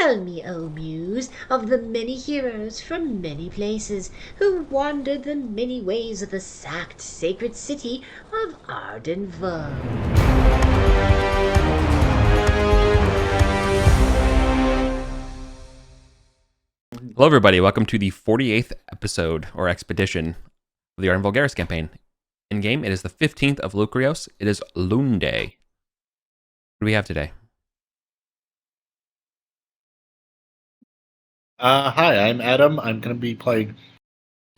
Tell me, O Muse, of the many heroes from many places who wandered the many ways of the sacked sacred city of Arden. Hello, everybody. Welcome to the 48th episode or expedition of the Arden Vulgaris campaign. In game, it is the 15th of Lucrios. It is Loon Day. What do we have today? Hi, I'm Adam. I'm going to be playing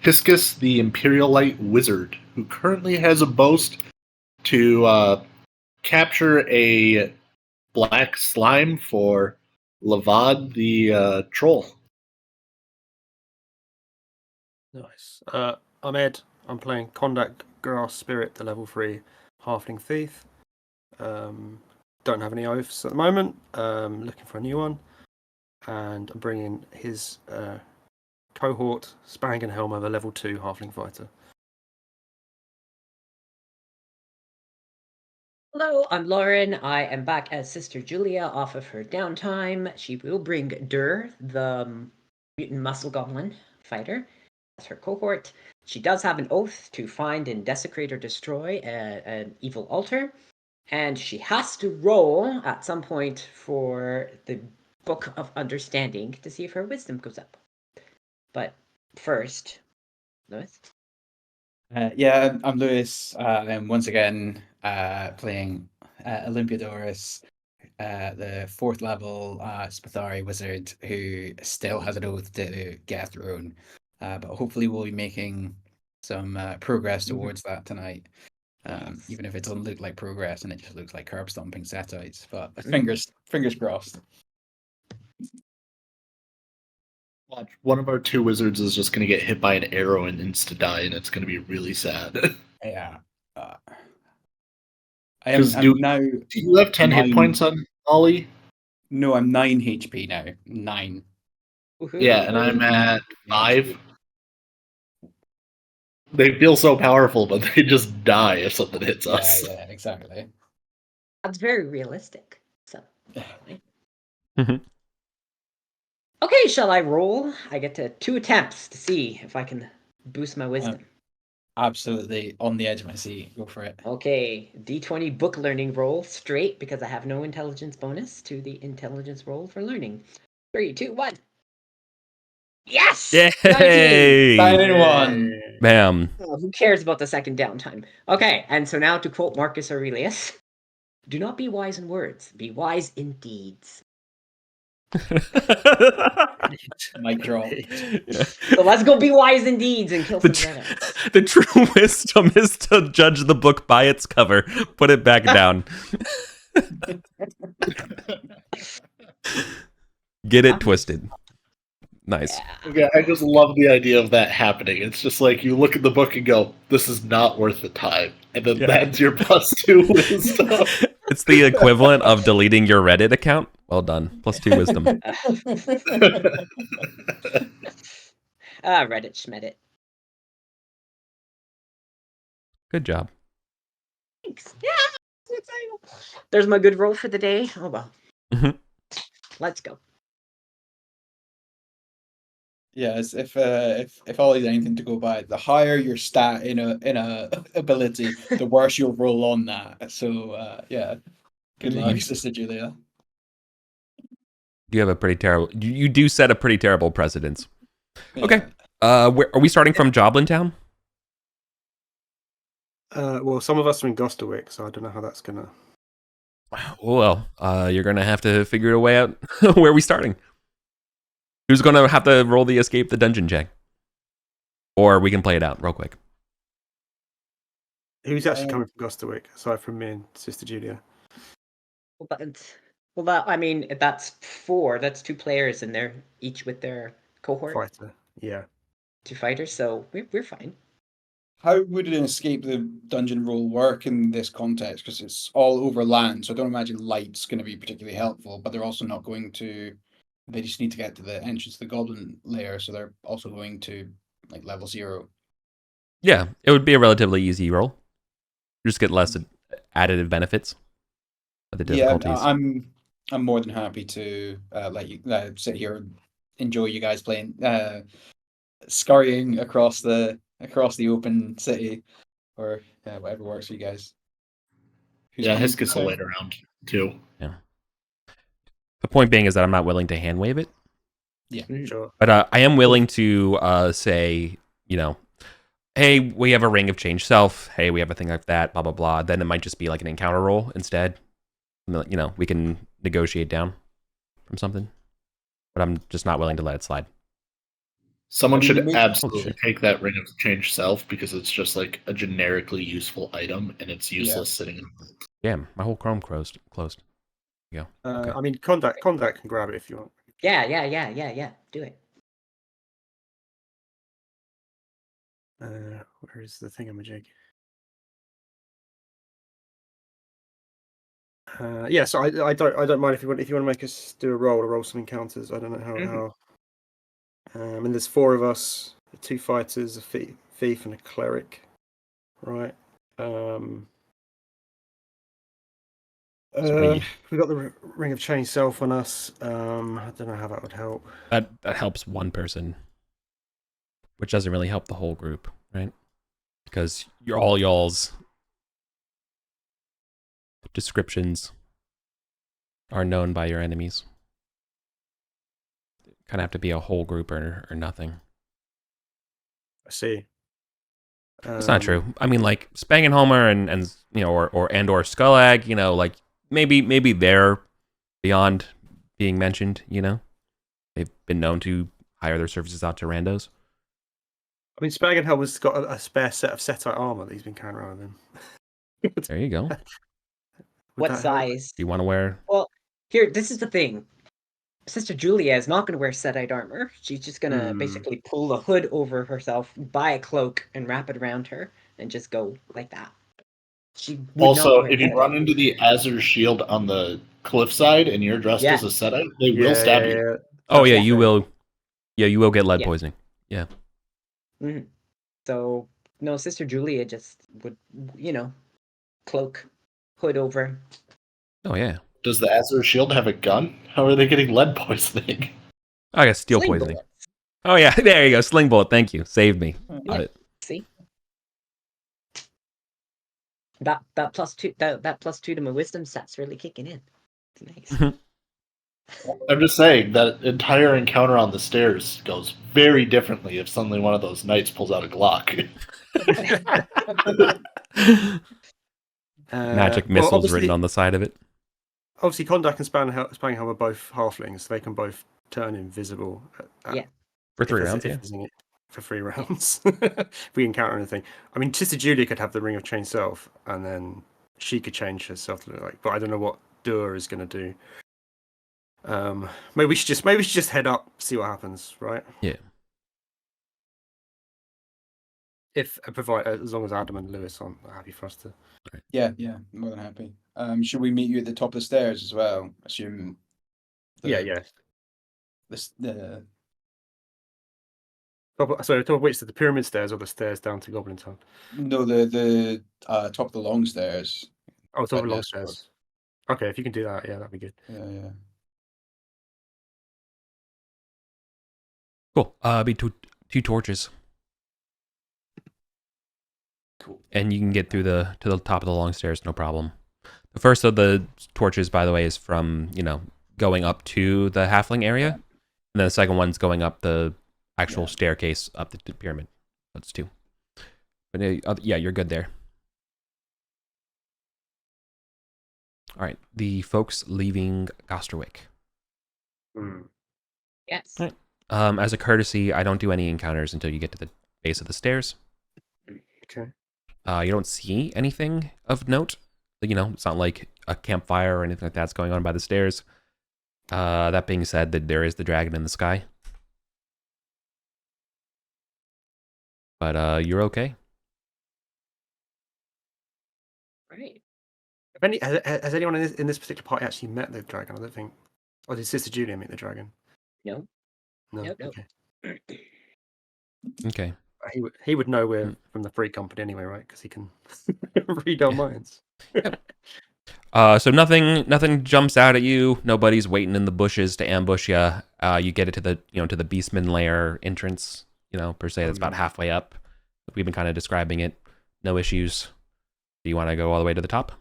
Piscus, the Imperial Light Wizard, who currently has a boast to capture a black slime for Lavad, the troll. Nice. I'm Ed. I'm playing Conduct Grass Spirit, the level 3 Halfling Thief. Don't have any oaths at the moment. Looking for a new one. And I'm bringing his cohort, Spangenhelmer, the level 2 Halfling Fighter. Hello, I'm Lauren. I am back as Sister Julia off of her downtime. She will bring Dur, the mutant muscle goblin fighter, as her cohort. She does have an oath to find and desecrate or destroy an evil altar. And she has to roll at some point for the Book of Understanding to see if her wisdom goes up. But first, Lewis? Yeah, I'm Lewis. I'm once again playing Olympiodorus, the 4th level Spathari wizard who still has an oath to get a throne. But hopefully we'll be making some progress towards that tonight. Even if it doesn't look like progress and it just looks like curb stomping set-outs. But fingers crossed. Watch, one of our two wizards is just going to get hit by an arrow and insta-die, and it's going to be really sad. Yeah. I am now... Do you have 10 hit points on Ollie? No, I'm 9 HP now. 9. Yeah, and I'm at 5. They feel so powerful, but they just die if something hits us. Yeah, exactly. That's very realistic. So. Mm-hmm. Okay, shall I roll? I get to 2 attempts to see if I can boost my wisdom. Absolutely on the edge of my seat. Go for it. Okay, D20 book learning roll straight because I have no intelligence bonus to the intelligence roll for learning. 3, 2, 1. Yes! Yay! 9 and 1. Bam. Oh, who cares about the second downtime? Okay, and so now to quote Marcus Aurelius, do not be wise in words, be wise in deeds. Mic drop. Yeah. So let's go be wise in deeds and kill some Reddits. The true wisdom is to judge the book by its cover. Put it back down. Get it twisted. Nice. Yeah. Okay, I just love the idea of that happening. It's just like you look at the book and go, "This is not worth the time," and then that's your +2 wisdom. It's the equivalent of deleting your Reddit account. Well done. +2 wisdom. Reddit schmeddit. Good job. Thanks. Yeah, there's my good roll for the day. Oh well. Mhm. Let's go. Yes, if Ollie's anything to go by, the higher your stat in a ability, the worse you'll roll on that. So yeah, good luck, Sister Julia. You have a pretty terrible. You do set a pretty terrible precedence. Yeah. Okay. Where are we starting from? Joblin Town. Well, some of us are in Gosterwick, so I don't know how that's gonna. Well, you're gonna have to figure a way out. Where are we starting? Who's gonna have to roll the escape the dungeon check? Or we can play it out real quick. Who's actually coming from Gosterwick, aside from me and Sister Julia? I mean, that's 4. That's 2 players, and they're each with their cohort. Fighter. Yeah. 2 fighters, so we're fine. How would an escape the dungeon roll work in this context? Because it's all over land, so I don't imagine light's going to be particularly helpful. But they're also not going to. They just need to get to the entrance to the goblin lair, so they're also going to like level 0. Yeah, it would be a relatively easy roll. You just get less additive benefits of the difficulties. Yeah, I'm more than happy to let you sit here and enjoy you guys playing, scurrying across the open city, or whatever works for you guys. Who's Yeah, who's Hiskus will wait around too. Yeah. The point being is that I'm not willing to hand wave it, Yeah, Sure. but I am willing to say, you know, hey, we have a ring of change self. Hey, we have a thing like that. Blah blah blah. Then it might just be like an encounter roll instead. You know, we can negotiate down from something, but I'm just not willing to let it slide. Someone I mean, should you may- absolutely shit. take that ring of change self because it's just like a generically useful item and it's useless sitting in. Damn, my whole Chrome closed. There you go. Okay. I mean, Contact can grab it if you want. Yeah. Do it. Where is the thingamajig? Yeah, so I don't mind if you want to make us do a roll some encounters. I don't know how. And there's 4 of us: 2 fighters, a thief, and a cleric. Right. Sweet. We got the ring of change self on us. I don't know how that would help. That helps one person, which doesn't really help the whole group, right? Because all y'all's descriptions are known by your enemies. Kind of have to be a whole group or nothing. I see. It's not true. I mean, like Spangenholmer and you know, or Skullag, you know, like maybe they're beyond being mentioned. You know, they've been known to hire their services out to randos. I mean, Spagenhelm has got a spare set of Setite armor that he's been carrying around with him. There you go. Would What that help? size? Do you want to wear? Well, here, this is the thing. Sister Julia is not going to wear Setite armor. She's just going to basically pull the hood over herself, buy a cloak, and wrap it around her, and just go like that. She would not Also, wear if you Setite. run into the Azure shield on the cliffside and you're dressed Yeah. as a Setite, they will stab you. Yeah. Oh yeah, That's you the will. Yeah, you will get lead Yeah. poisoning. Yeah. Mhm. So, no, Sister Julia just would, cloak, hood over. Oh yeah. Does the Azure shield have a gun? How are they getting lead poisoning? I got steel Sling poisoning. bullets. Oh yeah, there you go. Sling bullet. Thank you. Saved me. Yeah. Got it. See? That +2 to my wisdom set's really kicking in. It's nice. I'm just saying that entire encounter on the stairs goes very differently if suddenly one of those knights pulls out a Glock. Magic well, missiles obviously- written on the side of it. Obviously, Kondak and Spangenhelm are both halflings, so they can both turn invisible. Yeah. For 3 rounds, yeah. For 3 rounds. If we encounter anything. I mean, Sister Julia could have the Ring of Change Self, and then she could change herself to look like. But I don't know what Dua is going to do. Maybe we should just head up, see what happens, right? Yeah. As long as Adam and Lewis aren't happy for us to. Yeah, more than happy. Should we meet you at the top of the stairs as well? Assume. Yeah. The Top of which, the pyramid stairs or the stairs down to Goblin Town? no, the top of the long stairs. Oh, top of Right long next to stairs. Okay, if you can do that, yeah, that'd be good. Yeah. Cool. Be two torches. Cool. And you can get through to the top of the long stairs, no problem. The first of the torches, by the way, is from, going up to the halfling area. And then the second one's going up the actual staircase up the pyramid. That's 2. But yeah, you're good there. All right. The folks leaving Gosterwick. Yes. Right. As a courtesy, I don't do any encounters until you get to the base of the stairs. Okay. You don't see anything of note. It's not like a campfire or anything like that's going on by the stairs. That being said, there is the dragon in the sky. But you're okay. Right. Has anyone in this particular party actually met the dragon? I don't think. Or did Sister Julia meet the dragon? No. No. Nope. Okay. Okay. He would know we're from the Free Company anyway, right? Because he can read our minds. So nothing jumps out at you. Nobody's waiting in the bushes to ambush you. You get it to the to the Beastman lair entrance. Per se, that's about halfway up. We've been kind of describing it. No issues. Do you want to go all the way to the top?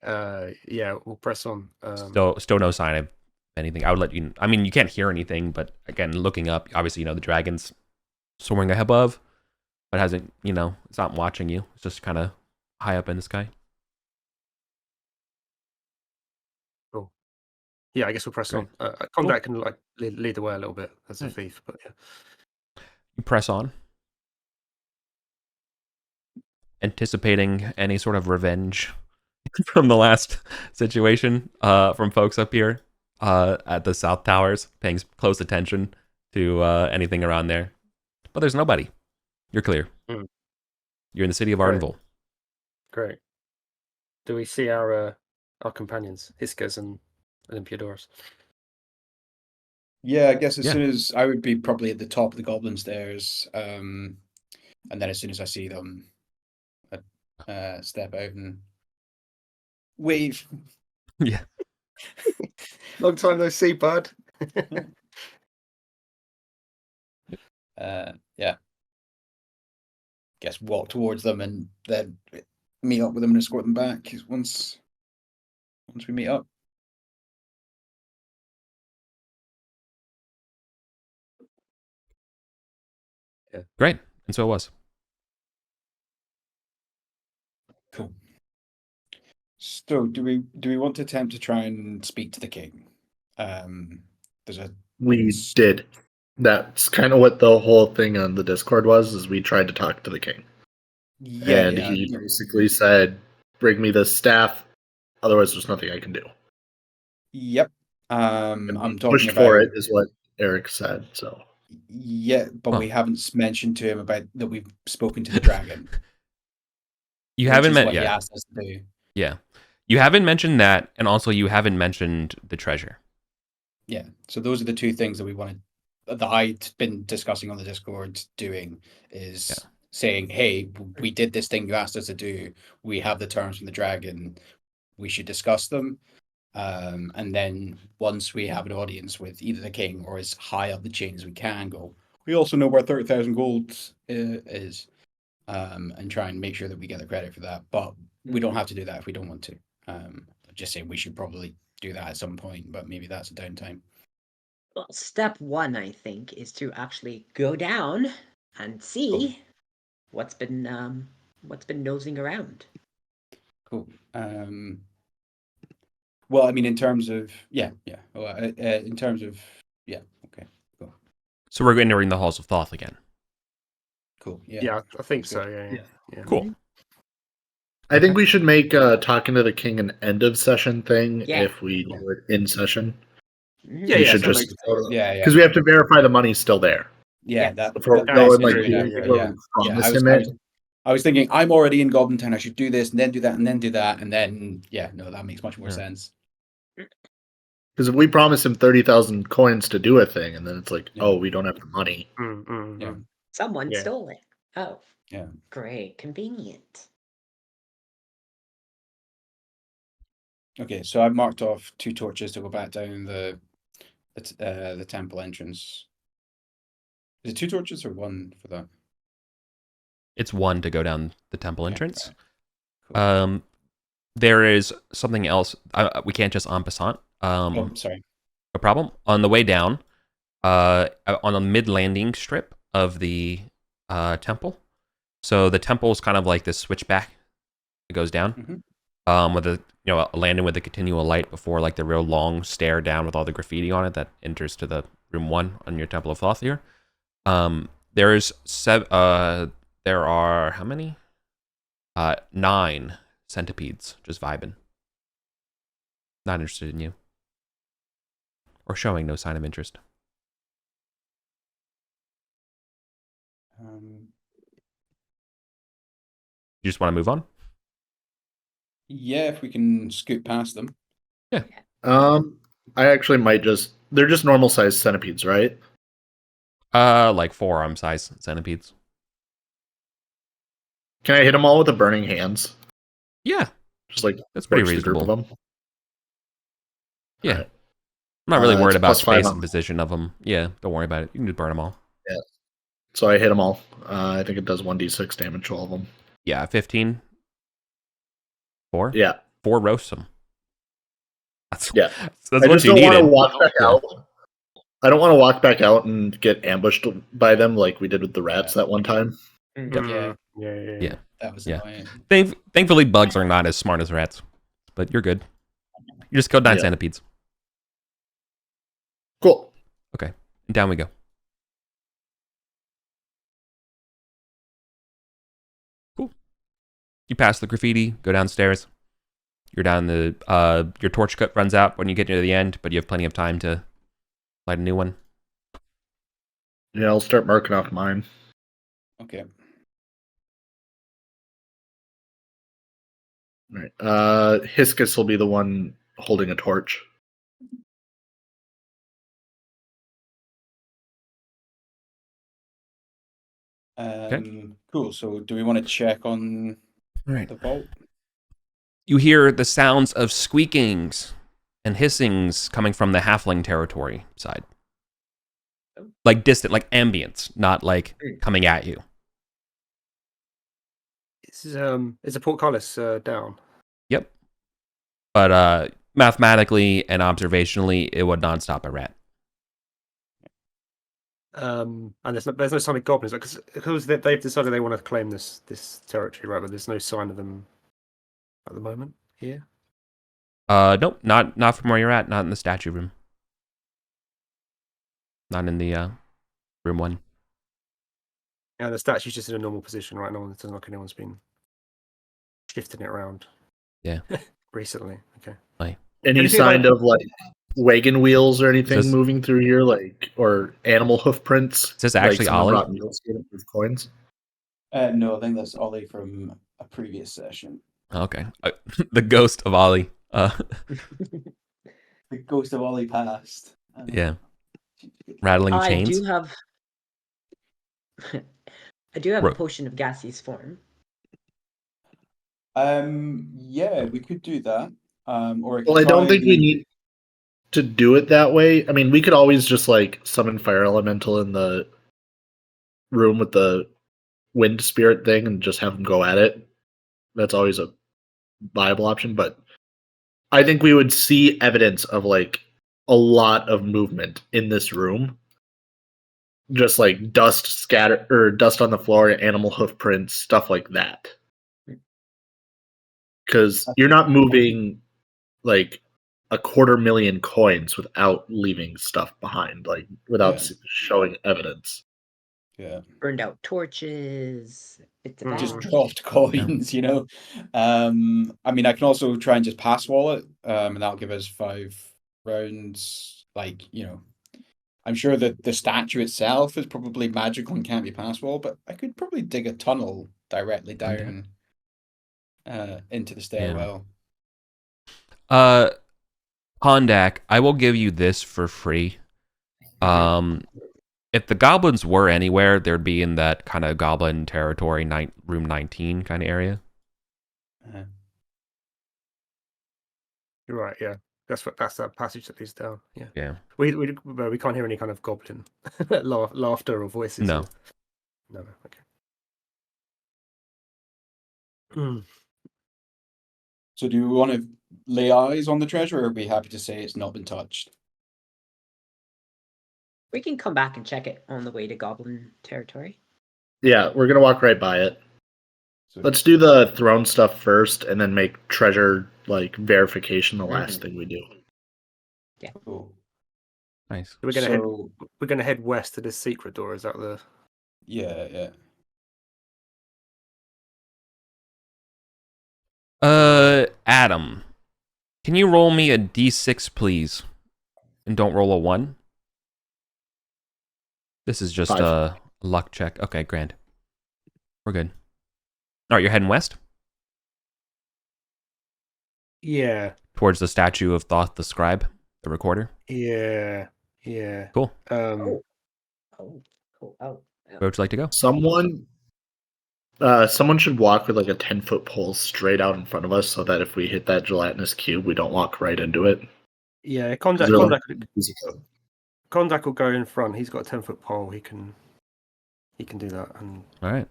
Yeah, we'll press on. Still no sign of anything. I would let you. I mean, you can't hear anything, but again, looking up, obviously, the dragon's soaring above, but hasn't. It's not watching you. It's just kind of high up in the sky. Cool. Yeah, I guess we'll press Great. on. Combat can lead the way a little bit as a thief, but yeah. You press on, anticipating any sort of revenge from the last situation from folks up here at the South Towers, paying close attention to anything around there. But there's nobody. You're clear. You're in the city of Ardenville. Great. Do we see our companions, Hiskas and Olympiodorus? Yeah, I guess as Yeah. soon as I would be probably at the top of the goblin stairs, and then as soon as I see them, I'd step out and wave. Yeah. Long time no see, bud. Yeah. Guess walk towards them and then meet up with them and escort them back once we meet up. Yeah. Great. And so it was. Cool. So do we want to attempt to try and speak to the king? We did. That's kind of what the whole thing on the Discord was, is we tried to talk to the king. Yeah, He basically said, bring me the staff, otherwise there's nothing I can do. Yep. I'm talking pushed about for it is what Eric said, so. Yeah, but we haven't mentioned to him about that we've spoken to the dragon. You haven't what he yeah. asked us to do. Yeah. You haven't mentioned that, and also you haven't mentioned the treasure. Yeah. So those are the two things that we wanted, that I'd been discussing on the Discord doing, is saying, hey, we did this thing you asked us to do. We have the terms from the dragon. We should discuss them. And then once we have an audience with either the king or as high up the chain as we can go, we also know where 30,000 gold is, and try and make sure that we get the credit for that. But we don't have to do that if we don't want to. Just saying we should probably do that at some point, but maybe that's a downtime. Well, step one, I think, is to actually go down and see what's been nosing around. Cool. Well, I mean, in terms of in terms of okay, cool. So we're entering the halls of Thoth again. Cool. Yeah, I think so. Yeah. Cool. I think we should make talking to the king an end of session thing Yeah. if we do it in session. Yeah, We yeah, should that just makes because we have to verify the money's still there. Yeah, Yes. Before we that go is and like true, promise I him was, it. I was thinking I'm already in Goblin Town. I should do this and then do that and then do that and then that makes much more sense. Because if we promise him 30,000 coins to do a thing, and then it's like, oh, we don't have the money. Yeah. Someone stole it. Oh. Yeah. Great. Convenient. Okay, so I've marked off 2 torches to go back down the temple entrance. Is it 2 torches or 1 for that? It's 1 to go down the temple entrance. Cool. There is something else. We can't just en passant. Sorry. No problem. On the way down, on a mid-landing strip of the temple. So the temple is kind of like this switchback. It goes down. With a a landing with a continual light before like the real long stair down with all the graffiti on it that enters to the room 1 on your Temple of Thoth here. There are how many? 9 centipedes just vibing. Not interested in you. Or showing no sign of interest. You just want to move on? Yeah, if we can scoot past them. Yeah. I actually might just. They're just normal sized centipedes, right? Like forearm size centipedes. Can I hit them all with the burning hands? Yeah. Just like That's pretty the group of reasonable. them. Yeah. Alright. I'm not really worried It's about +5 space on- and position of them. Yeah, don't worry about it. You can just burn them all. Yeah. So I hit them all. I think it does 1d6 damage to all of them. Yeah, 15. 4? Yeah. 4 roasts them. That's Yeah. that's I what just you don't want to needed. walk back Yeah. out. I don't want to walk back out and get ambushed by them like we did with the rats that one time. Yeah. Yeah. That was Yeah. annoying. Thankfully, bugs are not as smart as rats. But you're good. You just killed 9 Yeah. centipedes. Cool. Okay. And down we go. Cool. You pass the graffiti, go downstairs. You're down the your torch cut runs out when you get near the end, but you have plenty of time to light a new one. Yeah, I'll start marking off mine. Okay. Right. Hiscus will be the one holding a torch. Cool. So, do we want to check on All right. the vault? You hear the sounds of squeakings and hissings coming from the halfling territory side. Like distant, like ambience, not like coming at you. Is the portcullis down? Yep. But mathematically and observationally, it would not stop a rat. And there's no sign of goblins because they've decided they want to claim this territory, right? But there's no sign of them at the moment here. Nope, not from where you're at. Not in the statue room. Not in the room 1. Yeah, the statue's just in a normal position, right? No one doesn't look like anyone's been shifting it around. Yeah. Recently, okay. Any Anything sign about- of like wagon wheels or anything Is this- moving through here, like or animal hoof prints? Is this actually like someone Ollie? brought meals here with coins. No, I think that's Ollie from a previous session. Okay. The ghost of Ollie. The ghost of Ollie passed. Yeah. Rattling chains. I do have Ro- a potion of gaseous form. Yeah, we could do that. Or Well, I don't think we need to do it that way. I mean, we could always just like summon fire elemental in the room with the wind spirit thing and just have them go at it. That's always a viable option, but I think we would see evidence of like a lot of movement in this room. Just like dust scatter or dust on the floor, animal hoof prints, stuff like that. Because you're not moving like 250,000 coins without leaving stuff behind, like without showing evidence. Yeah. Burned out torches. Bits of Just ash. dropped coins, you know. I mean, I can also try and just pass wall it, and that'll give us 5 rounds. Like, you know, I'm sure that the statue itself is probably magical and can't be pass wall, but I could probably dig a tunnel directly down into the stairwell. Kondak, I will give you this for free. If the goblins were anywhere, they'd be in that kind of goblin territory, room 19 kind of area. You're right. Yeah, that's that passage that leads down. Yeah. Yeah. We can't hear any kind of goblin laughter or voices. No. No. Okay. So do we want to lay eyes on the treasure, or are we happy to say it's not been touched? We can come back and check it on the way to goblin territory. Yeah, we're gonna walk right by it. So, Let's do the throne stuff first, and then make treasure like verification the last thing we do. cool. Nice. We're gonna head west to this secret door. Is that the? Yeah. Adam, can you roll me a d6, please? And don't roll a 1. This is just 5. a luck check. Okay, grand. We're good. All right, you're heading west? Yeah. Towards the statue of Thoth the Scribe, the recorder? Yeah. Cool. Oh, cool. Oh. Where would you like to go? Someone Someone should walk with like a 10-foot pole straight out in front of us so that if we hit that gelatinous cube, we don't walk right into it. Yeah, 'Cause Kondak, they're, like, Kondak, easy to- Kondak will go in front. He's got a 10-foot pole. He can do that. And All right.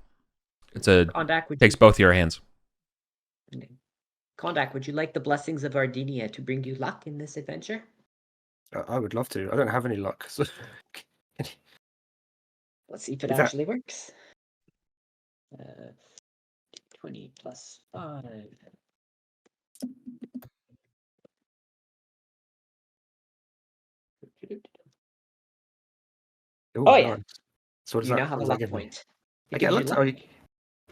It's a Kondak, would takes you, both your hands. Kondak, would you like the blessings of Ardinia to bring you luck in this adventure? I would love to. I don't have any luck. So Let's see if it Is that- actually works. 20 plus 5. Ooh, Oh, yeah. nice. So what does You that, now have what a does that luck give me? point. I It get a gives luck. you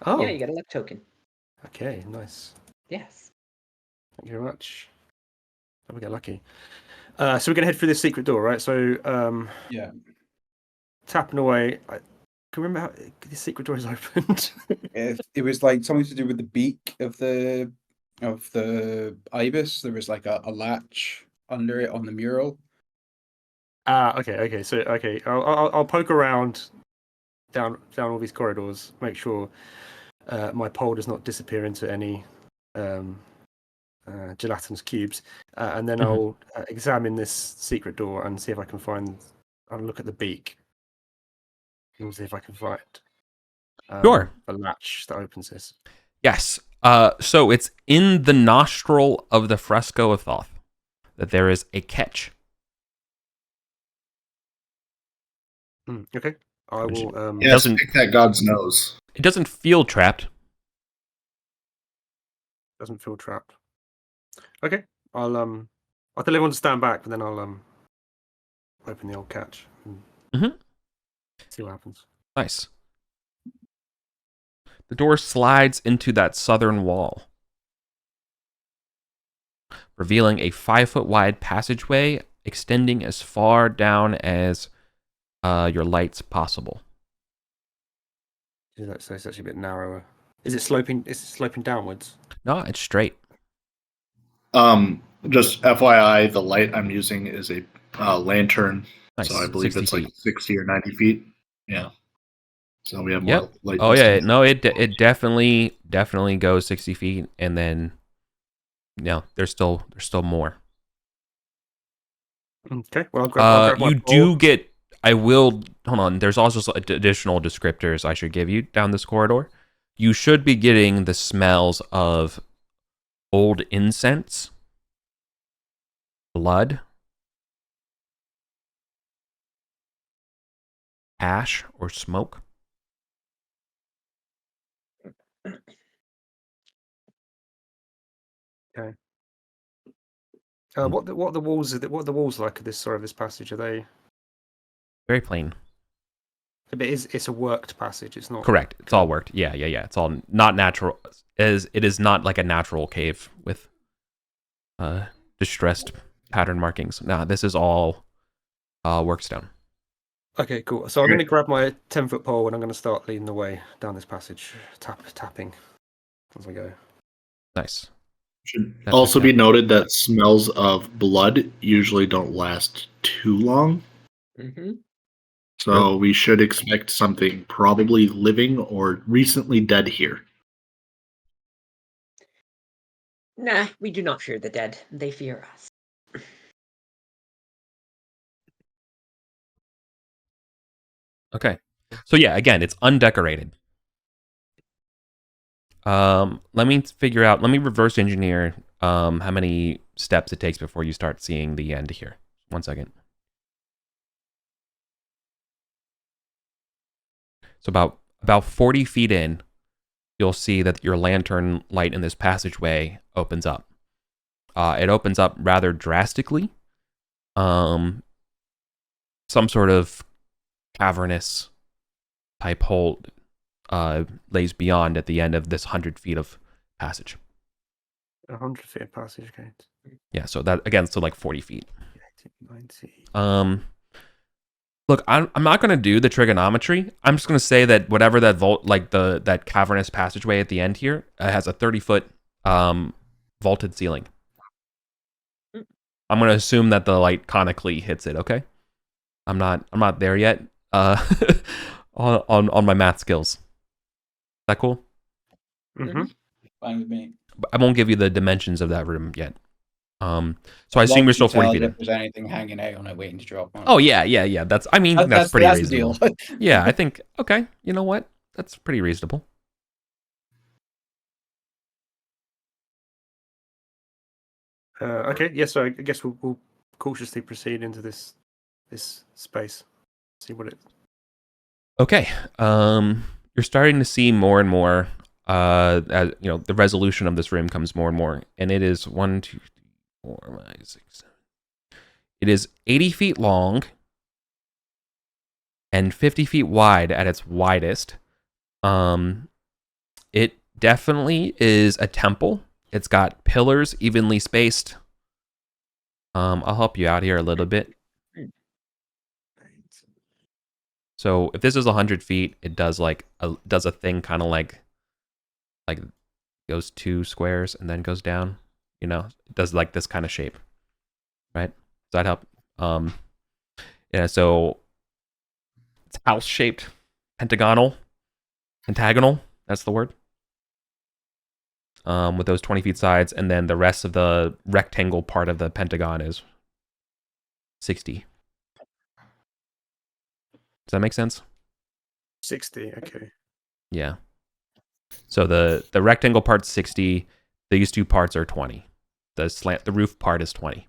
Oh, Yeah, you get a luck token. okay, nice. Yes. Thank you very much. Oh, we get lucky. So we're gonna head through this secret door, right? So Yeah. tapping away. I can remember how this secret door is opened. It was like something to do with the beak of the ibis. There was like a latch under it on the mural. Okay. So I'll poke around down all these corridors, make sure my pole does not disappear into any gelatinous cubes, and then I'll examine this secret door and see if I can find. I'll look at the beak and see if I can find Sure. a latch that opens this. Yes. So it's in the nostril of the fresco of Thoth that there is a catch. Okay, I Which- will. Yes, doesn't- pick that god's nose. It doesn't feel trapped. Doesn't feel trapped. Okay, I'll tell everyone to stand back, but then I'll open the old catch and see what happens. Nice. The door slides into that southern wall, revealing a 5-foot wide passageway extending as far down as your light's possible. So it's actually a bit narrower. Is it sloping? Is it sloping downwards? No, it's straight. Just FYI, the light I'm using is a lantern, Nice. so I believe 60 it's like feet. 60 or 90 feet. Yeah. So we have more Yep. light. Oh yeah, distance. no, it definitely goes 60 feet, and then there's still more. Okay. Well, I'll grab my You pole. do get. I will hold on. There's also some additional descriptors I should give you down this corridor. You should be getting the smells of old incense, blood, ash, or smoke. What are the walls? What are the walls like of this passage? Are they? Very plain. But it's a worked passage. It's not Correct. It's all worked. Yeah. It's all not natural. It is not like a natural cave with distressed pattern markings. Nah, this is all work stone. Okay, cool. So I'm going to grab my 10-foot pole and I'm going to start leading the way down this passage, tapping as we go. Nice. Should That's also okay. be noted that smells of blood usually don't last too long. Mm-hmm. So we should expect something probably living or recently dead here. Nah, we do not fear the dead. They fear us. Okay. So yeah, again, it's undecorated. Let me figure out. Let me reverse engineer how many steps it takes before you start seeing the end here. 1 second. So about 40 feet in, you'll see that your lantern light in this passageway opens up. It opens up rather drastically. Some sort of cavernous type hole lays beyond at the end of this 100 feet of passage. 100 feet of passage, okay. Yeah, so that again, so like 40 feet. 80, 90. Look, I'm not gonna do the trigonometry. I'm just gonna say that whatever that that cavernous passageway at the end here has a 30-foot vaulted ceiling. I'm gonna assume that the light conically hits it. Okay, I'm not there yet. On my math skills. Is that cool? Mm-hmm. Fine with me. But I won't give you the dimensions of that room yet. So I As assume long you're as you still 40 tell feet us in. if there's anything hanging out on it waiting to drop on. Oh yeah. That's that's pretty that's reasonable. the deal. Yeah, I think okay. You know what? That's pretty reasonable. Okay, yeah, so I guess we'll cautiously proceed into this space. See what it. Okay. You're starting to see more and more. As, the resolution of this room comes more and more, and it is 1, 2, 3, 4, 5, 6, 7. It is 80 feet long and 50 feet wide at its widest. It definitely is a temple. It's got pillars evenly spaced. I'll help you out here a little bit. So if this is 100 feet, it does does a thing kind of like goes 2 squares and then goes down. It does like this kind of shape, right? Does that help? Yeah. So it's house shaped, pentagonal. That's the word. With those 20 feet sides, and then the rest of the rectangle part of the pentagon is 60. Does that make sense? 60. Okay. Yeah. So the rectangle part's 60. These two parts are 20. The roof part is 20.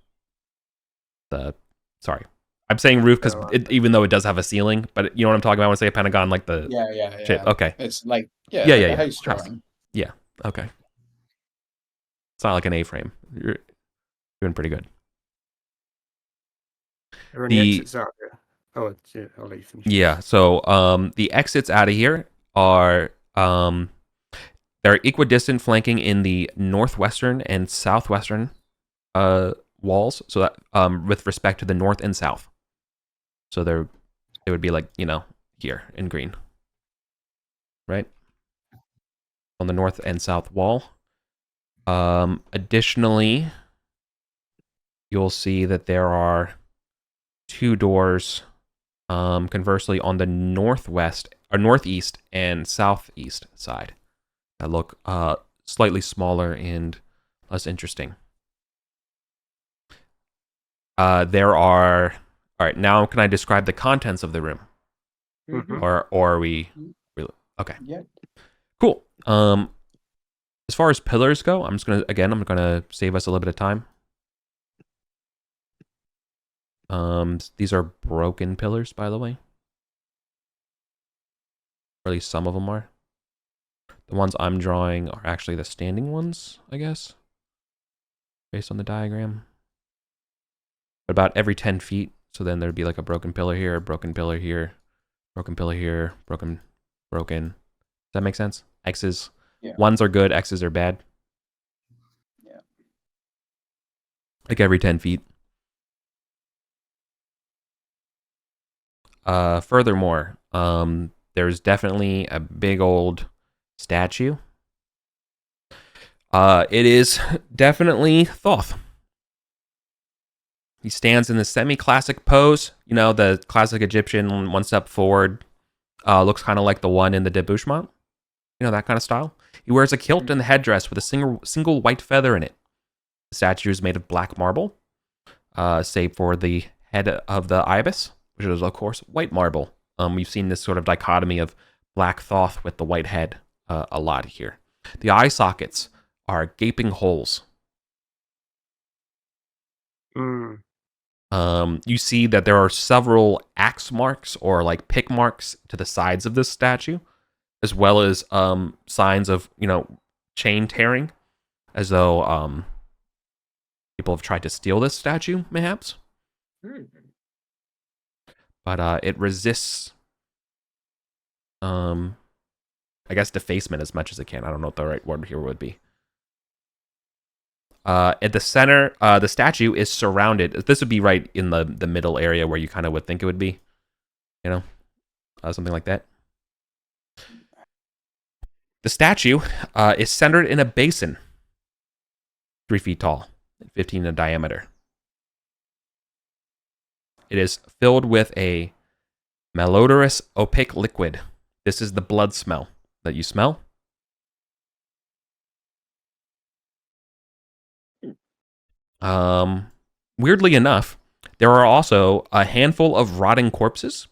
Sorry, I'm saying roof because even though it does have a ceiling, but you know what I'm talking about when I say a pentagon, like the shape. Okay. It's like a house drawing. Yeah. Okay. It's not like an A-frame. You're doing pretty good. Are any exits out there? Oh, yeah, I'll let you finish. Yeah. So the exits out of here are they're equidistant, flanking in the northwestern and southwestern walls. So that with respect to the north and south. So it would be like here in green, right? On the north and south wall. Additionally, you'll see that there are 2 doors, conversely on the northwest or northeast and southeast side that look slightly smaller and less interesting. There are. All right, now can I describe the contents of the room? Mm-hmm. Or are we okay? Yeah. Cool. As far as pillars go, I'm gonna save us a little bit of time. These are broken pillars, by the way. Or at least some of them are. The ones I'm drawing are actually the standing ones, I guess, based on the diagram. But about every 10 feet, so then there'd be like a broken pillar here, a broken pillar here, broken pillar here, broken. Does that make sense? X's. Yeah. Ones are good, X's are bad. Yeah. Like every 10 feet. Furthermore, there's definitely a big old statue. It is definitely Thoth. He stands in the semi-classic pose, the classic Egyptian 1 step forward, looks kind of like the one in the debouchement, that kind of style. He wears a kilt and the headdress with a single white feather in it. The statue is made of black marble, save for the head of the ibis, which is, of course, white marble. We've seen this sort of dichotomy of black Thoth with the white head a lot here. The eye sockets are gaping holes. You see that there are several axe marks or like pick marks to the sides of this statue, as well as signs of, chain tearing, as though people have tried to steal this statue, mayhaps. But it resists, I guess, defacement as much as it can. I don't know what the right word here would be. At the center, the statue is surrounded. This would be right in the middle area where you kind of would think it would be, something like that. The statue is centered in a basin, 3 feet tall, 15 in diameter. It is filled with a malodorous, opaque liquid. This is the blood smell that you smell. Weirdly enough, there are also a handful of rotting corpses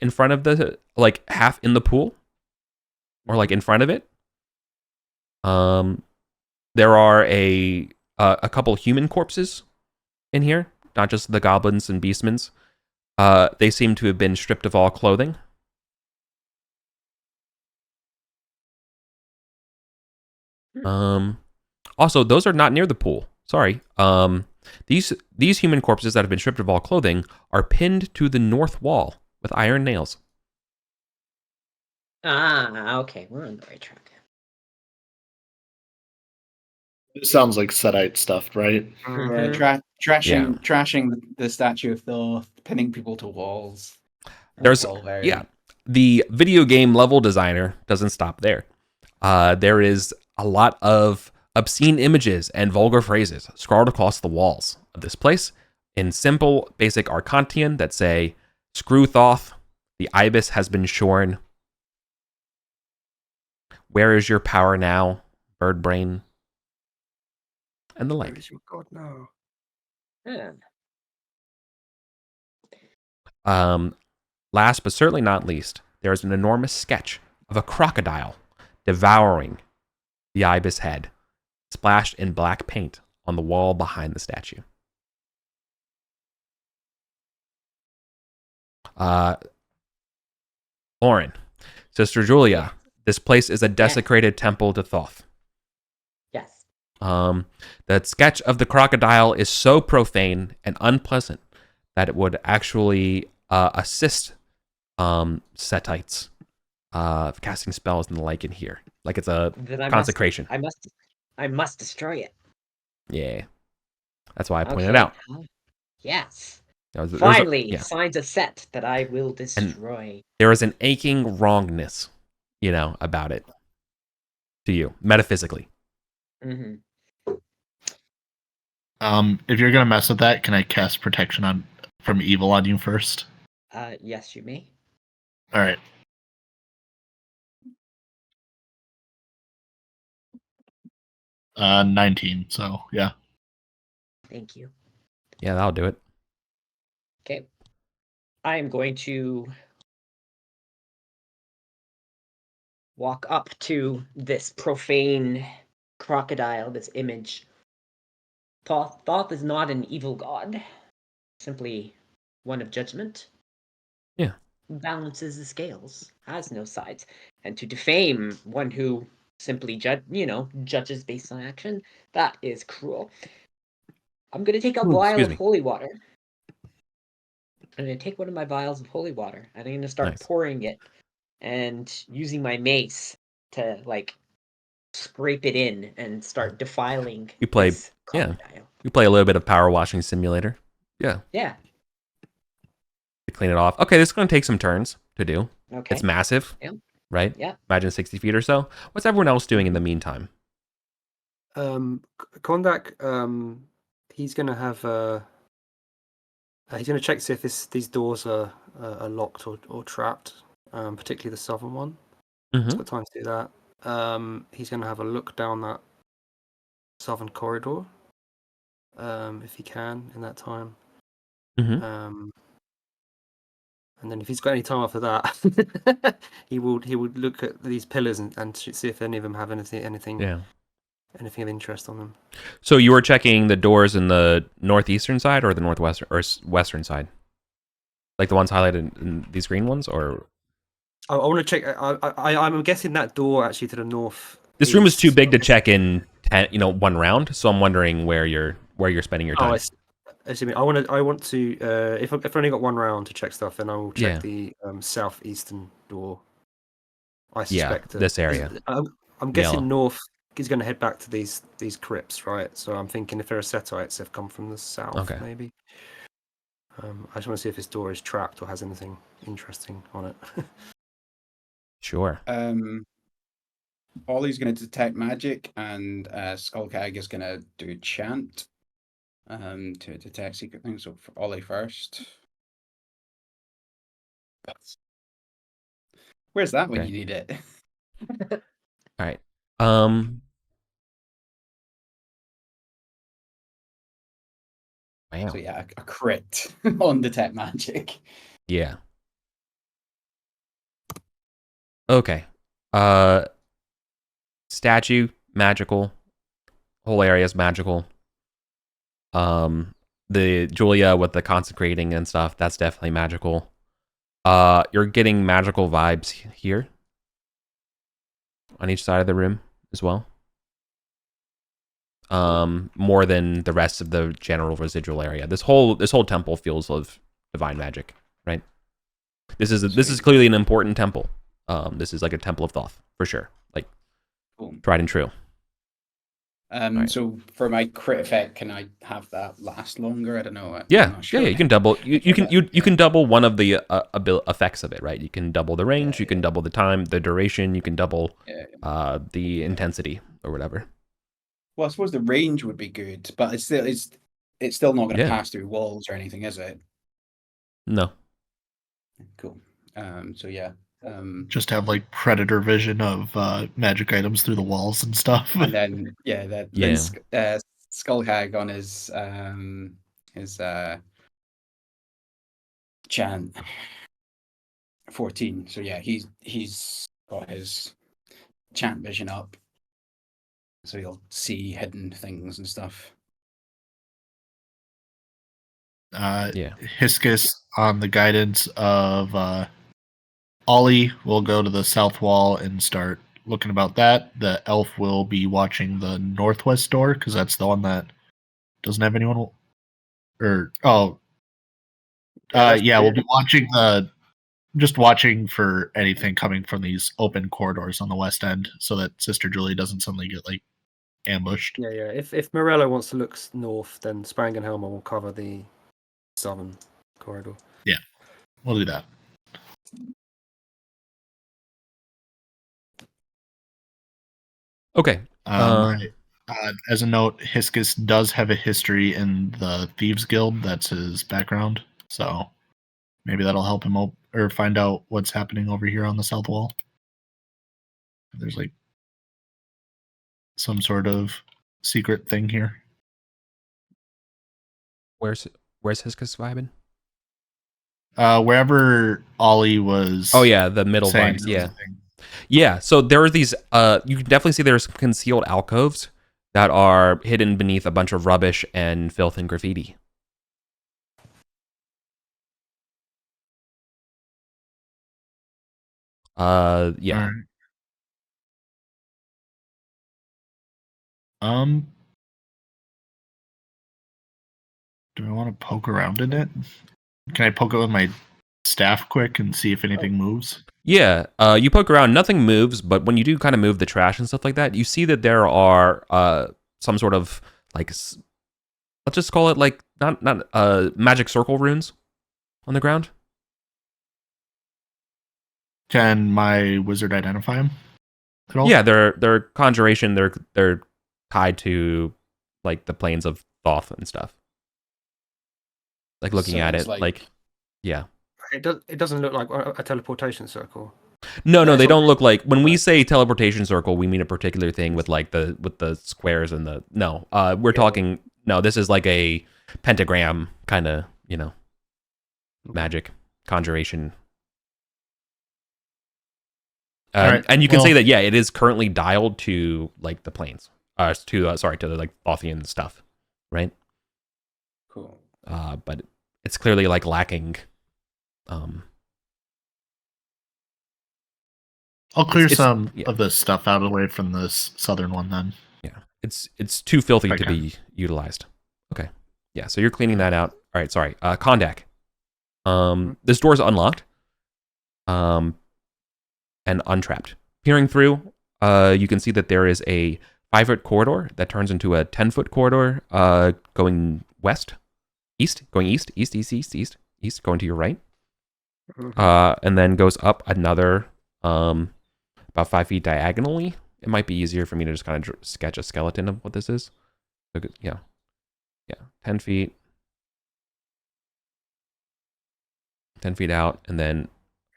in front of the, like, half in the pool, or like in front of it. There are a couple human corpses in here, not just the goblins and beastmans. They seem to have been stripped of all clothing. Also, those are not near the pool. Sorry. These human corpses that have been stripped of all clothing are pinned to the north wall with iron nails. Ah, okay, we're on the right track. It sounds like Setite stuff, right? Mhm. Trashing the statue of Thoth, pinning people to walls. There's That's all very... the video game level designer doesn't stop there. There is a lot of obscene images and vulgar phrases scrawled across the walls of this place in simple, basic Arcantian that say, "Screw Thoth, the ibis has been shorn. Where is your power now, bird brain?" And the Where like. is your god now? Yeah. Last but certainly not least, there is an enormous sketch of a crocodile devouring the ibis head, splashed in black paint on the wall behind the statue. Lauren, Sister Julia, this place is a desecrated temple to Thoth. Yes. The sketch of the crocodile is so profane and unpleasant that it would actually assist Setites casting spells and the like in here. Like it's a consecration. I must destroy it. Yeah. That's why I pointed it out. Yes. There's Finally, signs a set that I will destroy. And there is an aching wrongness, about it to you, metaphysically. Mm-hmm. If you're gonna mess with that, can I cast protection from evil on you first? Yes, you may. All right. Uh, 19. So yeah. Thank you. Yeah, that'll do it. Okay. I am going to walk up to this profane crocodile, this image. Thoth is not an evil god, simply one of judgment. Yeah. Balances the scales, has no sides. And to defame one who simply judges based on action, that is cruel. I'm going to take a vial of holy water. I'm going to take one of my vials of holy water, and I'm going to start pouring it and using my mace to, scrape it in and start defiling this crocodile. You play a little bit of Power Washing Simulator. Yeah. Yeah. To clean it off. Okay, this is going to take some turns to do. Okay. It's massive, right? Yeah. Imagine 60 feet or so. What's everyone else doing in the meantime? Kondak, he's going to have... he's going to check to see if these doors are locked or trapped, particularly the southern one. Mm-hmm. He's got time to do that. He's going to have a look down that southern corridor, if he can, in that time. Mm-hmm. And then if he's got any time after that, he would look at these pillars and see if any of them have anything of interest on them. So you were checking the doors in the northeastern side or the northwestern or western side, like the ones highlighted in these green ones, or? I want to check. I'm guessing that door actually to the north. This room is too big to check in, one round. So I'm wondering where you're spending your time. I see. I want to. If I've only got one round to check stuff, then I will check the southeastern door. I suspect this area. I'm guessing north. He's going to head back to these crypts, right? So I'm thinking if there are Setites, they've come from the south, maybe. I just want to see if this door is trapped or has anything interesting on it. Sure. Ollie's going to detect magic, and Skullcag is going to do chant to detect secret things. So for Ollie first. Where's that when you need it? All right. Wow. So yeah, a crit on detect magic. Yeah. Okay. Statue, magical. Whole area is magical. The Julia with the consecrating and stuff, that's definitely magical. You're getting magical vibes here on each side of the room as well. More than the rest of the general residual area. This whole temple feels of divine magic, right? This is clearly an important temple. This is like a temple of Thoth for sure, like Cool. tried and true. Right. So for my crit effect, can I have that last longer? I don't know. I'm Yeah, not sure. yeah. You can double. You can double one of the effects of it, right? You can double the range. You can double the time, the duration. You can double the intensity or whatever. Well, I suppose the range would be good, but it's still not going to Yeah. pass through walls or anything, is it? No. Cool. So yeah. Just have like predator vision of magic items through the walls and stuff. And then then Skull Hag on his chant 14. So yeah, he's got his chant vision up, so he'll see hidden things and stuff. Hiscus on the guidance of Ollie will go to the south wall and start looking about that. The elf will be watching the northwest door because that's the one that doesn't have anyone. We'll be watching for anything coming from these open corridors on the west end, so that Sister Julie doesn't suddenly get like ambushed. Yeah. If Morello wants to look north, then Sprang and Helmer will cover the southern corridor. Yeah, we'll do that. Okay. As a note, Hiscus does have a history in the Thieves Guild. That's his background, so maybe that'll help him or find out what's happening over here on the south wall. There's like some sort of secret thing here. Where's Hiscus vibing? Wherever Ollie was. Oh yeah, the middle vibes. Yeah. So there are these. You can definitely see there's concealed alcoves that are hidden beneath a bunch of rubbish and filth and graffiti. Yeah. Right. Do I want to poke around in it? Can I poke it with my staff quick and see if anything moves? Yeah, you poke around, nothing moves, but when you do kind of move the trash and stuff like that, you see that there are some sort of like, let's just call it like not magic circle runes on the ground. Can my wizard identify them at all? Yeah, they're conjuration. They're tied to like the planes of Thoth and stuff. Like looking at it, like yeah. It doesn't look like a teleportation circle. No, they don't look like. When we say teleportation circle, we mean a particular thing with like the squares and the. No, we're talking. No, this is like a pentagram kind of, magic conjuration. Right, and you can say that it is currently dialed to like the planes. To the like Thothian stuff, right? Cool. But it's clearly like lacking. I'll clear some of the stuff out of the way from this southern one then. Yeah, it's too filthy to be utilized. Okay, yeah, so you're cleaning that out. All right, sorry. Kondak. This door is unlocked. And untrapped. Peering through, you can see that there is a 5-foot corridor that turns into a 10-foot corridor, going going east, going to your right. And then goes up another about 5 feet diagonally. It might be easier for me to just kind of sketch a skeleton of what this is. So, yeah, 10 feet. 10 feet out, and then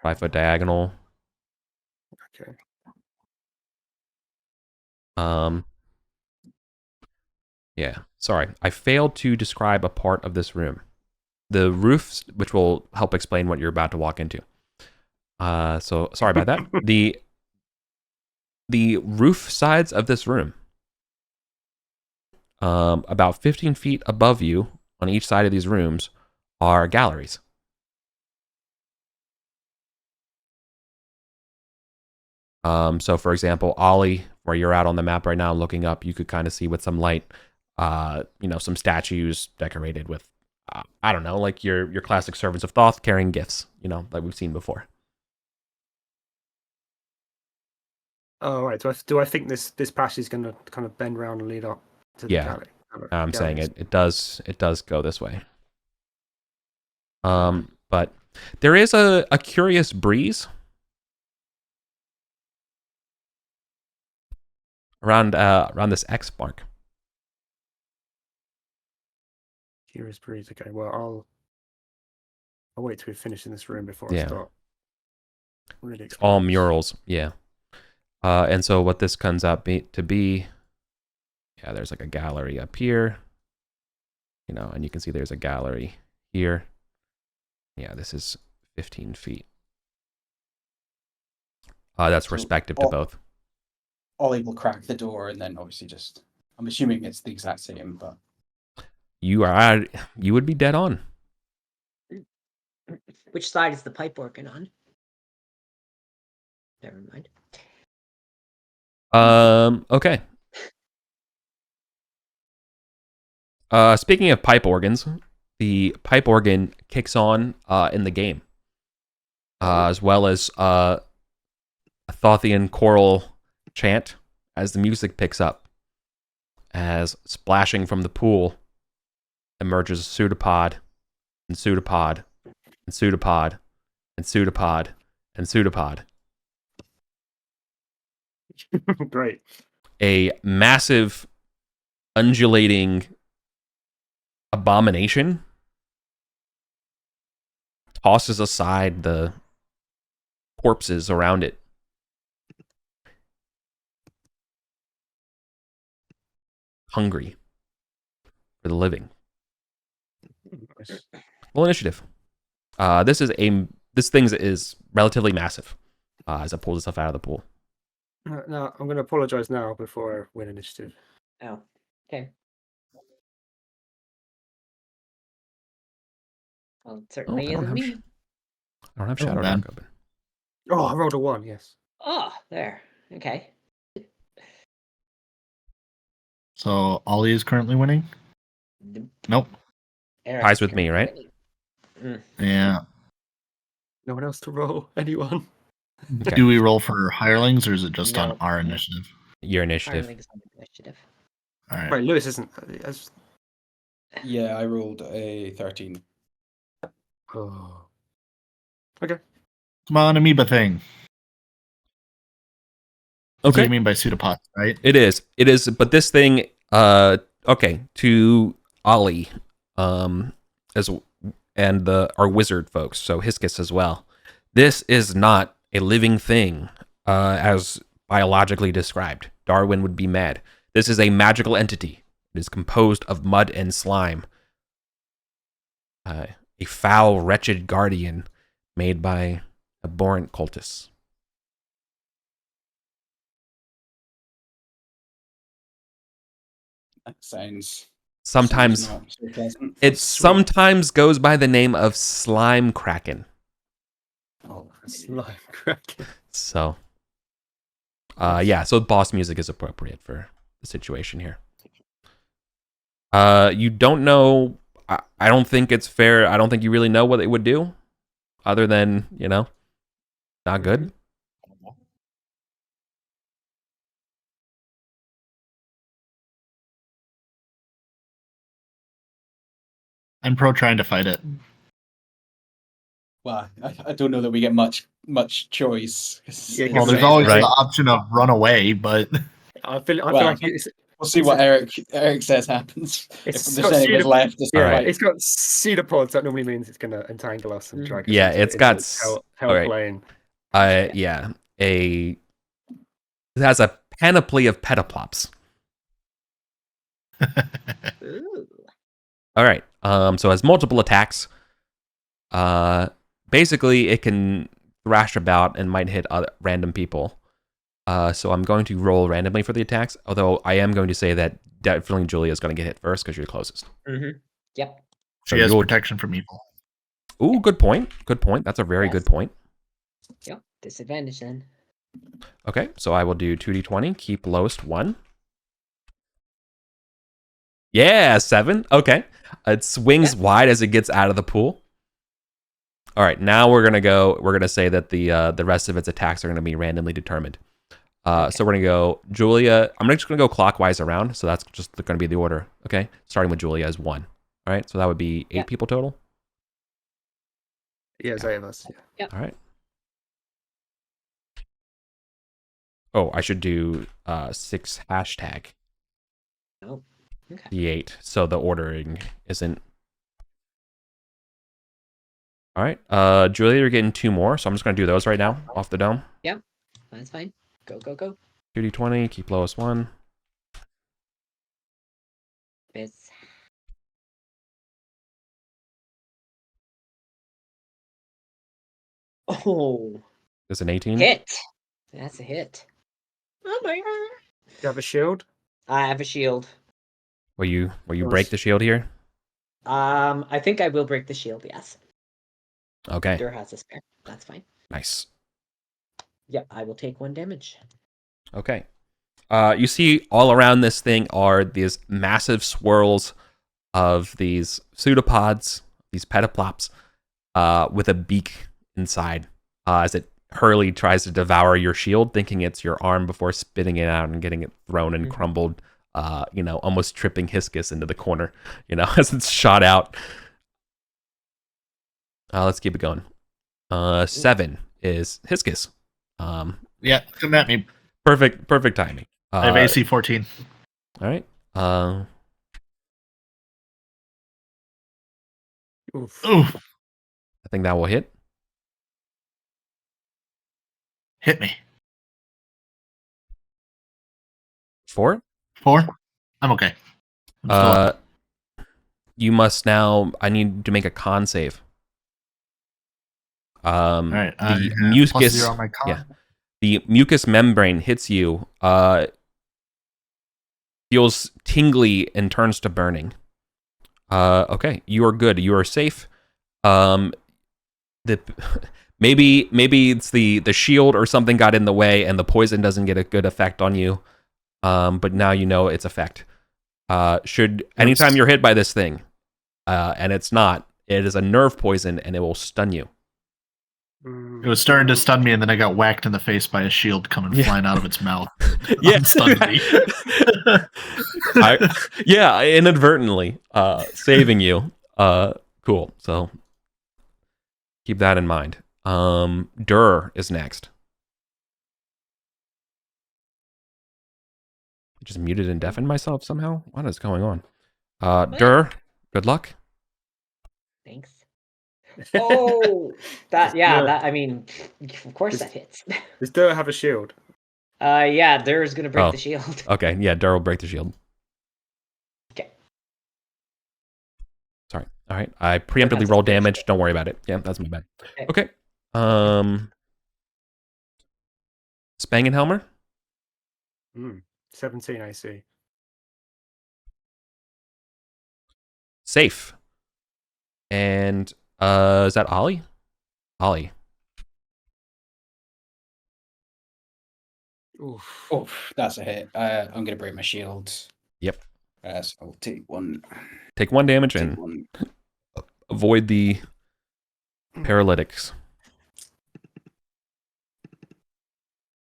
5-foot diagonal. Okay. Yeah. Sorry, I failed to describe a part of this room. The roofs, which will help explain what you're about to walk into. So sorry about that. The roof sides of this room, about 15 feet above you on each side of these rooms, are galleries. So for example, Ollie, where you're out on the map right now looking up, you could kind of see with some light, some statues decorated with, I don't know, like your classic servants of Thoth carrying gifts, like we've seen before. Oh, right. Do I think this passage is going to kind of bend around and lead up to the Yeah. galley? I'm saying it does go this way. But there is a curious breeze around this X mark. Curious breeze. Okay. Well, I'll wait till we finish in this room before Yeah. I start. Really It's all exploring this. murals, yeah. And so what this comes out to be, yeah, there's like a gallery up here, and you can see there's a gallery here. Yeah, this is 15 feet. That's So respective to both. Ollie will crack the door and then obviously I'm assuming it's the exact same, but You would be dead on. Which side is the pipe organ on? Never mind. Okay. Speaking of pipe organs, the pipe organ kicks on in the game, as well as a Thothian choral chant as the music picks up, as splashing from the pool emerges a pseudopod, and pseudopod, and pseudopod, and pseudopod, and pseudopod. Great. A massive, undulating abomination tosses aside the corpses around it. Hungry for the living. Nice. Roll initiative. This thing is relatively massive as it pulls itself out of the pool. Now I'm going to apologize now before I win initiative. Oh, okay. Well, it certainly I don't isn't have me. I don't have Oh, Shadow man. Dark open. Oh, I rolled a 1. Yes. Oh, there. Okay. So Ollie is currently winning? Nope. Eric's Ties with me, right? currently winning. Yeah. No one else to roll. Anyone? Okay. Do we roll for hirelings or is it just No. on our initiative? Your initiative. Hirelings on initiative. All right. Right, Lewis isn't. yeah, I rolled a 13. Oh. Okay. Come on, amoeba thing. That's what Okay. you mean by pseudopod, right? It is, but this thing, okay, to Ollie, and our wizard folks, so Hiscus as well. This is not a living thing, as biologically described. Darwin would be mad. This is a magical entity. It is composed of mud and slime. A foul, wretched guardian made by abhorrent cultists. That sounds Sometimes not so pleasant. it sometimes goes by the name of slime kraken. Oh, Slime cracking. So, so boss music is appropriate for the situation here. You don't know. I don't think it's fair. I don't think you really know what it would do, other than not good. I'm pro trying to fight it. Well, I don't know that we get much choice. Yeah, Well, there's Right. always Right. the option of run away, but I feel Well, like it's We'll see what Eric says happens. If It's there's got any of us pseudo- left, to All right. fight. it's got pseudopods. That normally means it's going to entangle us and drag us. Yeah, into, it's into got its s- hell all right. plane. It has a panoply of pediplops. Ooh. All right. So it has multiple attacks. Basically, it can thrash about and might hit other random people. So I'm going to roll randomly for the attacks. Although I am going to say that definitely Julia is going to get hit first because you're closest. Mm-hmm. Yep. She So has you'll- protection from evil. Ooh, good point. Good point. That's a very Yes. good point. Yep. Disadvantage then. Okay, so I will do 2d20. Keep lowest 1. Yeah, 7. Okay. It swings wide as it gets out of the pool. All right, now we're gonna say that the rest of its attacks are gonna be randomly determined. So we're gonna go Julia. I'm just gonna go clockwise around, so that's just gonna be the order. Okay, starting with Julia as 1. All right, so that would be 8 people total. Yeah, it's 8 of us. Yeah. All right. Oh, I should do 6 hashtag Oh. Okay. D8, so the ordering isn't. All right, Julia, you're getting 2 more, so I'm just gonna do those right now off the dome. That's fine. Go, go, go. 2d20, keep lowest 1. Biz. Oh. Is an 18? Hit. That's a hit. Oh my god. Do you have a shield? I have a shield. Will you Nice. break the shield here? I think I will break the shield, yes. Okay, Dur has a spare. That's fine. nice. Yep, I will take 1 damage. Okay. You see all around this thing are these massive swirls of these pseudopods, these petaplops, with a beak inside, as it hurriedly tries to devour your shield, thinking it's your arm before spitting it out and getting it thrown and crumbled, almost tripping Hiscus into the corner, as it's shot out. Let's keep it going. 7 is Hiscus. Yeah, come at me. Perfect timing. I have AC 14. All right. Oof. Ooh, I think that will hit. hit me. 4. 4? I'm okay. I'm still up. You must now. I need to make a con save. All right. I The have mucus. +0 on my con. Yeah. The mucous membrane hits you. Feels tingly and turns to burning. Okay, you are good. You are safe. Maybe it's the shield or something got in the way, and the poison doesn't get a good effect on you. But now you know its effect. Anytime you're hit by this thing, and it is a nerve poison, and it will stun you. It was starting to stun me, and then I got whacked in the face by a shield coming flying out of its mouth. Yeah. Unstunned me. Inadvertently saving you. Cool. So keep that in mind. Dur is next. I just muted and deafened myself somehow. What is going on? Dur, good luck. Thanks. Oh, that Yeah. that I mean, of course that hits. Does Dur have a shield? Yeah, Dur's gonna break Oh. the shield. Okay, yeah, Dur will break the shield. Okay. Sorry. All right. I preemptively rolled damage. Don't worry about it. Yeah, that's my bad. Okay. Spangenhelmer? 17 AC. Safe. And is that Ollie? Ollie. Oof. Oof, that's a hit. I'm gonna break my shield. Yep. So I'll take 1. Take 1 damage Take and 1. avoid the paralytics.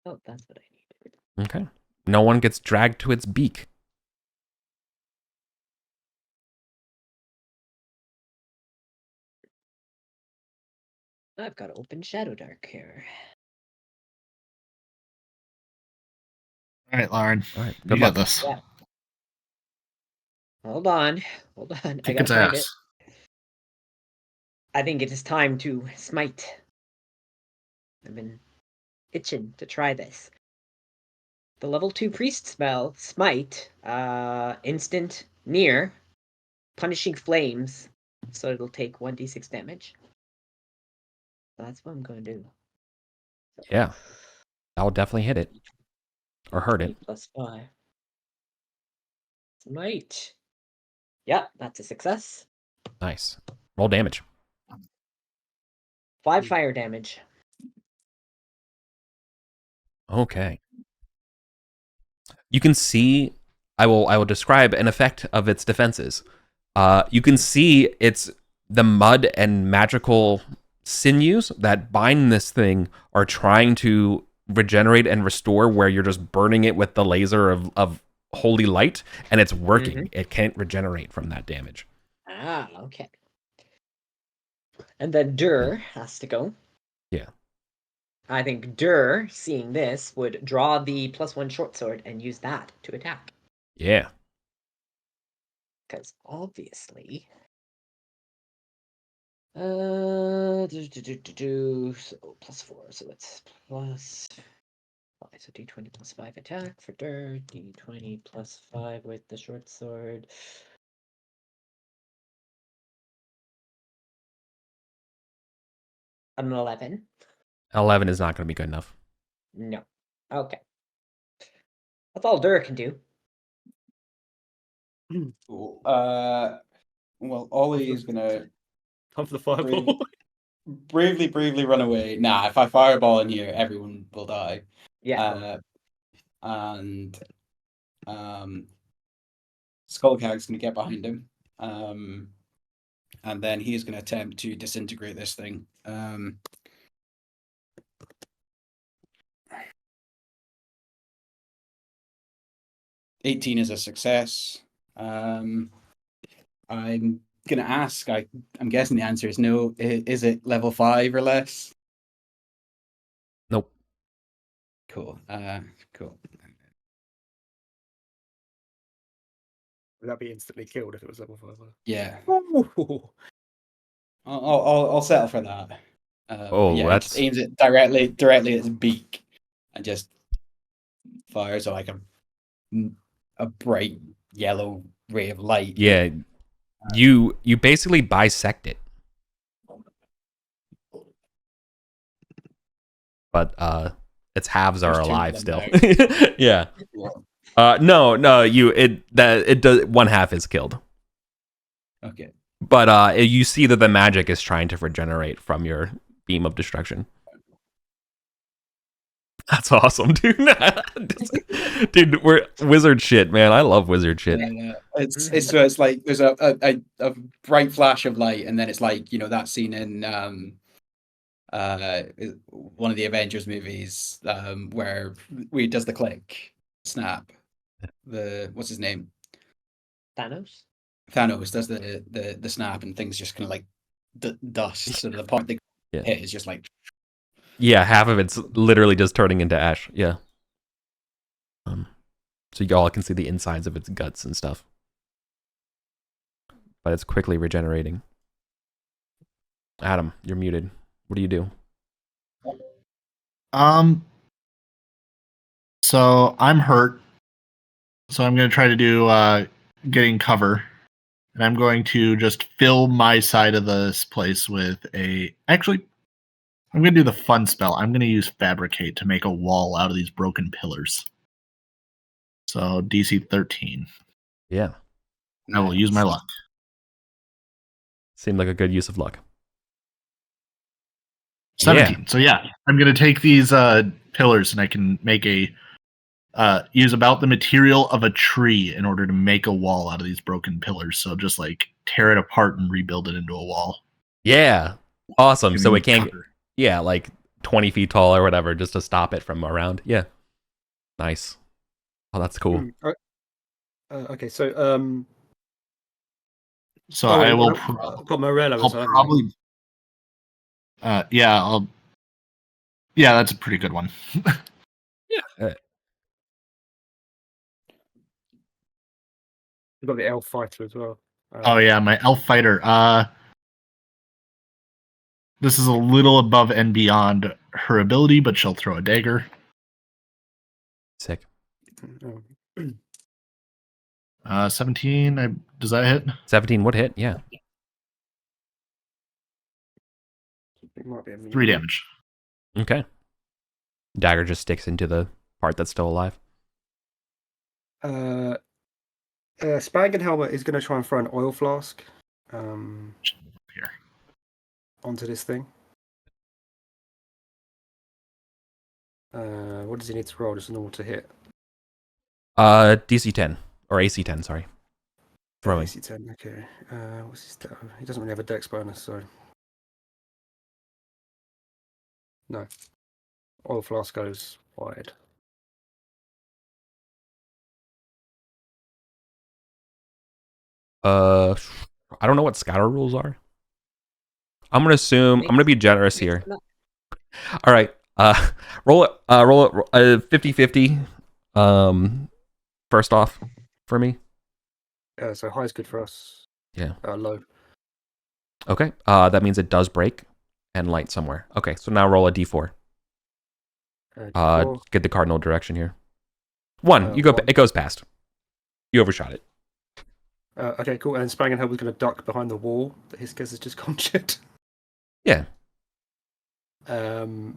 Oh, that's what I need. Okay. No one gets dragged to its beak. I've got to open Shadow Dark here. All right, Lauren. All right. You Good got luck. this. Yeah. Hold on. I Kick gotta its find it. ass. I think it is time to smite. I've been itching to try this. The level 2 priest spell, Smite, instant, near, punishing flames, so it'll take 1d6 damage. That's what I'm going to do. Yeah. That will definitely hit it. Or hurt it. +5. Smite. Yeah, that's a success. Nice. Roll damage. 5 fire damage. Okay. You can see, I will describe an effect of its defenses. You can see it's the mud and magical sinews that bind this thing are trying to regenerate and restore, where you're just burning it with the laser of holy light, and it's working. Mhm. It can't regenerate from that damage. Ah, okay. And then Dur has to go. Yeah. I think Dur, seeing this, would draw the +1 short sword and use that to attack. Yeah. Because obviously. So +4, so it's +5. So d20 +5 attack for Dur, d20 +5 with the short sword. An 11. 11 is not going to be good enough. No. Okay. That's all Dur can do. Cool. Well, Ollie is gonna Time for the fireball. bravely run away. Nah, if I fireball in here, everyone will die. Yeah. And Skullcag's gonna get behind him. And then he's gonna attempt to disintegrate this thing. 18 is a success. I'm gonna ask. I'm guessing the answer is no. Is it level 5 or less? Nope. Cool. Cool. Would that be instantly killed if it was level 5? Yeah. Ooh. I'll settle for that. Oh, yeah, that's- just aims it directly at its beak, and just fires like a bright yellow ray of light. Yeah. You basically bisect it. But its halves are There's two of alive them still. now. Yeah. Yeah. No, it does, one half is killed. Okay. But you see that the magic is trying to regenerate from your beam of destruction. That's awesome, dude. Dude, we're wizard shit, man. I love wizard shit. Yeah. It's like there's a bright flash of light, and then it's like, that scene in one of the Avengers movies, where he does the click snap. What's his name? Thanos? Thanos does the snap, and things just kind of like dust. So the point they hit is just like, Yeah, half of it's literally just turning into ash. Yeah. So y'all can see the insides of its guts and stuff. But it's quickly regenerating. Adam, you're muted. What do you do? So I'm hurt. So I'm going to try to do getting cover. And I'm going to just fill my side of this place with Actually, I'm going to do the fun spell. I'm going to use Fabricate to make a wall out of these broken pillars. So DC 13. Yeah. I will use my luck. Seemed like a good use of luck. 17. Yeah. So yeah, I'm going to take these pillars and I can make use about the material of a tree in order to make a wall out of these broken pillars. So just like tear it apart and rebuild it into a wall. Yeah. Awesome. So Giving it can't, cover. yeah, like 20 feet tall or whatever, just to stop it from around. Yeah. Nice. Oh, that's cool. Okay, so I will I've got Morello I'll as well. probably yeah, that's a pretty good one. You've got the elf fighter as well. Oh yeah, my elf fighter. This is a little above and beyond her ability, but she'll throw a dagger. Sick. Oh. 17. Does that hit? 17 would hit, yeah. It might be a 3 damage. Okay. Dagger just sticks into the part that's still alive. Spangenhelmer is going to try and throw an oil flask Here. onto this thing. What does he need to roll? Just an order to hit. DC 10 or AC 10, sorry. Throwing. AC 10. Okay. What's his stat? He doesn't really have a dex bonus, so no. Oil flask goes wide. I don't know what scatter rules are. I'm gonna assume I'm gonna be generous here. All right. Roll it 50-50. First off for me. So high is good for us. Yeah. Low. Okay. That means it does break and light somewhere. Okay, so now roll a D4. D4. Get the cardinal direction here. 1. You go. 1. It goes past. You overshot it. Okay, cool. And Spangenhelm is going to duck behind the wall that Hiscus has just conjured. Yeah. Can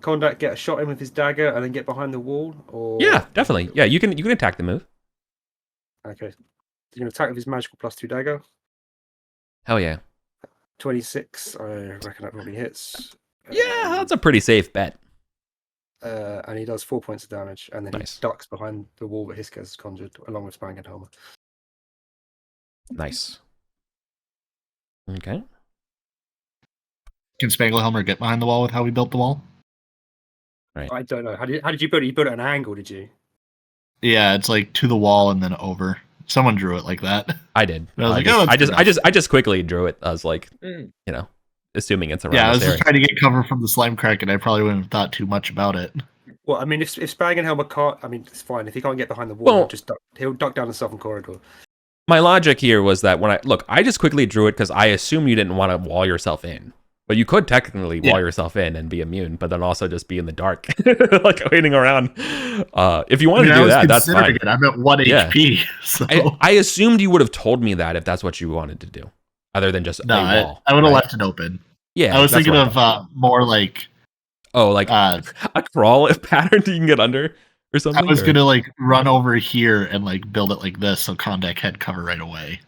Kondak get a shot in with his dagger and then get behind the wall? Or Yeah, definitely. Yeah, you can attack the move. Okay. He's going to attack with his magical +2 dagger. Hell yeah. 26. I reckon that probably hits. Yeah, that's a pretty safe bet. And he does 4 points of damage, and then Nice. he ducks behind the wall that Hiscus has conjured, along with Spangenhelm. Nice. Okay. Can Spanglehelmer get behind the wall with how we built the wall? I don't know. How did you build it? You built it at an angle, did you? Yeah, it's like to the wall and then over. Someone drew it like that. I did. I was like, oh, that's good I just quickly drew it. I was like, assuming it's around. Yeah, I was this just area. trying to get cover from the slime crack, and I probably wouldn't have thought too much about it. Well, I mean, if Spangenhelm can't, I mean, it's fine. If he can't get behind the wall, Well, he'll duck down the southern corridor. My logic here was that I just quickly drew it because I assumed you didn't want to wall yourself in. But you could technically wall yourself in and be immune, but then also just be in the dark, like waiting around. If you wanted to do that, that's fine. I'm at 1 HP. So. I assumed you would have told me that if that's what you wanted to do, other than just a wall. I would have left it open. Yeah, I was thinking of more like a crawl pattern you can get under or something. I was gonna run over here and build it like this, so Kondak had cover right away.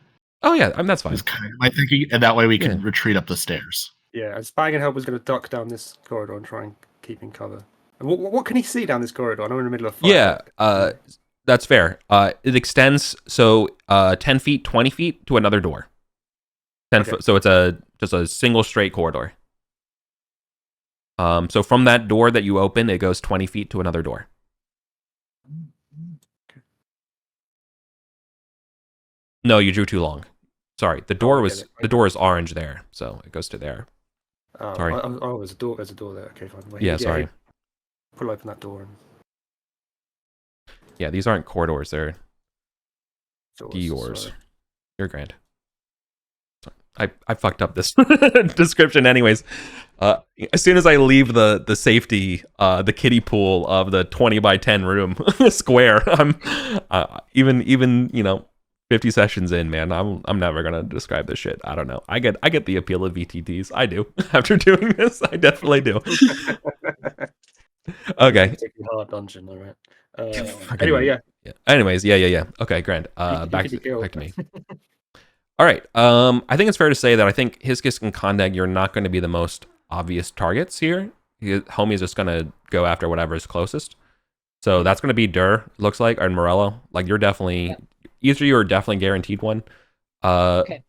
Oh yeah, that's fine. Was kind of my thinking, and that way we can retreat up the stairs. Yeah, and Spangenhelm was going to duck down this corridor and try and keep in cover. And what can he see down this corridor? I know we're in the middle of fire. Yeah, that's fair. It extends 10 feet, 20 feet to another door. 10 foot, so it's just a single straight corridor. So from that door that you open, it goes 20 feet to another door. Okay. No, you drew too long. Sorry, the door is orange there, so it goes to there. Sorry. There's a door. There's a door there. Okay, fine. Well, sorry. Pull open that door. Yeah, these aren't corridors. They're Doors. doors. You're grand. Sorry. I fucked up this description anyways. As soon as I leave the safety, the kiddie pool of the 20 by 10 room square, I'm even 50 sessions in, man. I'm never gonna describe this shit. I don't know. I get the appeal of VTTs. I do. After doing this, I definitely do. Okay. Particularly hard dungeon, all right. Anyway, yeah. Anyways, yeah. Okay, grand. Back to me. All right. I think it's fair to say that I think Hiscus and Kondak, you're not going to be the most obvious targets here. Homie's just going to go after whatever is closest. So that's going to be Dur, looks like, or Morello. You're definitely, either of you are definitely guaranteed one. Okay.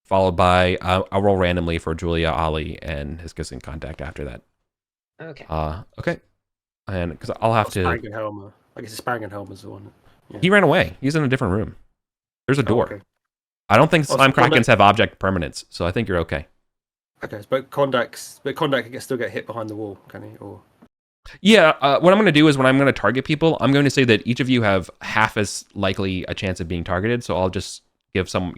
Followed by, I'll roll randomly for Julia, Ali, and Hiscus and Kondak after that. Okay. Okay. And because I'll have to. Spangenhelm. I guess Spangenhelm is the one. Yeah. He ran away. He's in a different room. There's a door. Okay. I don't think slime so krakens have object permanence, so I think you're okay. Okay, but Kondak can still get hit behind the wall, can he? Or Yeah, what I'm going to do is when I'm going to target people, I'm going to say that each of you have half as likely a chance of being targeted. So I'll just give some,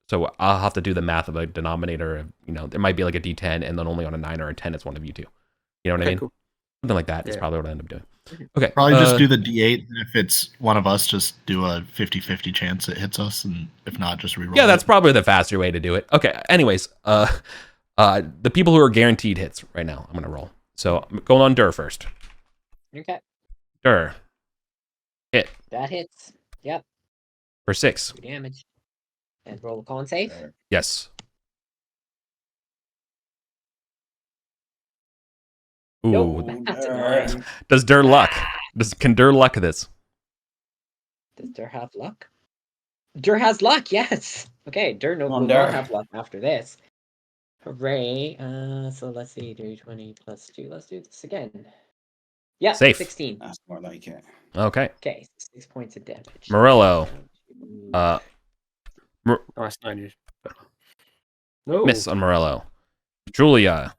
so I'll have to do the math of a denominator. There might be like a D10, and then only on a 9 or a 10, it's one of you two. You know what I Okay, mean? cool. Something like that is Yeah. probably what I end up doing. Okay. Probably just do the D8. And if it's one of us, just do a 50-50 chance it hits us, and if not, just reroll. Yeah, that's it. probably the faster way to do it. Okay. Anyways, the people who are guaranteed hits right now, I'm gonna roll. So I'm going on Dur first. Okay. Dur. Hit That hits. Yep. for 6. 2 damage. And roll a con save. Yes. Ooh. Nope, that's annoying. Does Dur luck? Can Dur luck this? Does Dur have luck? Dur has luck, yes. Okay, Dur Come on, will Dur. not have luck after this. Hooray. So let's see, 320 plus 2. Let's do this again. Yeah, Safe. 16. That's more like it. Okay. Okay, 6 points of damage. Morello. Nice, 90. No. Miss on Morello. Julia.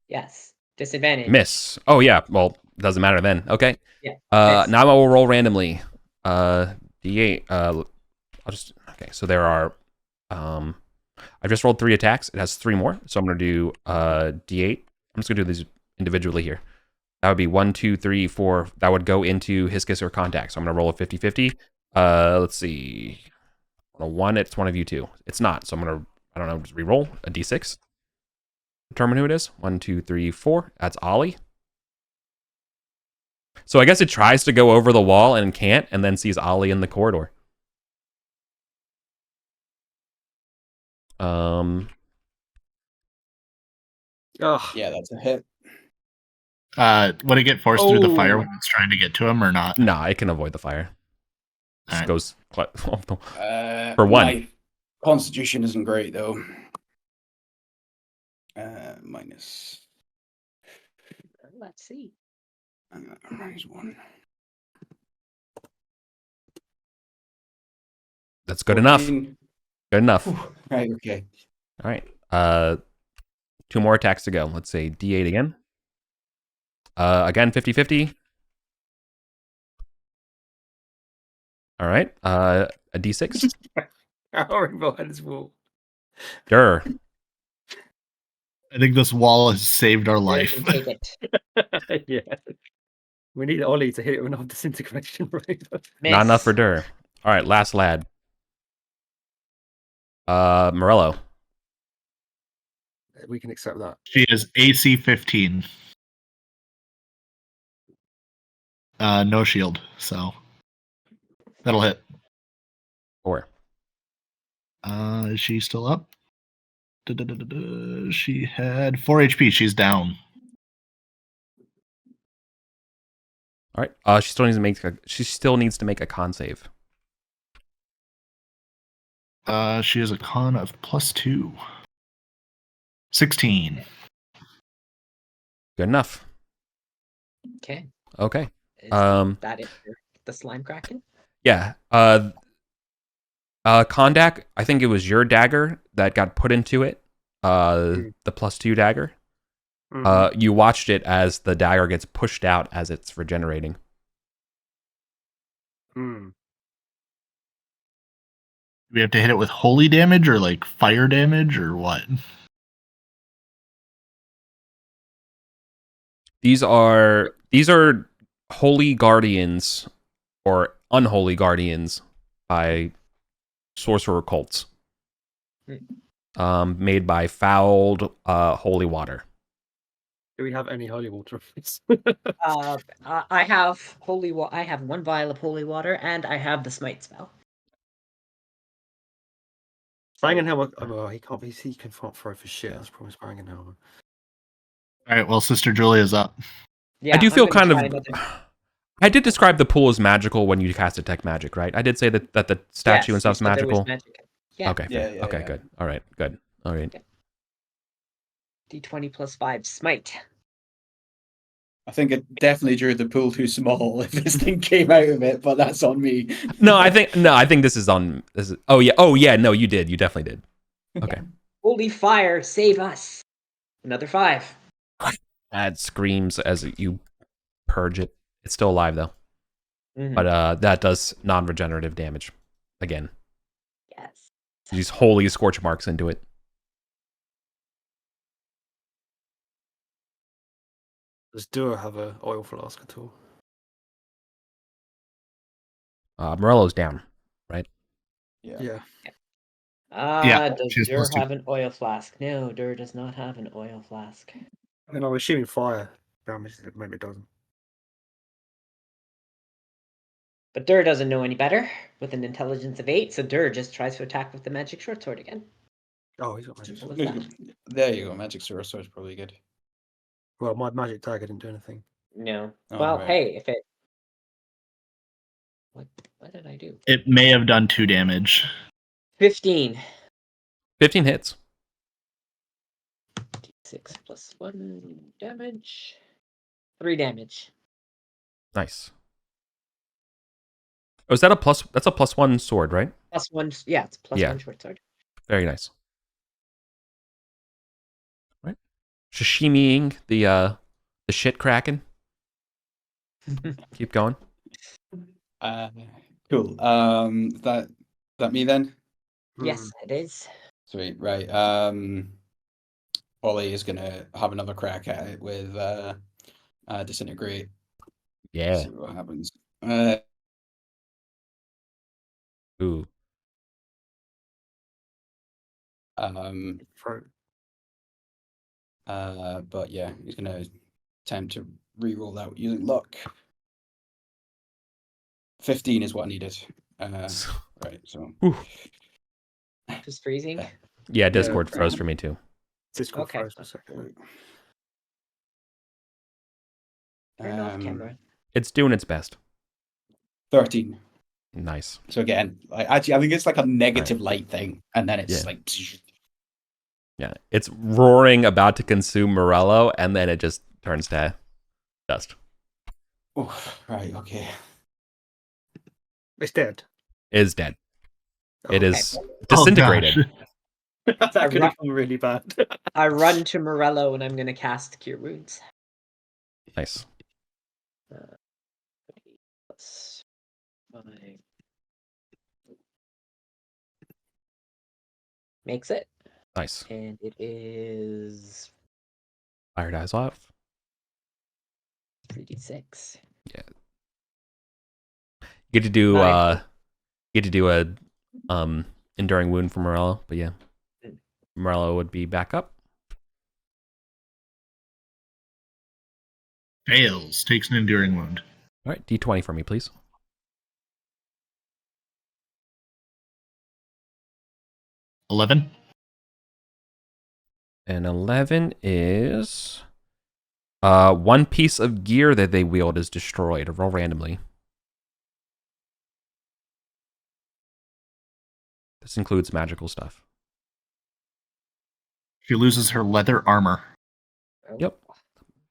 Yes. Disadvantage. Miss. Oh yeah. Well, doesn't matter then. Okay. Yeah. Miss. Now I will roll randomly. D8. Okay. So there are. I've just rolled 3 attacks. It has 3 more. So I'm gonna do D8. I'm just gonna do these individually here. That would be 1, 2, 3, 4. That would go into Hiscus or Contact. So I'm gonna roll a 50-50. Let's see. On a 1, it's one of you two. It's not. So I'm gonna. I don't know. Just re-roll a D6. Determine who it is. 1, 2, 3, 4. That's Ollie. So I guess it tries to go over the wall and can't, and then sees Ollie in the corridor. Ugh. Yeah, that's a hit. Would it get forced through the fire when it's trying to get to him or not? Nah, it can avoid the fire. Just Alright. goes For 1. My constitution isn't great though. Minus. Let's see. Minus 1. That's good enough. 14. Good enough. Right. Okay. All right. 2 more attacks to go. Let's say D8 again. Again, 50-50. All right. A D6. Cowering behind his wall. Dur. I think this wall has saved our Dur life. can take it. Yeah. We need Ollie to hit it with enough disintegration, right? Not enough for Miss. Dur. All right. Last lad. Morello. We can accept that. She is AC 15. No shield, so that'll hit. 4. Is she still up? She had 4 HP. She's down. All right. She still needs to make a con save. She has a con of +2. 16. Good enough. Okay. Okay. Is that it for the slime kraken? Yeah. Kondak, I think it was your dagger that got put into it. The +2 dagger. You watched it as the dagger gets pushed out as it's regenerating. Do we have to hit it with holy damage or like fire damage or what? These are holy guardians or unholy guardians by sorcerer cults. Made by fouled holy water. Do we have any holy water? I have I have 1 vial of holy water, and I have the smite spell. Sprangenhelm. Oh, he can't be. He can throw for shit. That's probably Sprangenhelm. All right, well, Sister Julia's up. Yeah, I do I'm feel gonna kind try of. another- I did describe the pool as magical when you cast detect magic, right? I did say that the statue Yes, and stuff's you said there was magical. magic. Yeah. Okay. Yeah, fair. yeah, Okay. yeah. Good. All right. Good. All right. D20 plus 5 smite. I think it definitely drew the pool too small if this thing came out of it, but that's on me. No, I think this is on. This is. Oh yeah. Oh yeah. No, you did. You definitely did. Okay. Holy fire, save us. Another 5. That screams as you purge it. It's still alive though, Mhm. but that does non-regenerative damage. Again, Yes. these holy scorch marks into it. Does Dur have a oil flask at all? Morello's down, right? Yeah. Yeah, Does she's Dur supposed to. have an oil flask? No, Dur does not have an oil flask. And I'm assuming fire damages it. Maybe it doesn't. But Dur doesn't know any better with an intelligence of 8, so Dur just tries to attack with the magic short sword again. Oh, he's got magic. What was that? There you go. Magic Sword is probably good. Well, my magic dagger didn't do anything. No. Oh, Well, right. hey, if it... What did I do? It may have done 2 damage. 15. 15 hits. 6 plus 1 damage. 3 damage. Nice. Oh, is that a plus? That's a +1 sword, right? Plus 1, yeah, it's plus Yeah. 1 short sword. Very nice. Right. Sashimiing the shit kraken. Keep going. Cool. That me then? Yes, it is. Sweet. Right. Ollie is gonna have another crack at it with disintegrate. Yeah. See what happens. Ooh. Throat. But yeah, he's gonna attempt to re-roll that using luck. 15 is what I needed. Right, so Ooh. Just freezing. Yeah, Discord froze for me too. Discord Okay. froze for a second. Turn off camera. It's doing its best. 13. Nice. So again, I think it's like a negative light thing, and then it's Yeah. like Yeah. It's roaring, about to consume Morello, and then it just turns to dust. oh, right, okay. It's dead. It is dead. It Oh, is disintegrated. that could have gone really bad. I run to Morello and I'm going to cast Cure Wounds. Nice. Plus 5. Makes it. Nice. And it is Fire dies off. 3d6. Get to do Nice. a enduring wound for Morello, but yeah. Morello would be back up. Fails. Takes an enduring wound. All right, D20 for me, please. $11. And 11 is one piece of gear that they wield is destroyed. Roll randomly. This includes magical stuff. She loses her leather armor. Yep.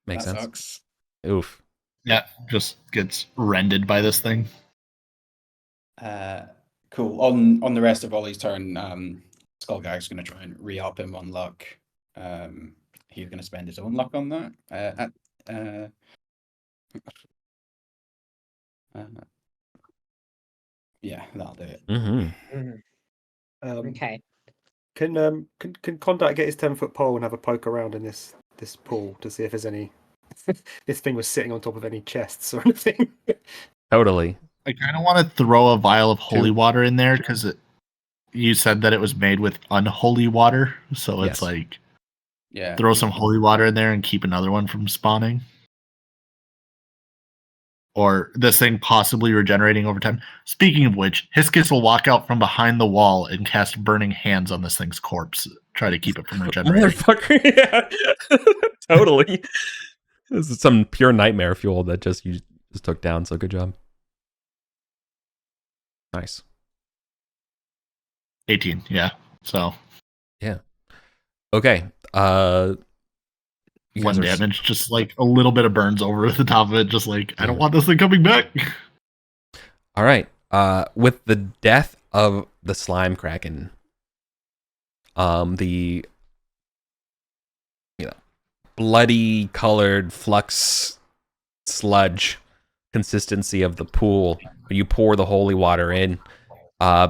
Makes That sense. sucks. Oof. Yeah, just gets rended by this thing. Cool. On the rest of Ollie's turn, Skullgag's going to try and re-up him on luck. He's going to spend his own luck on that. Yeah, that'll do it. Mm-hmm. Okay. Can Contact get his 10-foot pole and have a poke around in this pool to see if there's any? This thing was sitting on top of any chests or anything. Totally. I kind of want to throw a vial of holy Two. water in there because you said that it was made with unholy water, so Yes. it's like Yeah. throw some holy water in there and keep another one from spawning. Or this thing possibly regenerating over time. Speaking of which, Hiscus will walk out from behind the wall and cast burning hands on this thing's corpse. Try to keep it from regenerating. Motherfucker. Yeah. Totally. This is some pure nightmare fuel that you just took down, so good job. Nice. 18, yeah. So Okay. You guys one are damage, just like a little bit of burns over the top of it, just like I don't want this thing coming back. All right. With the death of the slime kraken, the bloody colored flux sludge consistency of the pool, when you pour the holy water in,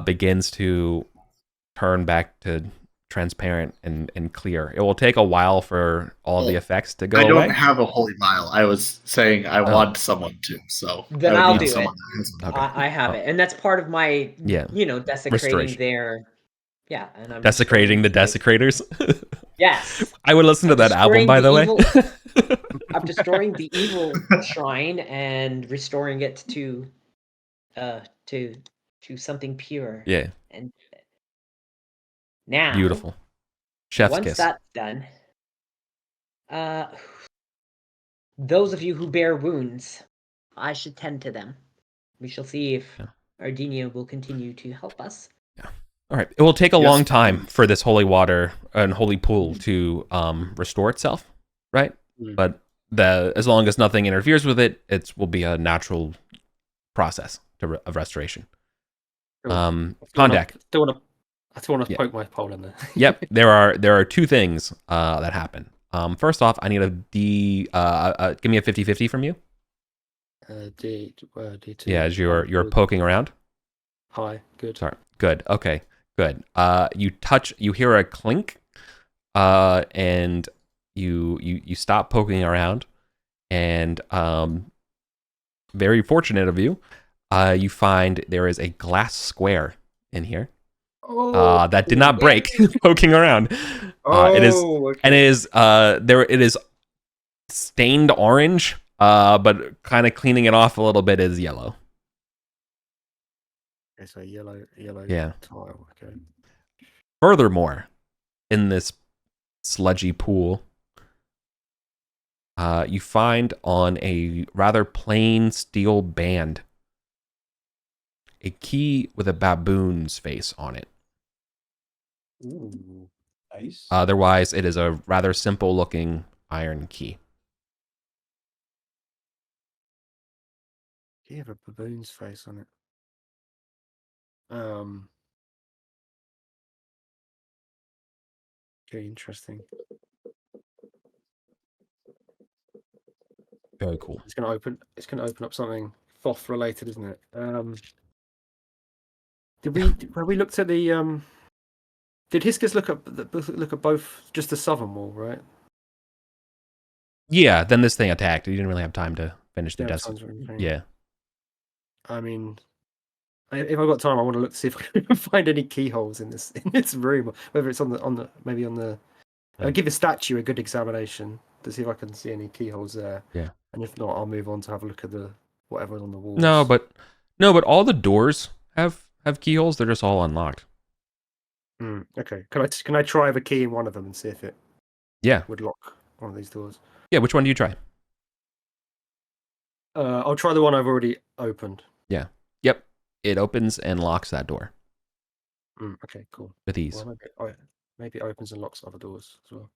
begins to turn back to transparent and clear. It will take a while for all the effects to go I don't away. have a holy vial. I was saying I want someone to, so Then I would I'll need do someone it. that has one. Okay. I have it, and that's part of my, Yeah. desecrating Restoration. their. Yeah, and I'm Desecrating the destroying desecrators. Yes, I would listen to that album, by the way. I'm destroying the evil shrine and restoring it to something pure. Yeah, And now, beautiful. Chef's once kiss. that's done, those of you who bear wounds, I should tend to them. We shall see if Ardinia will continue to help us. All right. It will take a Yes. long time for this holy water and holy pool to restore itself, right? But as long as nothing interferes with it, it will be a natural process of restoration. Kondak. I still want to poke my pole in there. Yep. There are two things that happen. First off, I need a give me a 50-50 from you. D2. Yeah, as you're poking around. Hi. Good. Sorry. Good. Okay. Good. You hear a clink, and you stop poking around, and very fortunate of you, you find there is a glass square in here. That did not break poking around. It is, okay. and it is stained orange, but kind of cleaning it off a little bit is yellow. It's a yellow Yeah. tile. Okay. Furthermore, in this sludgy pool, you find on a rather plain steel band a key with a baboon's face on it. Ooh, nice. Otherwise, it is a rather simple looking iron key. You have a baboon's face on it. Okay, interesting. Very cool. It's gonna open up something Thoth related, isn't it? Did we looked at the did Hiscus look at both just the southern wall, right? Yeah, then this thing attacked. You didn't really have time to finish the desk. Yeah. I mean, if I've got time, I want to look to see if I can find any keyholes in this room. Whether it's on the I'll give the statue a good examination to see if I can see any keyholes there. Yeah. And if not, I'll move on to have a look at the whatever's on the walls. No, but all the doors have keyholes. They're just all unlocked. Okay. Can I try the key in one of them and see if it would lock one of these doors? Yeah. Which one do you try? I'll try the one I've already opened. Yeah. Yep. It opens and locks that door Okay. Cool. with ease. Well, maybe it opens and locks other doors as well.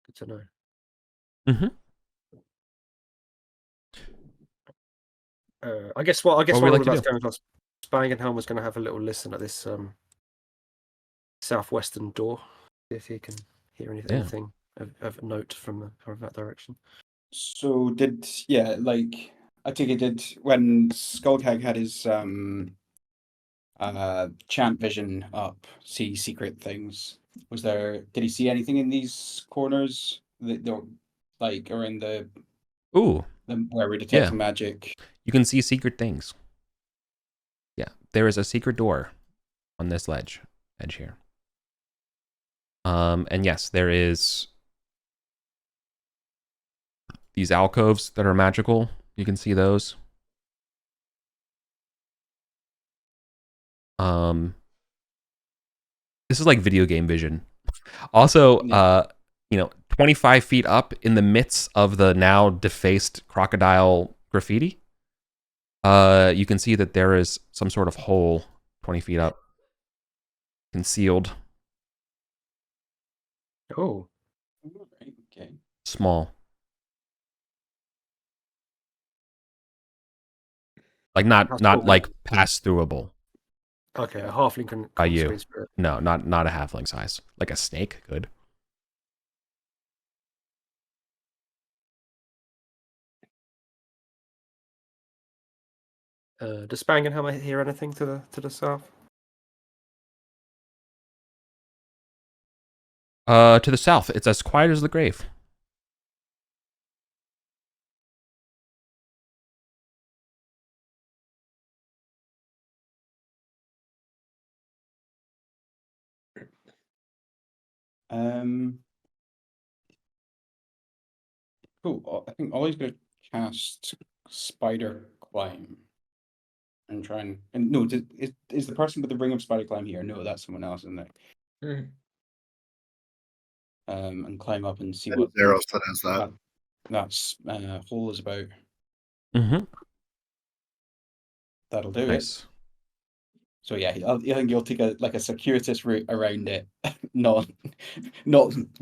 Good to know. Mm-hmm. I guess while would all we of like to that's do? going on, Spangenhelm was going to have a little listen at this southwestern door, see if he can hear anything of note from that direction. So I think it did when Skullcag had his chant vision up, see secret things. Did he see anything in these corners or in the where we detect magic? You can see secret things. Yeah, there is a secret door on this edge here. And yes, there is these alcoves that are magical. You can see those. This is like video game vision. Also, 25 feet up in the midst of the now defaced crocodile graffiti, you can see that there is some sort of hole 20 feet up, concealed. Oh. Okay. Small. Like not cool. like pass-throughable. Okay, a halfling can By you. space spirit. No, not a halfling size. Like a snake could. Does Spangenhammer hear anything to the south? To the south, it's as quiet as the grave. Cool. I think Ollie's going to cast Spider Climb and try and no, is the person with the ring of Spider Climb here? No, that's someone else, isn't it? Mhm. And climb up and see And what Zeros that has that. that's hole is about. Mm-hmm. That'll do it. Nice. So yeah, I think you'll take a circuitous route around it, not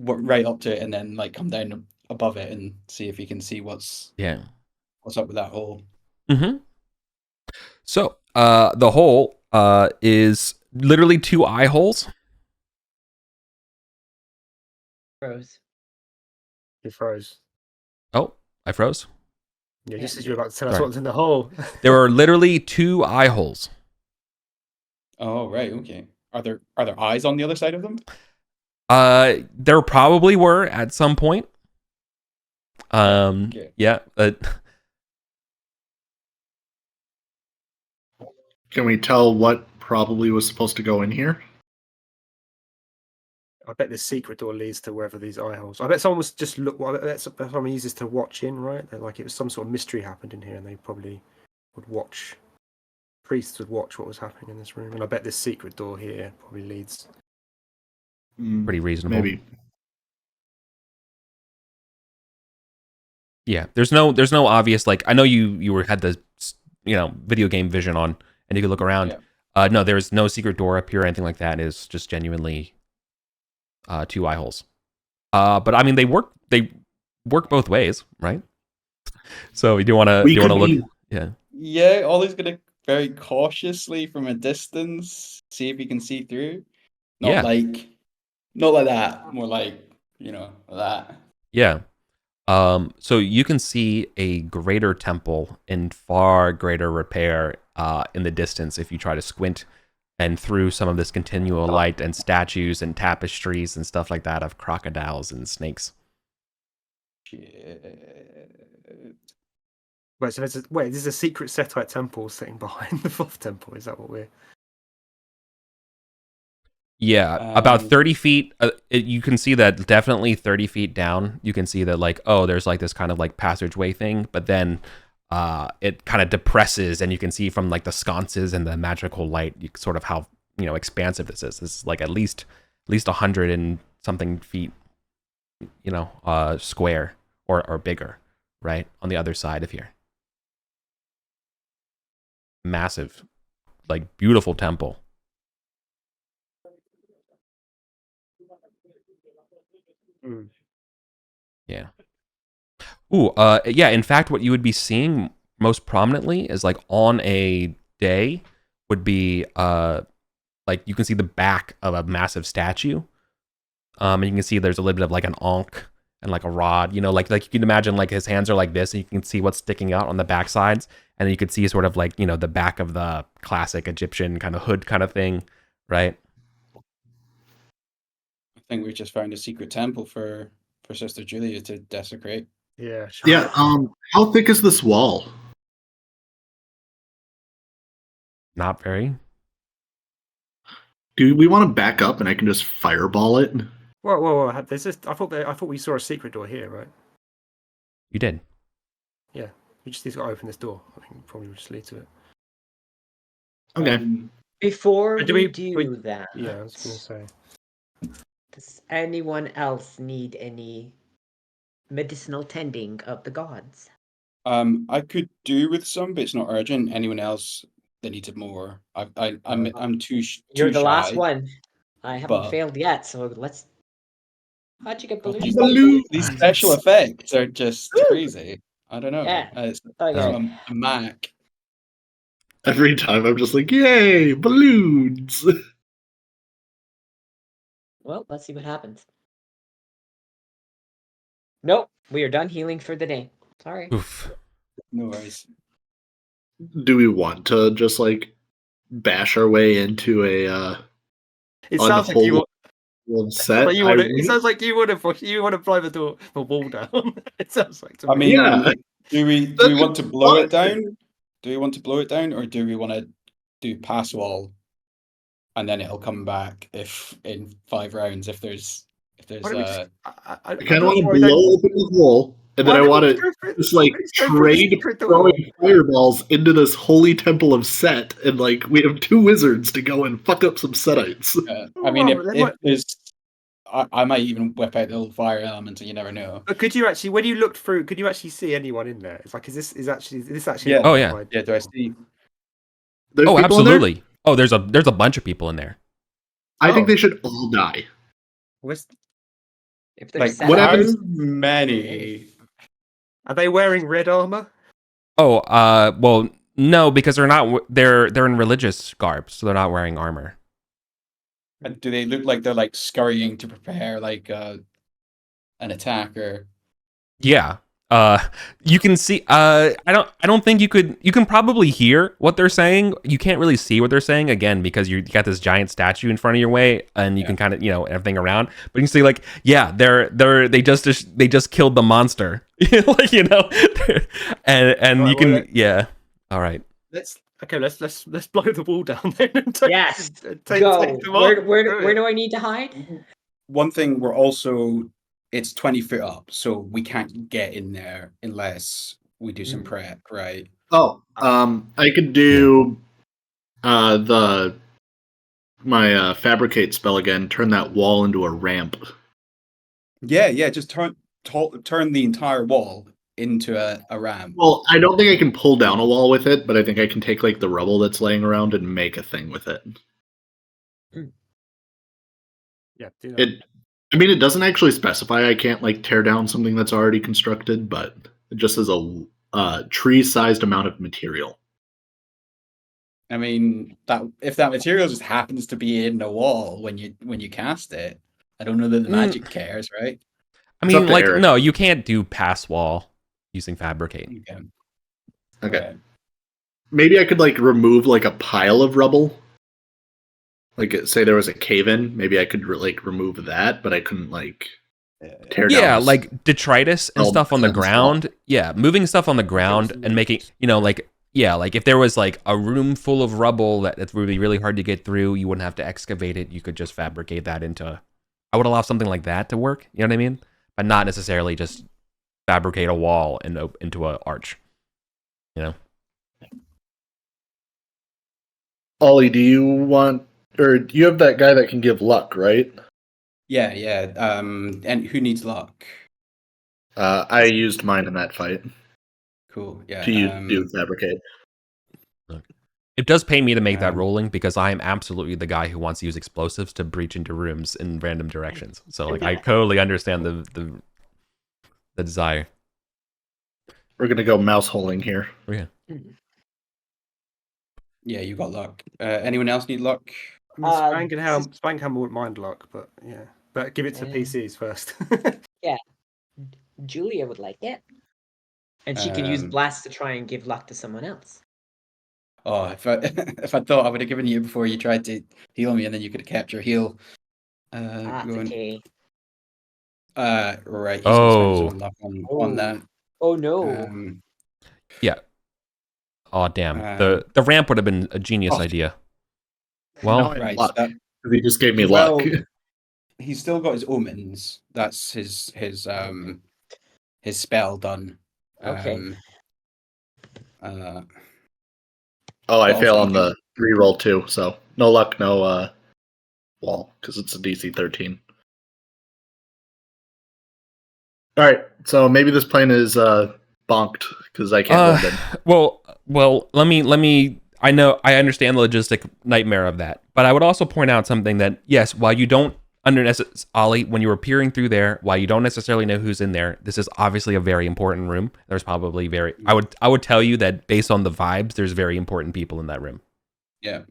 right up to it, and then like come down above it and see if you can see what's Yeah. up with that hole. Mm-hmm. So, the hole is literally 2 eye holes. Froze. He froze. Oh, I froze. Yeah, Yeah. just as you were about to tell us Sorry. what's in the hole. There are literally 2 eye holes. Oh right, okay. Are there eyes on the other side of them? There probably were at some point. Okay. Yeah, Can we tell what probably was supposed to go in here? I bet this secret door leads to wherever these eye holes. I bet someone was just look. Well, that's someone uses to watch in, right? They're like it was some sort of mystery happened in here, and they probably would watch. Priests would watch what was happening in this room, and I bet this secret door here probably leads. pretty reasonable. Maybe. Yeah, there's no obvious, like, I know you had the video game vision on and you could look around. Yeah. No, there's no secret door up here or anything like that. It's just genuinely 2 eye holes. But I mean they work both ways, right? So you want to look. Yeah. Yeah, Ollie's gonna very cautiously from a distance see if he can see through. Not like that. More like, that. Yeah. So you can see a greater temple in far greater repair in the distance if you try to squint and through some of this continual light and statues and tapestries and stuff like that of crocodiles and snakes. Shit. Wait, so there's a secret Setite temple sitting behind the 4th temple. Is that what we're? Yeah, about 30 feet. You can see that definitely 30 feet down. You can see that like, oh, there's like this kind of like passageway thing, but then it kind of depresses, and you can see from like the sconces and the magical light, sort of how expansive this is. This is like at least 100 and something feet, square or bigger, right on the other side of here. Massive, like beautiful temple. Yeah. Ooh, yeah, in fact, what you would be seeing most prominently is like on a day would be like you can see the back of a massive statue. And you can see there's a little bit of like an ankh and like a rod, like you can imagine like his hands are like this, and you can see what's sticking out on the back sides, and then you could see sort of like, the back of the classic Egyptian kind of hood kind of thing, right? I think we just found a secret temple for Sister Julia to desecrate. Yeah. Sure. Yeah. How thick is this wall? Not very. Do we want to back up and I can just fireball it? Whoa! There's this. I thought we saw a secret door here, right? You did. Yeah. We just need to open this door. I think probably we'll just lead to it. Okay. Before Do we we- do that, Yeah, I was gonna say. does anyone else need any medicinal tending of the gods? I could do with some, but it's not urgent. Anyone else that needed more? I'm too You're the shy. last one. I haven't but- failed yet, so let's. How'd you get balloons? These special effects are just crazy. I don't know. Yeah. It's Okay. a Mac. Every time I'm just like, yay, balloons! Well, let's see what happens. Nope, we are done healing for the day. Sorry. Oof. No worries. do we want to just like bash our way into a It sounds like you. set? But you want to. It sounds like you want to blow the wall down. It sounds like to I me. mean, Yeah. do we want to blow it down? Do we want to blow it down, or do we want to do pass wall, and then it'll come back if in 5 rounds if there's Why don't we just, I kind of want to blow open the hole, and then I want to just like trade throwing fireballs into this holy temple of Set, and like we have 2 wizards to go and fuck up some Setites. I mean, if there's, I might even whip out the little fire element, and you never know. But could you actually, when you looked through, could you actually see anyone in there? It's like, is this actually? Yeah. Oh yeah. Yeah, do I see? There's Oh, people in there? absolutely. Oh, there's a bunch of people in there. I think they should all die. If there's Like, what how happens- many? Are they wearing red armor? Oh, well, no, because they're not. They're in religious garb, so they're not wearing armor. And do they look like they're like scurrying to prepare like an attack or? Yeah. You can see. I don't think you could. You can probably hear what they're saying. You can't really see what they're saying again because you got this giant statue in front of your way, and you can kind of everything around. But you can see like, yeah, they just killed the monster, like and Right, you can well, yeah. All right. Let's blow the wall down then. And Yes. take Go. them on. Where do I need to hide? One thing we're also, it's 20 foot up, so we can't get in there unless we do some prep, right? Oh, I could do my fabricate spell again. Turn that wall into a ramp. Yeah, just turn the entire wall into a ramp. Well, I don't think I can pull down a wall with it, but I think I can take like the rubble that's laying around and make a thing with it. Yeah, do that. It doesn't actually specify I can't like tear down something that's already constructed, but it just says a tree-sized amount of material. I mean, that if that material just happens to be in the wall when you cast it, I don't know that the magic cares, right? I It's up mean, to like, Eric. no, you can't do pass wall using fabricate. Okay. Maybe I could like remove like a pile of rubble. Like say there was a cave in, maybe I could like remove that, but I couldn't like tear down. Yeah, this- like detritus and Oh, stuff on the that's ground. Yeah, moving stuff on the ground and making, like, yeah, like if there was like a room full of rubble that would be really hard to get through, you wouldn't have to excavate it. You could just fabricate that into. I would allow something like that to work. You know what I mean? But not necessarily just fabricate a wall into an arch. You know. Ollie, do you want, or do you have that guy that can give luck, right? Yeah. And who needs luck? I used mine in that fight Cool. Yeah. to do fabricate. It does pay me to make that rolling because I am absolutely the guy who wants to use explosives to breach into rooms in random directions. So like I totally understand the desire. We're gonna go mouse holing here. Oh, yeah. Yeah, you got luck. Anyone else need luck? Spankhammer wouldn't mind luck, but yeah. But give it to PCs first. Julia would like it. And she can use blast to try and give luck to someone else. Oh, if I if I thought I would have given you before you tried to heal me, and then you could have kept your heal. That's Going, okay. right. He's Oh. luck on that. Oh no. Yeah. Oh damn. Um, The ramp would have been a genius oh. idea. Well, Right. Luck. That, He just gave me well, luck. he's still got his omens. That's his spell done. Okay. Oh, I Well, fail on thank the reroll too, so no luck, no wall, because it's a DC 13. Alright, so maybe this plane is bonked, because I can't win then. well, let me I understand the logistic nightmare of that, but I would also point out something that yes, while you don't Ollie, when you were peering through there, while you don't necessarily know who's in there, this is obviously a very important room. There's probably I would tell you that based on the vibes, there's very important people in that room. Yeah.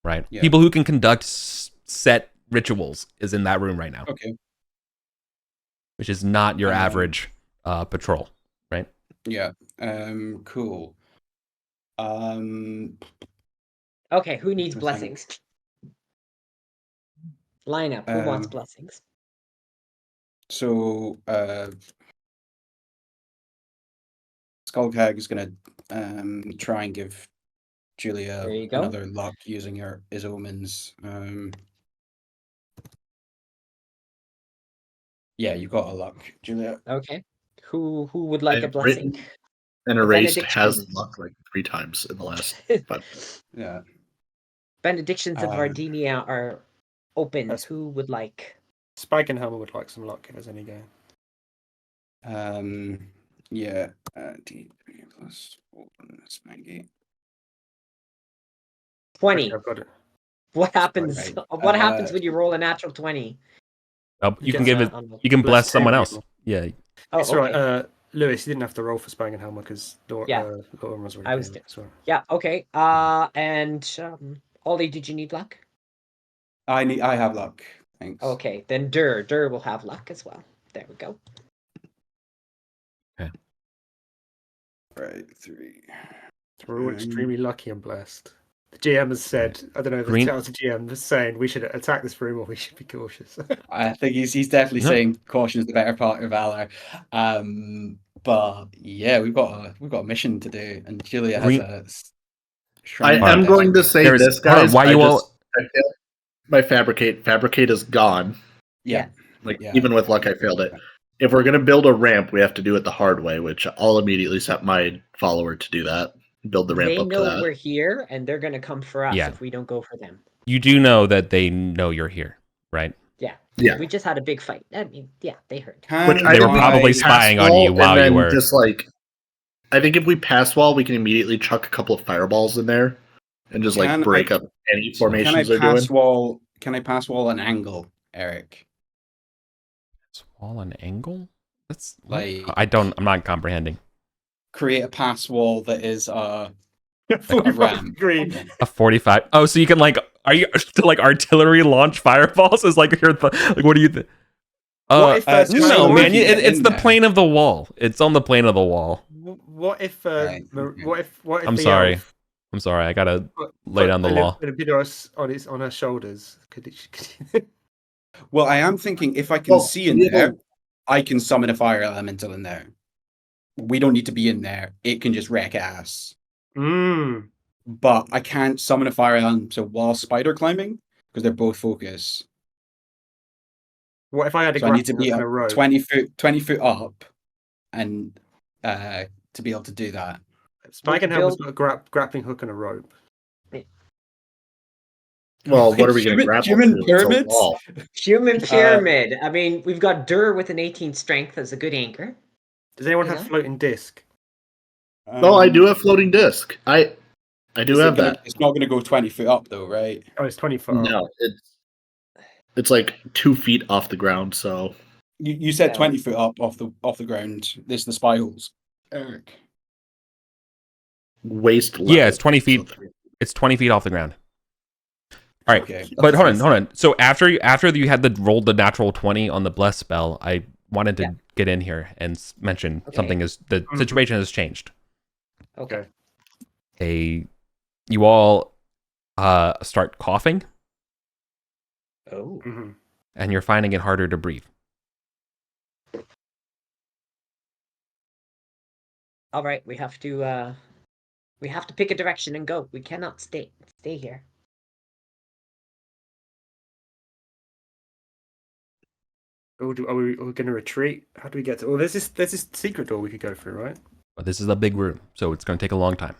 Right? Yeah. People who can conduct set rituals is in that room right now. Okay. Which is not your average patrol, right? Yeah. Cool. Okay, who needs Interesting. blessings? Line up. Who wants Um, blessings? So Skullcag is gonna try and give Julia There you go. another luck using his omens. Yeah, you got a luck, Julia. Okay. Who would like a I've blessing? written and A erased benediction. has luck like 3 times in the last 5. Yeah. Benedictions of Uh, Vardinia are open. That's- Who would like? Spike and Helmer would like some luck if there's any game. Yeah. D3 plus 4, that's 90. 20. Okay, I've got it. What happens? right. What happens when you roll a natural 20? Oh, you can get give it. on the- You can bless Bless someone two else. people. Yeah. Oh, It's okay. all right. Lewis, you didn't have to roll for Spang and Helmer because Yeah. Lauren was already I was doing it. So. Yeah. Okay. And Ollie, did you need luck? I have luck. Thanks. Okay, then Dur will have luck as well. There we go. Right, 3. We're all extremely lucky and blessed. The GM has said, I don't know if Green- it tells the GM was saying we should attack this room or we should be cautious. I think he's definitely No. saying caution is the better part of valor. But yeah, we've got a mission to do, and Julia Green- has a I shrine am there. going to say There's- this, hold on, guys. why you all- I failed my fabricate is gone. Yeah. Like Yeah. even with luck, I failed it. If we're gonna build a ramp, we have to do it the hard way, which I'll immediately set my follower to do that. Build the ramp They up to know that. we're here, and they're gonna come for us Yeah. if we don't go for them. You do know that they know you're here, right? Yeah. We just had a big fight. I mean, yeah, they heard. Which They were probably pass spying on wall you while and then you were. just like. I think if we pass wall, we can immediately chuck a couple of fireballs in there, and just like Can break I- up any Can I formations they're doing. pass wall? Can I pass wall an angle, Eric? Wall an angle? That's Like- I'm not comprehending. Create a pass wall that is 45 ramp. degree. A 45. Oh, so you can like, are you like artillery launch fireballs? Is like your like, what do you think? What if that's no, kind of man, working it's in the there? plane of the wall. It's on the plane of the wall. What if? Right, What okay. if? I'm the sorry. elf I'm sorry. I gotta put- lay down the put law. Olympidos on her shoulders. Could it? Well, I am thinking if I can Well, see in we there, don't- I can summon a fire elemental in there. We don't need to be in there. It can just wreck ass. Mm. But I can't summon a fire elemental while spider climbing because they're both focus. What if I had a So I need to grappling be hook and a up rope? 20 foot up, and to be able to do that. Spike and Helmer's build- got a grappling hook and a rope. Well, what are we going to Human- grapple human to? It's a pyramids? wall. Human pyramid. I mean, we've got Dur with an 18 strength as a good anchor. Does anyone You have know? floating disc? No, I do have floating disc. I do Is it have gonna- that. It's not going to go 20 foot up though, right? Oh, it's 20 foot. up. No, it's like 2 feet off the ground. So You said Yeah. 20 foot up off the ground. This the spirals, Eric. waist level. Yeah, it's 20 feet. So It's 20 feet off the ground. All right. Okay. But hold on. So after you had rolled the natural 20 on the bless spell, I wanted to Yeah. get in here and mention Okay. something is the Mhm. situation has changed. Okay. You all start coughing Oh. hmm and you're finding it harder to breathe. All right, we have to pick a direction and go. We cannot stay here. Are we going to retreat? How do we get to? Well, there's this secret door we could go through, right? But this is a big room, so it's going to take a long time.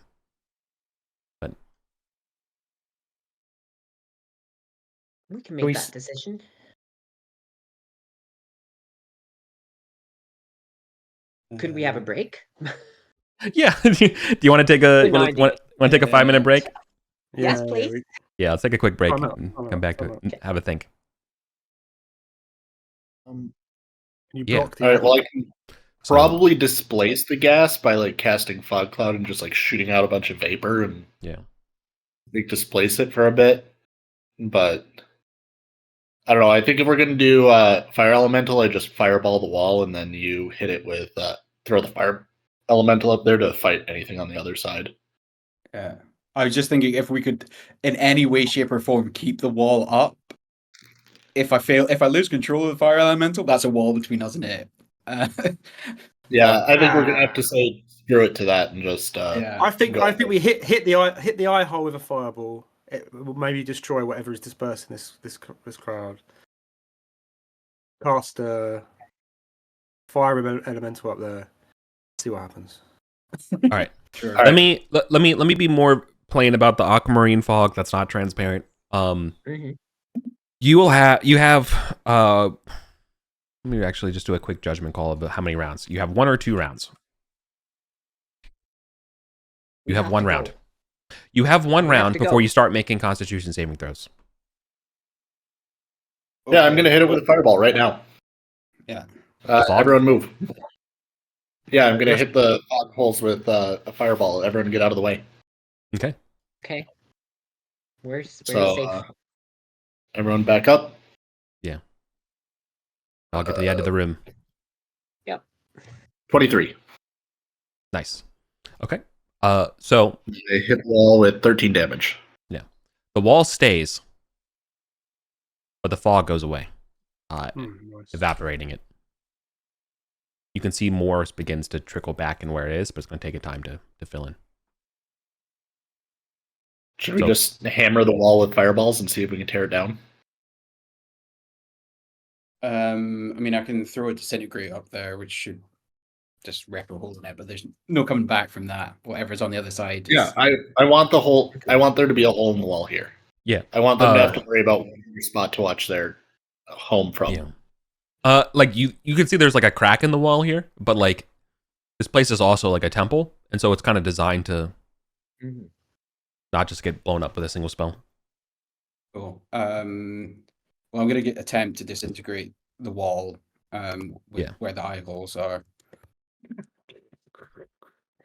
We can make we that s- decision. Could we have a break? Yeah. Do you want to take a Good idea. want to take a 5-minute break? Yes, please. Yeah, let's take a quick break I'm out, and I'm come out, back to I'm it out. and have a think. Can you Yeah. block the? All right. Well, I can So, probably displace the gas by like casting fog cloud and just like shooting out a bunch of vapor and Yeah. like displace it for a bit. But I don't know. I think if we're gonna do fire elemental, I just fireball the wall and then you hit it with throw the fire elemental up there to fight anything on the other side. Yeah. I was just thinking if we could, in any way, shape, or form, keep the wall up. If I lose control of the fire elemental, that's a wall between us and it. Yeah, I think we're gonna have to say screw it to that and just. Yeah. I think go we hit the eye hole with a fireball. It will maybe destroy whatever is dispersing this crowd. Cast a fire elemental up there. See what happens. All right. Sure. All Let me be more plain about the aquamarine fog that's not transparent. Mhm. You have let me actually just do a quick judgment call of how many rounds. You have 1 or 2 rounds. You have 1 round. You have 1 We have round to before go. you start making Constitution saving throws. Yeah, I'm gonna hit it with a fireball right now. Yeah. Fog? Everyone move. Yeah, I'm gonna hit the fog holes with a fireball. Everyone get out of the way. Okay. Okay. Where's So safe? everyone back up. I'll get to the end of the room. 23. Nice. Okay. So They hit the wall with 13 damage. the wall stays, but the fog goes away, Nice. evaporating it. You can see more begins to trickle back in where it is, but it's going to take a time to fill in. Should we just hammer the wall with fireballs and see if we can tear it down? I mean, I can throw a disintegrate up there, which should just rip a hole in it, but there's no coming back from that. Whatever's on the other side. Yeah, I want the whole. I want there to be a hole in the wall here. Yeah. I want them to have to worry about one spot to watch their home from. Yeah. Like you can see there's like a crack in the wall here, but like this place is also like a temple, and so it's kind of designed to not just get blown up with a single spell. Cool. Well, I'm gonna attempt to disintegrate the wall. Where the eye holes are.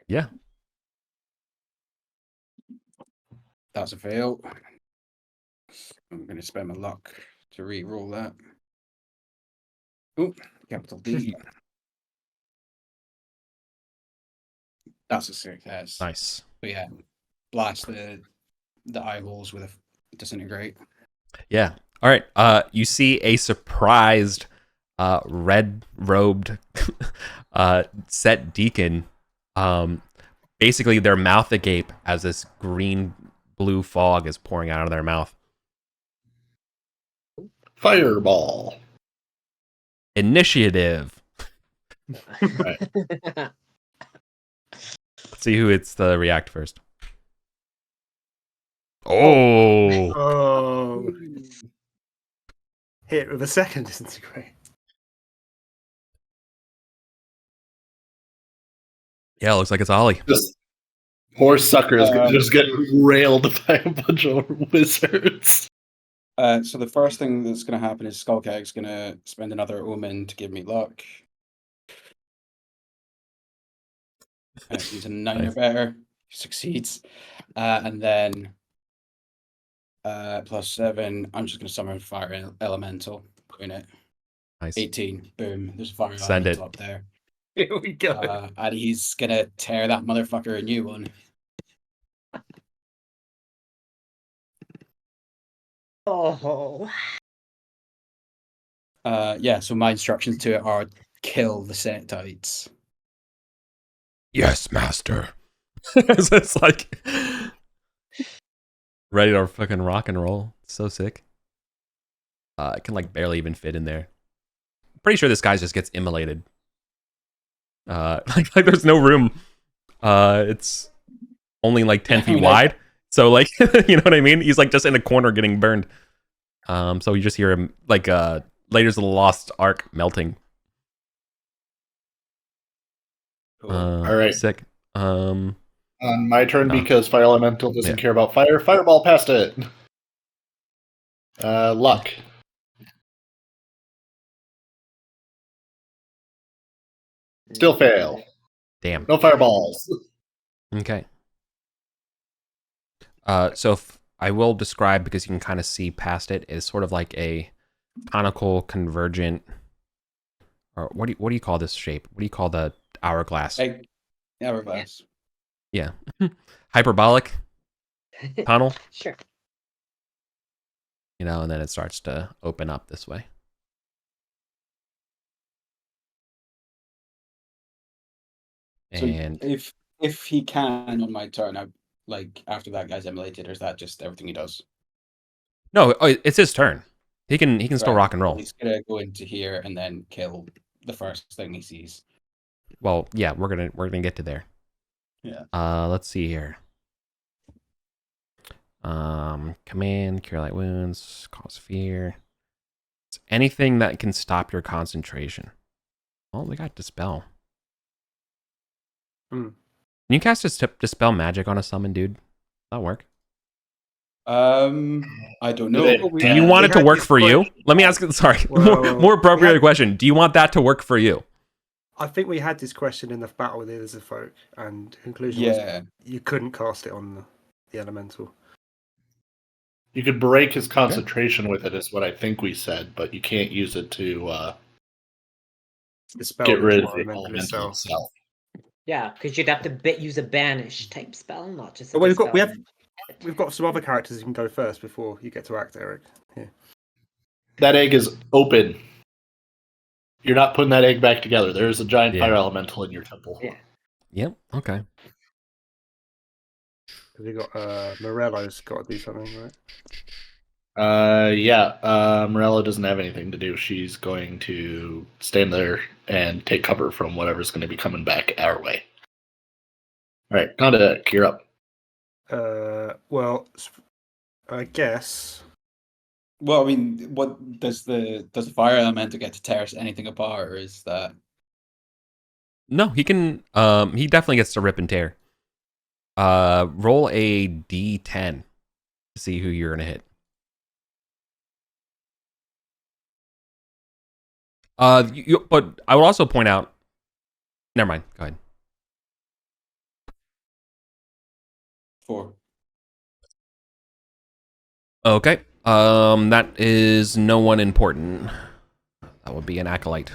Yeah. That's a fail. I'm gonna spend my luck to re-roll that. Oh, capital D. That's a success. Nice. But yeah, blast the eye holes with a disintegrate. Yeah. All right. You see a surprised, red-robed, set deacon. Basically, their mouth agape as this green-blue fog is pouring out of their mouth. Fireball. Initiative. Right. Let's see who hits the react first. Oh. Oh. Hit with a second disintegrate. Yeah, looks like it's Ollie. This poor sucker is just getting railed by a bunch of wizards. So the first thing that's going to happen is Skullcag's going to spend another omen to give me luck. He's a 9 or better. He succeeds. And then +7, I'm just going to summon fire elemental. Doing it. Nice. 18. Boom. There's a fire Send elemental it. up there. Here we go. And he's going to tear that motherfucker a new one. Oh. Yeah, so my instructions to it are kill the Senatites. Yes, master. It's like ready to fucking rock and roll. It's so sick. It can like barely even fit in there. Pretty sure this guy just gets immolated. Like there's no room. It's only like 10 feet wide. So like, you know what I mean? He's like just in a corner getting burned. So you just hear him like Layers of the Lost Ark melting. All right. Sick. On my turn, because Fire Elemental doesn't care about fire, Fireball past it. Luck. Still fail. Damn. No fireballs. Okay. So I will describe, because you can kind of see past it, is sort of like a conical convergent, or what do you call this shape? What do you call the hourglass? Hourglass. Yeah. Hyperbolic tunnel, Sure. you know, and then it starts to open up this way. So And if he can on my turn, like after that guy's immolated, or is that just everything he does? no, it's his turn. He can still Right. rock and Well, roll. he's gonna go into here and then kill the first thing he sees. Well, yeah, we're gonna get to there. Yeah. Let's see here. Command, cure light wounds, cause fear. It's anything that can stop your concentration. Oh, we got dispel. Hmm. Can you cast dispel magic on a summon, dude? That'll work. I don't know. Do you want it to work for you? Let me ask. Sorry, Well, more appropriate had- question. Do you want that to work for you? I think we had this question in the battle with the Lizard Folk, and the conclusion was Yeah. you couldn't cast it on the elemental. You could break his concentration with it, is what I think we said, but you can't use it to Dispel get the rid of the elemental elemental itself. itself. Yeah, because you'd have to use a banish type spell, not just. A Well, dispel. we've got some other characters who can go first before you get to act, Eric. Yeah. That egg is open. You're not putting that egg back together. There is a giant fire elemental in your temple. Yeah. Yep. Okay. Because we got Morello's got to do something, right? Morella doesn't have anything to do. She's going to stand there and take cover from whatever's going to be coming back our way. All right, Conda, you're up. Well, I guess. Well, I mean, what does the fire elemental get to tear anything apart, or is that? No, he can. He definitely gets to rip and tear. Roll a d10 to see who you're gonna hit. But I will also point out. Never mind. Go ahead. 4. Okay. That is no one important. That would be an acolyte.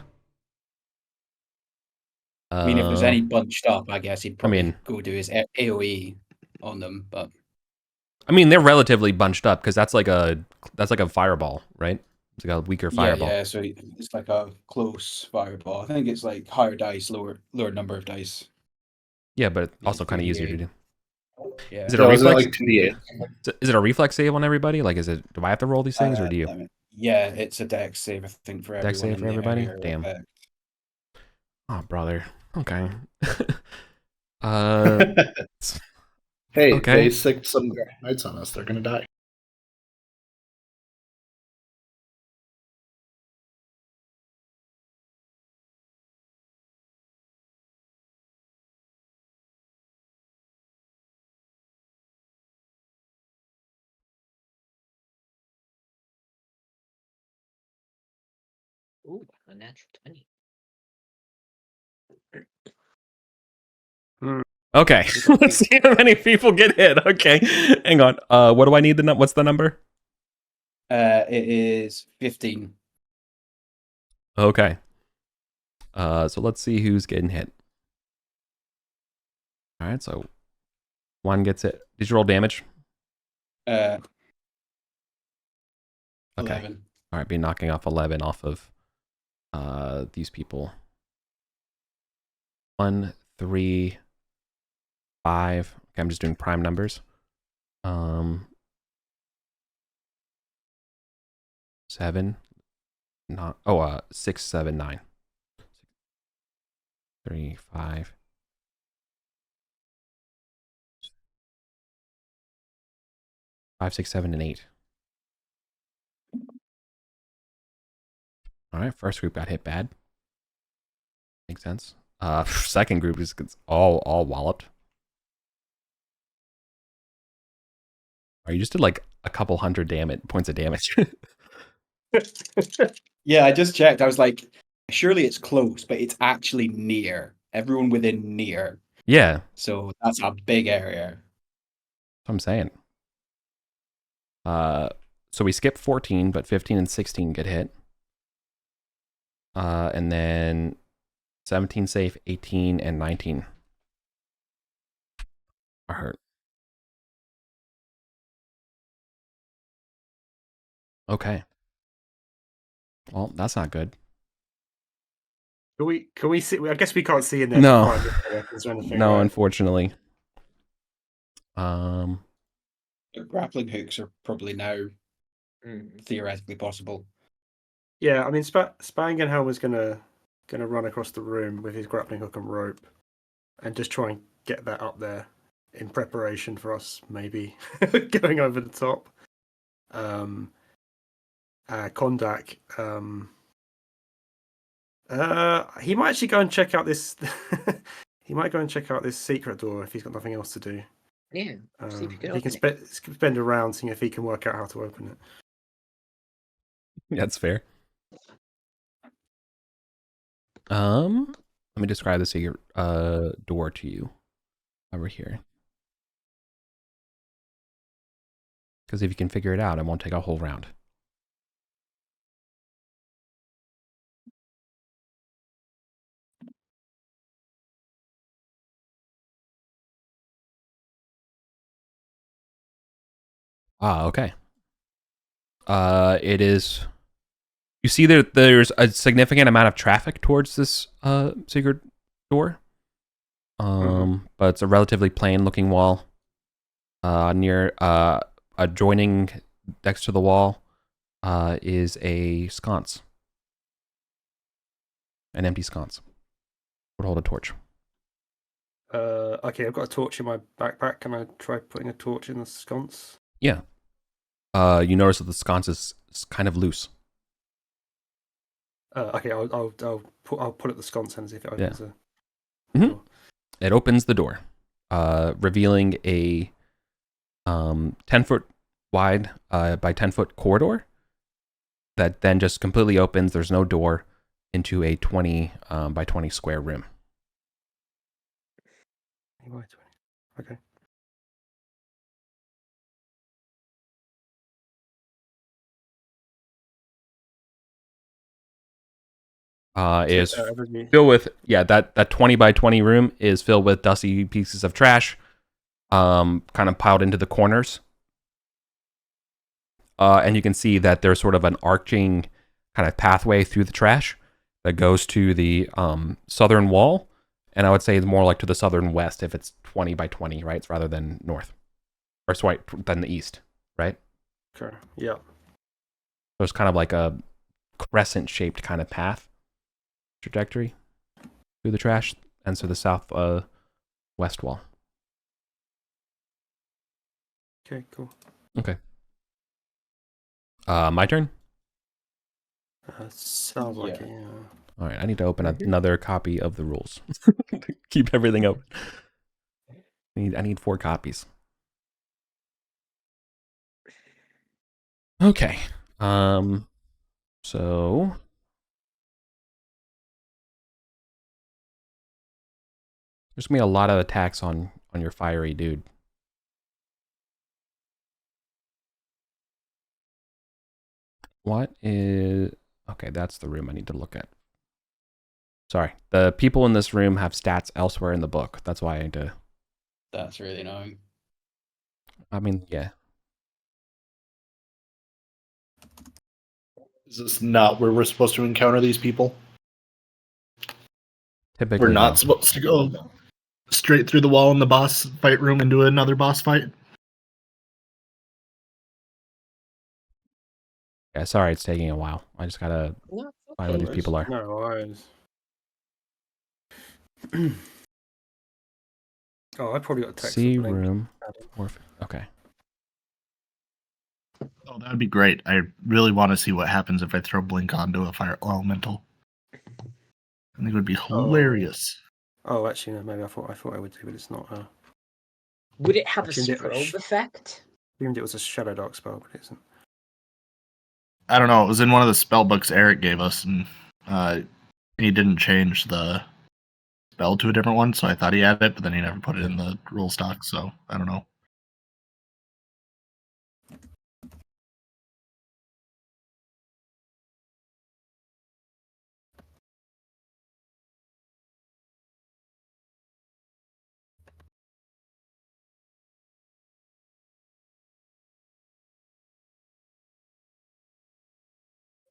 I mean, if there's any bunched up, I guess he'd probably go do his AOE on them. But I mean, they're relatively bunched up because that's like a fireball, right? It's like a weaker fireball. Yeah. So it's like a close fireball. I think it's like higher dice, lower number of dice. Yeah, but also kind of easier to do. Yeah. Is it a reflex? Like 2d8? Is it a reflex save on everybody? Like, do I have to roll these things, or do you? Yeah, it's a dex save, I think, for everyone. Dex save for everybody? area. Damn. Oh, brother. Okay. Hey, okay. they sicked some knights on us. They're going to die. Ooh, a natural 20. Okay. Let's see how many people get hit. Okay. Hang on. What do I need? What's the number? It is 15. Okay. So let's see who's getting hit. All right. So one gets hit. Did you roll damage? 11. Okay. All right. Be knocking off 11 off of these people. 1, 3, 5. Okay, I'm just doing prime numbers. 7. Not. 6, 7, 9. 3, 5. 5, 6, 7, and 8. All right. First group got hit bad. Makes sense. Second group is all walloped. Or you just did like a couple hundred points of damage. Yeah, I just checked. I was like, surely it's close, but it's actually near. Everyone within near. Yeah. So that's a big area. That's what I'm saying. So we skip 14, but 15 and 16 get hit. And then 17 safe, 18 and 19. are hurt. Okay. Well, that's not good. Can we see? I guess we can't see in there. No. To find weapons or anything, No, right? unfortunately. The grappling hooks are probably now theoretically possible. Yeah, I mean, Spangenhelm is gonna run across the room with his grappling hook and rope, and just try and get that up there in preparation for us maybe going over the top. Kondak, he might actually go and check out this. He might go and check out this secret door if he's got nothing else to do. Yeah. See if you can He can open it. spend a round seeing if he can work out how to open it. That's fair. Let me describe the secret door to you over here. Because if you can figure it out, it won't take a whole round. Okay. It is. You see there's a significant amount of traffic towards this secret door. But it's a relatively plain looking wall. Near adjoining next to the wall is a sconce. An empty sconce. Would hold a torch. Okay, I've got a torch in my backpack. Can I try putting a torch in the sconce? Yeah. You notice that the sconce is kind of loose. Okay, I'll put it the sconce and see if it opens the door. It opens the door, revealing a 10-foot wide by 10-foot corridor that then just completely opens. There's no door into a 20 by 20 square room. 20 by 20. Okay. Is filled with that 20 by 20 room is filled with dusty pieces of trash, kind of piled into the corners. And you can see that there's sort of an arching kind of pathway through the trash that goes to the southern wall, and I would say it's more like to the southern west if it's 20 by 20, right? Rather than north, or sorry, than the east, right? Okay. Yeah. So it's kind of like a crescent-shaped kind of path trajectory through the trash, and so the south west wall. Okay. Cool. Okay. My turn. Sounds like it. Yeah. All right, I need to open another copy of the rules. Keep everything open. I need 4 copies. Okay. So there's gonna be a lot of attacks on your fiery dude. What is... Okay, that's the room I need to look at. Sorry. The people in this room have stats elsewhere in the book. That's why I need to... That's really annoying. I mean, yeah. Is this not where we're supposed to encounter these people? Typically, We're not no. supposed to go straight through the wall in the boss fight room into another boss fight? Yeah, sorry, it's taking a while. I just gotta find where these people are. No worries. Oh, I probably got a text. See room. Okay. Oh, that would be great. I really want to see what happens if I throw Blink onto a fire elemental. I think it would be hilarious. Oh, actually, no. Maybe I thought I would do, but it's not. Would it have a assumed it was strobe effect? Assumed it was a Shadow Dark spell, but it isn't. I don't know. It was in one of the spell books Eric gave us, and he didn't change the spell to a different one, so I thought he had it, but then he never put it in the rule stock, so I don't know.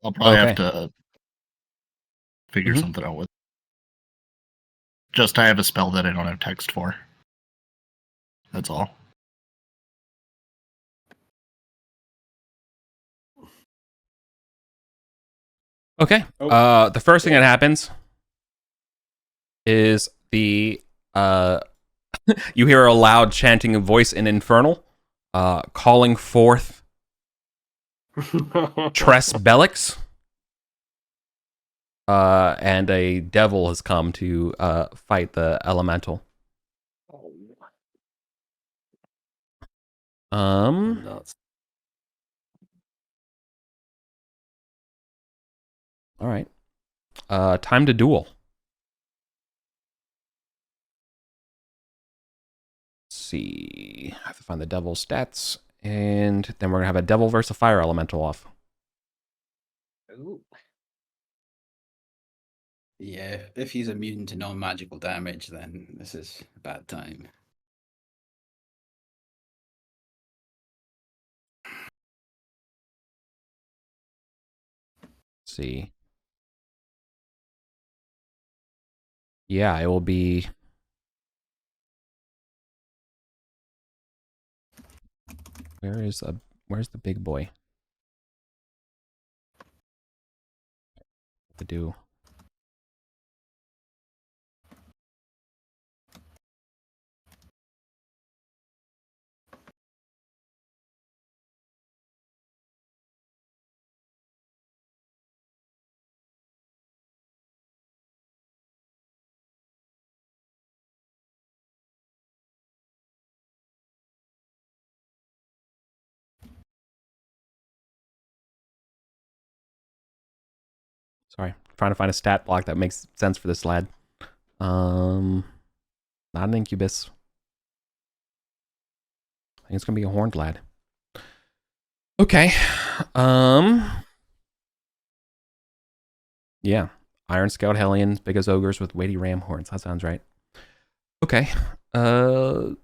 I'll probably have Okay. to figure Mhm. something out with. Just I have a spell that I don't have text for. That's all. Okay. Oh. The first thing that happens is the you hear a loud chanting voice in Infernal, calling forth Tress Bellix. And a devil has come to fight the elemental. Nuts. All right. Time to duel. Let's see. I have to find the devil's stats, and then we're gonna have a devil versus a fire elemental off. Ooh. Yeah, if he's immune to non-magical damage, then this is a bad time. Let's see. Yeah, it will be. Where's the big boy? To do. Sorry, trying to find a stat block that makes sense for this lad. Not an incubus. I think it's gonna be a horned lad. Okay. Yeah. Iron Scout Hellions, big as ogres with weighty ram horns. That sounds right. Okay. Time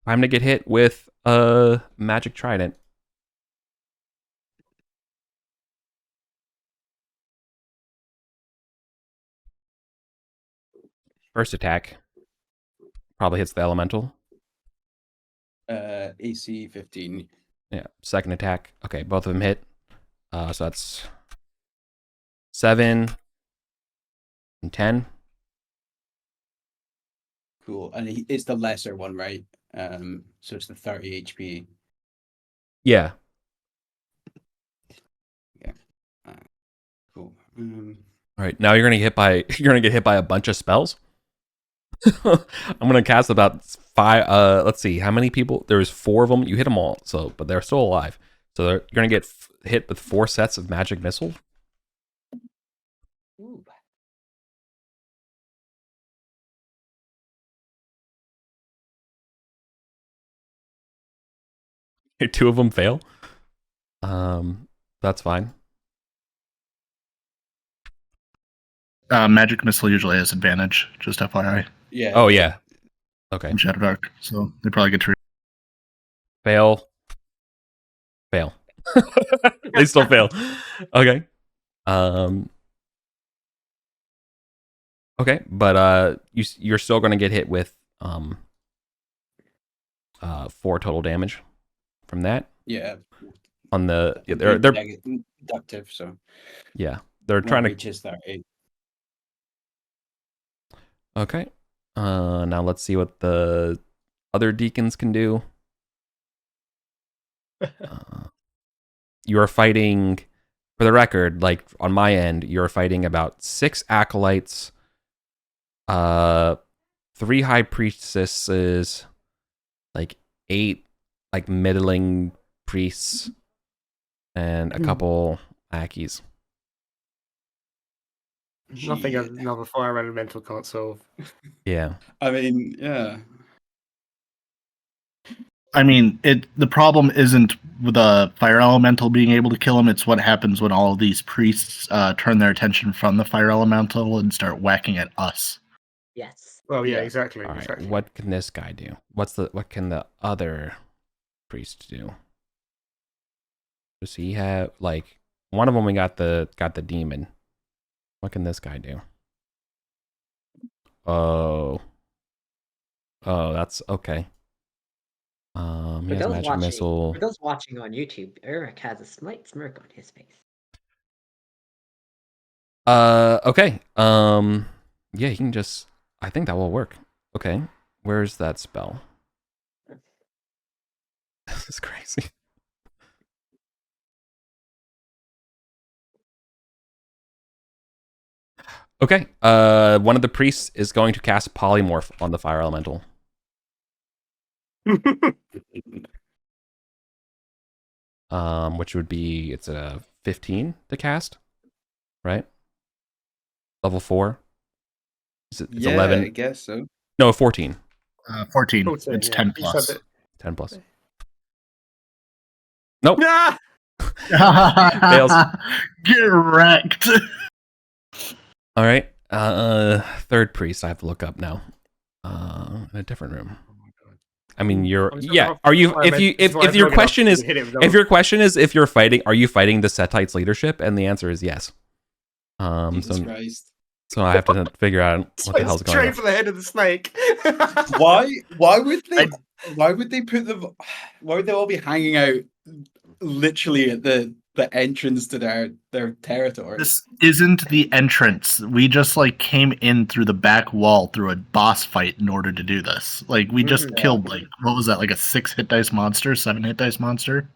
to get hit with a magic trident. First attack probably hits the elemental. AC 15. Yeah. Second attack. Okay, both of them hit. So that's 7 and 10. Cool. And it's the lesser one, right? So it's the 30 HP. Yeah. Yeah. Cool. All right. Now you're gonna get hit by a bunch of spells. I'm gonna cast about 5. Let's see how many people. There's 4 of them. You hit them all. So, but they're still alive. So you're gonna get hit with 4 sets of magic missiles. Ooh. Two of them fail. That's fine. Magic missile usually has advantage. Just FYI. Yeah. Oh yeah. Okay. In Shadow Dark, so they probably get to. Fail. Fail. They still fail. Okay. Okay, but you're still gonna get hit with 4 total damage from that. Yeah. On the they're deductive, so yeah, they're trying to reaches 30. Okay. Now let's see what the other deacons can do. You are fighting, for the record, like on my end, you're fighting about 6 acolytes, 3 high priestesses, like 8 like middling priests, and a couple ackies. Nothing another fire elemental can't solve. Yeah. I mean, yeah. I mean, the problem isn't with the fire elemental being able to kill him. It's what happens when all of these priests turn their attention from the fire elemental and start whacking at us. Yes. Well, yeah, Yeah. exactly. All right. Exactly. What can this guy do? What can the other priest do? Does he have like one of them? We got the demon. What can this guy do? Oh, that's okay. He has magic missile. For those watching on YouTube, Eric has a slight smirk on his face. Okay. Yeah, he can just. I think that will work. Okay, where's that spell? This is crazy. Okay. One of the priests is going to cast polymorph on the fire elemental. Which would be it's a 15 to cast, right? Level 4. It's 11. I guess so. No, 14. 14. 14, It's yeah. 10 You plus. said it. 10 plus. Nope. Ah! Fails. Get wrecked. All right. Third priest I have to look up now. In a different room. I mean, you're Are you if your question is if you're fighting, are you fighting the Setites leadership? And the answer is yes. Jesus Christ. So I have to figure out what the hell's going on. Straight for the head of the snake. Why would they put them? Why would they all be hanging out literally at the entrance to their territory? This isn't the entrance. We just like came in through the back wall through a boss fight in order to do this. Like we just killed like what was that? Like a 6 hit dice monster, 7 hit dice monster.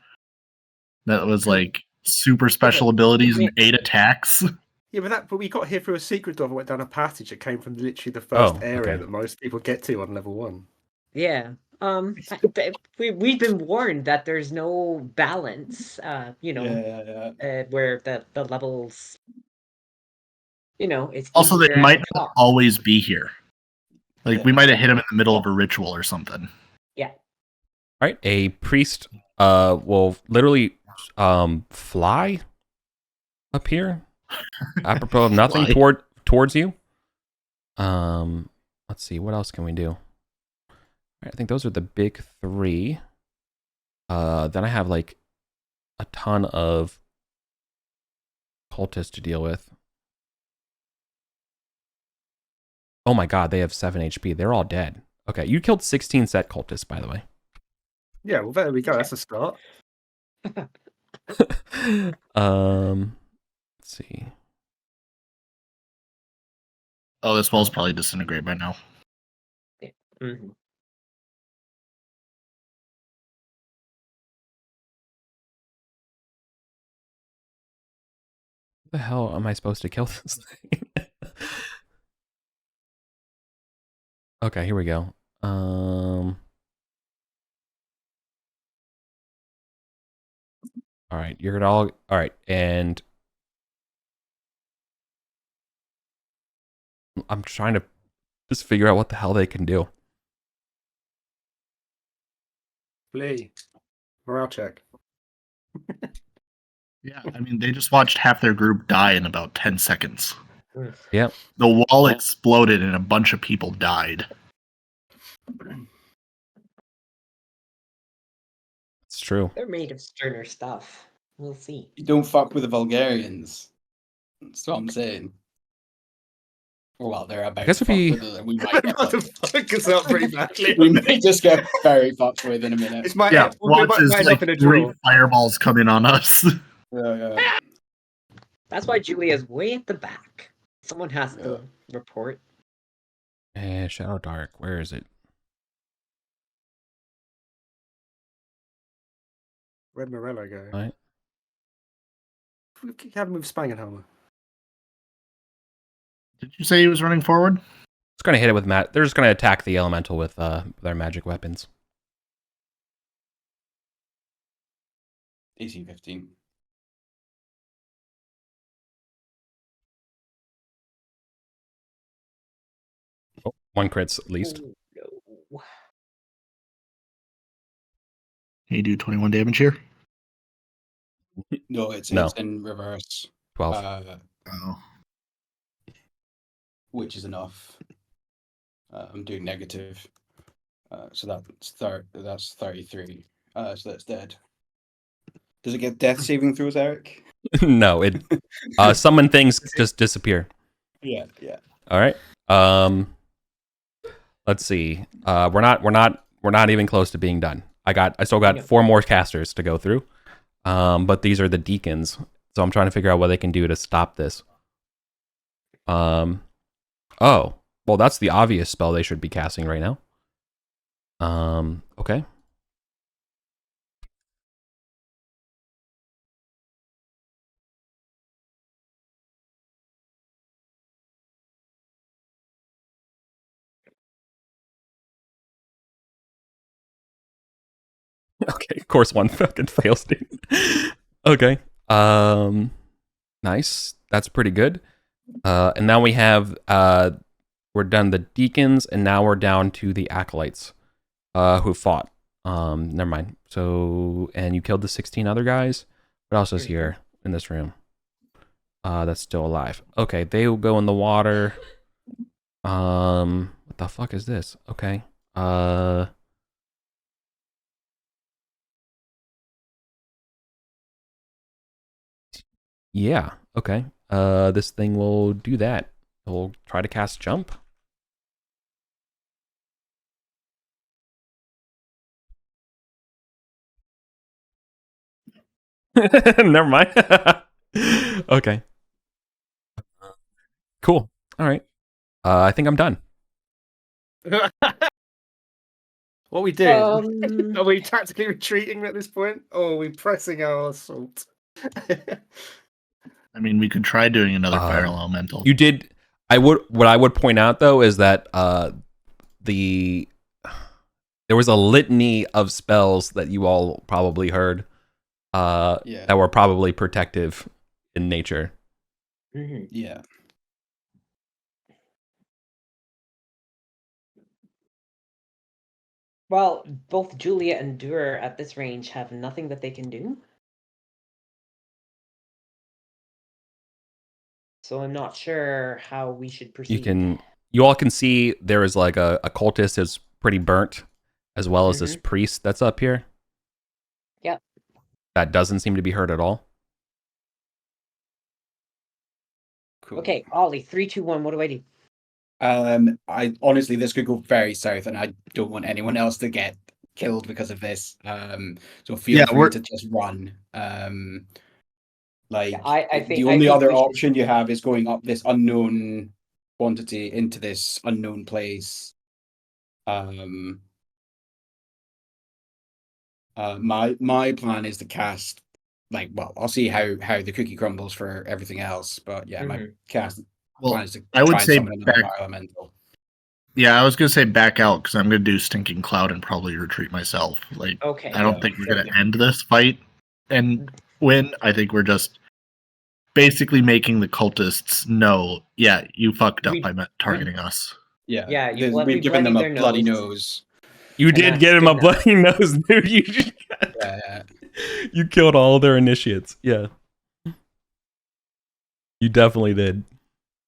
That was like super special abilities and 8 attacks. Yeah, but we got here through a secret door that went down a passage that came from literally the first area that most people get to on level 1. Yeah. We've been warned that there's no balance. Where the levels. It's also they easier might at the not top. always be here. Like we might have hit him in the middle of a ritual or something. Yeah. All right, a priest will literally fly up here, apropos of nothing, towards you. Let's see, what else can we do? All right, I think those are the big 3. Then I have like a ton of cultists to deal with. Oh my god, they have 7 HP. They're all dead. Okay, you killed 16 set cultists, by the way. Yeah, well, there we go. That's a start. Let's see. Oh, this wall's probably disintegrate by now. Yeah. Mm-hmm. The hell am I supposed to kill this thing? Okay, here we go. All right, you're all right, and I'm trying to just figure out what the hell they can do. Flee. Morale check. Yeah, I mean they just watched half their group die in about 10 seconds. Yep. The wall exploded and a bunch of people died. It's true. They're made of sterner stuff. We'll see. You don't fuck with the Vulgarians. That's what I'm saying. Well, they're about guess to if fuck he- with it. We might get About to fuck us up pretty badly. we may just get very fucked with in a minute. It's my Yeah, watch might as end like up in a 3 draw. fireballs come in on us. Yeah. That's why Julia's way at the back. Someone has to report. Shadow Dark, where is it? Where'd Morello go? All right. We have him with Spangenhammer. Did you say he was running forward? It's going to hit it with they're just going to attack the elemental with their magic weapons. AC 15. Oh, 1 crits at least. Oh, no. Can you do 21 damage here? No, it's No. in reverse. 12. Oh. Which is enough. I'm doing negative. So that's 33. So that's dead. Does it get death saving throws, Eric? No, it summon things just disappear. Yeah. All right. Let's see. We're not even close to being done. I still got 4 more casters to go through. But these are the deacons, so I'm trying to figure out what they can do to stop this. Oh, well, that's the obvious spell they should be casting right now. Okay. Okay, of course one fucking fails, dude. Okay. Nice. That's pretty good. And now we have we're done the deacons, and now we're down to the acolytes who fought. Never mind. So, and you killed the 16 other guys. What else is here in this room? That's still alive. Okay, they will go in the water. What the fuck is this? Okay. Yeah, okay. This thing will do that. We'll try to cast jump. Never mind. Okay. Cool. All right. I think I'm done. What we do? Are we tactically retreating at this point, or are we pressing our assault? I mean, we could try doing another fire elemental. You did. What I would point out though is that there was a litany of spells that you all probably heard that were probably protective in nature. Mm-hmm. Yeah. Well, both Julia and Dur at this range have nothing that they can do. So I'm not sure how we should proceed. You all can see there is like a cultist is pretty burnt, as well as this priest that's up here. Yep. That doesn't seem to be hurt at all. Cool. Okay, Ollie, 3, 2, 1. What do I do? I honestly, this could go very south, and I don't want anyone else to get killed because of this. So feel free to just run. I think the only other option you have is going up this unknown quantity into this unknown place. My plan is to cast I'll see how the cookie crumbles for everything else, but yeah, my cast plan is to I would try say and summon another fire elemental. Yeah, I was gonna say back out because I'm gonna do Stinking Cloud and probably retreat myself. Okay. I don't think we're gonna end this fight and win. I think we're just basically making the cultists know, yeah, you fucked up by targeting us. Yeah, we've given them a bloody nose. You did give him a bloody nose, dude. You killed all their initiates. Yeah, you definitely did.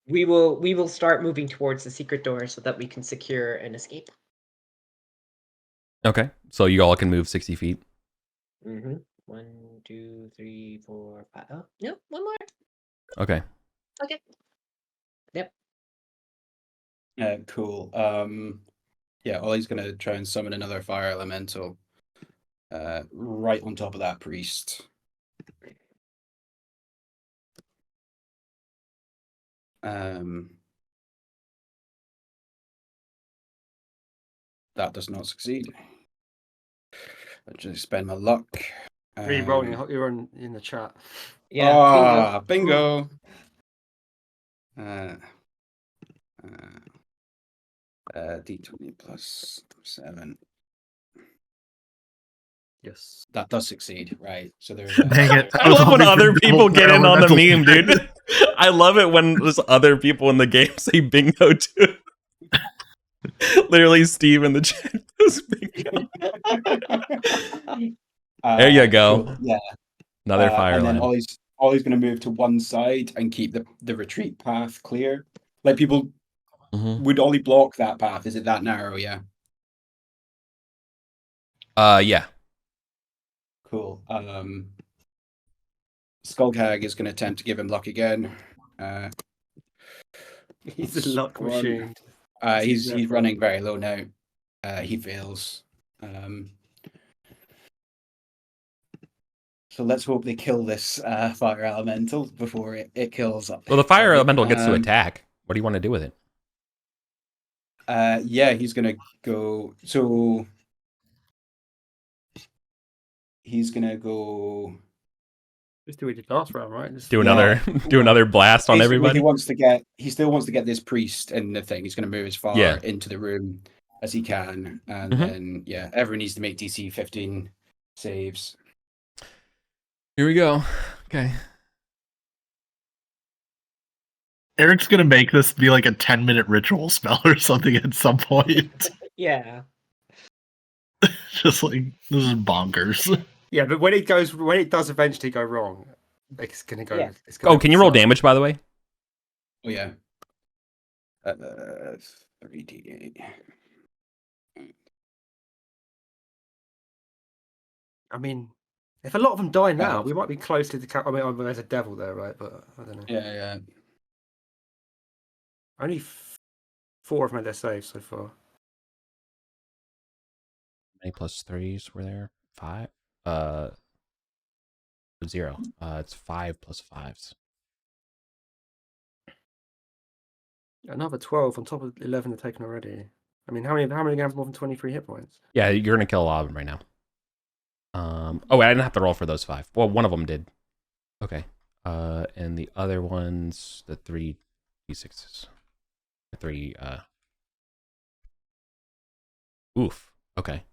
We will start moving towards the secret door so that we can secure an escape. Okay, so you all can move 60 feet. 1, 2, 3, 4, 5. Oh, no, one more. Okay. Yep. Cool. Yeah, Ollie's gonna try and summon another fire elemental right on top of that priest. That does not succeed. I just spend my luck. Re-rolling, you're in the chat. Yeah, bingo. D20 plus 7. Yes, that does succeed. Right. So there's. I love when other people get in on the meme, dude. I love it when there's other people in the game say bingo too. Literally, Steve in the chat goes bingo. There you go. Cool. Yeah. Another fire line. And then Ollie's going to move to one side and keep the retreat path clear. Like people would Ollie block that path? Is it that narrow? Yeah. Yeah. Cool. Skullhag is going to attempt to give him luck again. He's a luck One. machine. He's running very low now. He fails. So let's hope they kill this fire elemental before it kills up. Well, the fire elemental gets to attack. What do you want to do with it? Yeah, he's gonna go. So he's gonna go. Just do what he did last round, right? Just Do another blast on everybody. He still wants to get this priest in the thing. He's gonna move as far into the room as he can, and then everyone needs to make DC 15 saves. Here we go. Okay. Eric's gonna make this be like a 10-minute ritual spell or something at some point. Yeah. Just like, this is bonkers. Yeah, but when it does eventually go wrong, it's gonna go. Yeah. It's gonna Can you roll damage, by the way? Oh yeah. 3d8. I mean, if a lot of them die now, we might be close to the. I mean, there's a devil there, right? But I don't know. Yeah. Only 4 have made their saves so far. How many plus 3s were there? 5? 0. It's 5 plus 5s. Another 12 on top of 11 are taken already. I mean, how many have more than 23 hit points? Yeah, you're gonna kill a lot of them right now. Oh, I didn't have to roll for those 5. Well, one of them did. Okay. And the other ones, the 3 d6s. 3. Oof. Okay.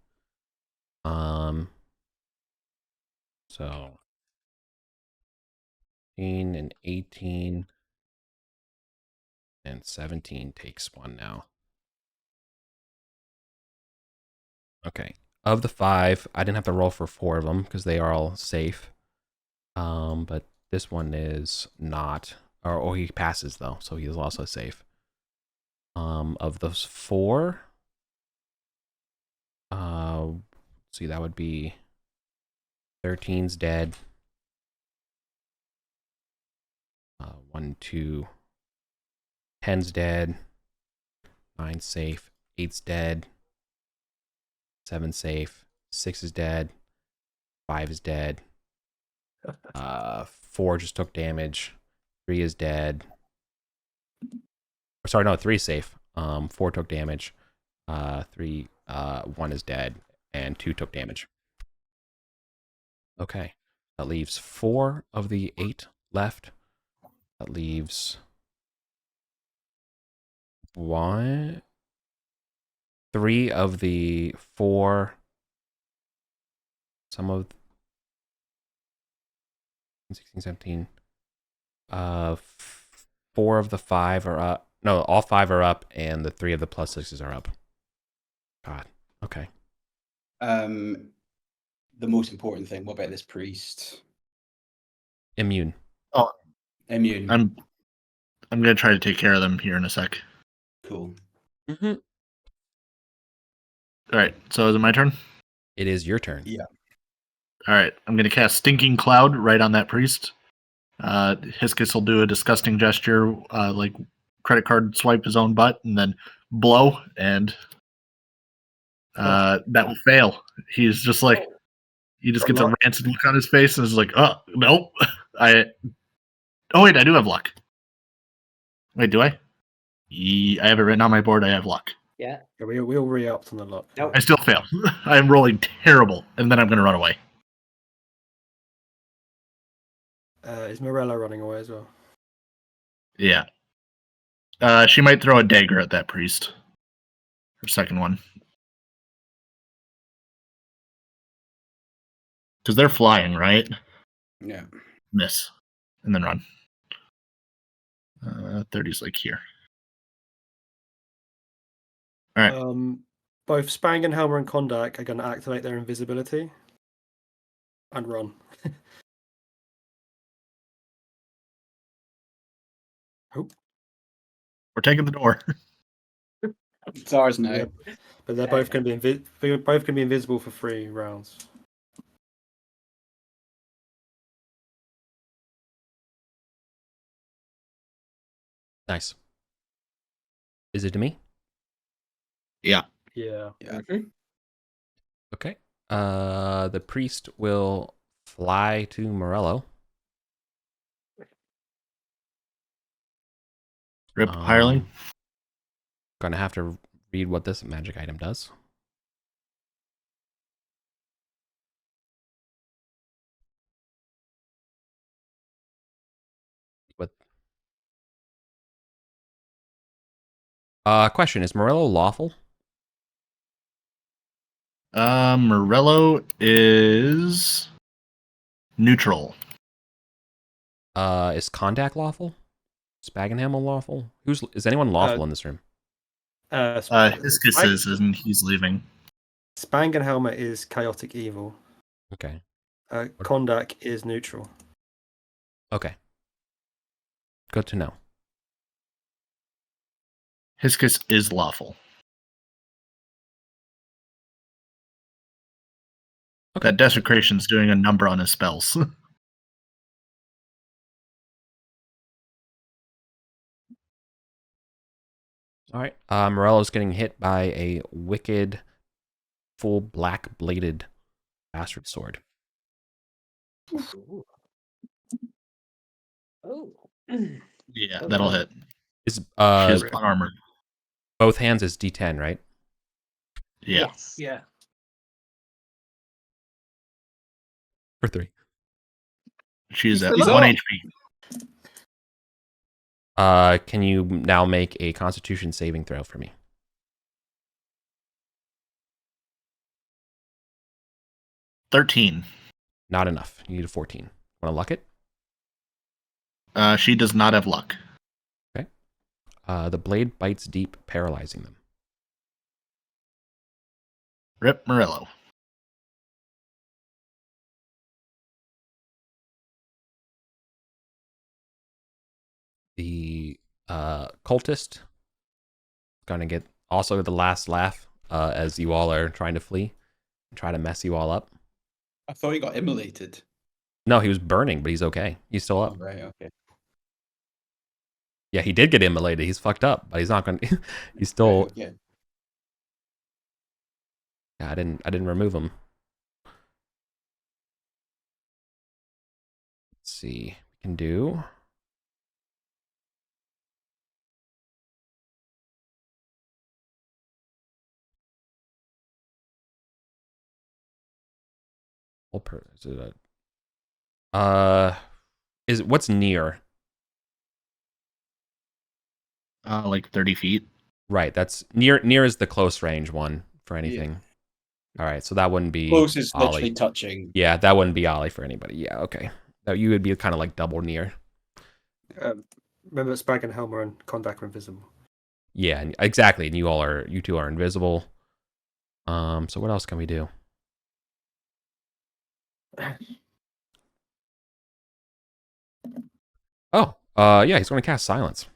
So 18 and 18 and 17 takes 1 now. Okay. Of the 5, I didn't have to roll for 4 of them because they are all safe. But this one is not, or he passes though, so he is also safe. Of those 4, see, that would be 13's dead. 1, 2, 10's dead. 9's safe. 8's dead. 7 safe. 6 is dead. 5 is dead. 4 just took damage. 3 is dead. Sorry, no, 3 is safe. 4 took damage. 1 is dead, and 2 took damage. Okay, that leaves 4 of the 8 left. That leaves 3 of the 4. Some of 16, 17. 4 of the 5 are up. No, all 5 are up, and the 3 of the plus 6s are up. God. Okay. The most important thing. What about this priest? Immune. Oh, Immune. I'm gonna try to take care of them here in a sec. Cool. Mm-hmm. All right. So is it my turn? It is your turn. Yeah. All right. I'm gonna cast Stinking Cloud right on that priest. Hiscus will do a disgusting gesture, like credit card swipe his own butt, and then blow, and that will fail. He's just like, he just gets a rancid look on his face and is like, oh, nope. Oh, wait, I do have luck. Wait, do I? I have it written on my board. I have luck. Yeah. We all re-upped on the luck. Nope. I still fail. I'm rolling terrible, and then I'm going to run away. Is Morella running away as well? Yeah. She might throw a dagger at that priest. Her second one. Because they're flying, right? Yeah. Miss. And then run. 30's like here. All right. Both Spangenhelmer and Kondak are going to activate their invisibility and run. Oh. We're taking the door. It's ours now. Yeah, but they're both going to be invisible for 3 rounds. Nice. Is it to me? Yeah. Yeah. Yeah. Okay. The priest will fly to Morello. Rip hireling. Gonna have to read what this magic item does. What? Question: is Morello lawful? Morello is neutral. Is Kondak lawful? Spagenhamel lawful? Is anyone lawful in this room? Hiskus is, and he's leaving. Spangenhelmer is chaotic evil. Okay. Kondak is neutral. Okay. Good to know. Hiskus is lawful. Okay. That desecration's doing a number on his spells. All right. Morello's getting hit by a wicked, full black bladed bastard sword. Ooh. Oh. Yeah, Oh, that'll no. hit. Is She's unarmored. both hands is D10, right? Yeah. Yes. Yeah. For 3. She's at He's 1 up. HP. Can you now make a Constitution saving throw for me? $13. Not enough. You need a 14. Want to luck it? She does not have luck. Okay. The blade bites deep, paralyzing them. Rip Morello. The cultist gonna get also the last laugh as you all are trying to flee and try to mess you all up. I thought he got immolated. No, he was burning, but he's okay. He's still up. Oh, right, okay. Yeah, he did get immolated. He's fucked up, but he's not gonna. He's still. Right, okay. Yeah, I didn't remove him. Let's see. We can do. Is it is what's near? Like 30 feet. Right, that's near is the close range one for anything. All right, so that wouldn't be Closest Ollie. literally touching. Yeah, that wouldn't be Ollie for anybody. Yeah, okay. Now you would be kind of like double near. Remember, Spangenhelmer and Kondak are invisible. Yeah, exactly. And you two are invisible. So what else can we do? Oh, yeah, he's going to cast Silence.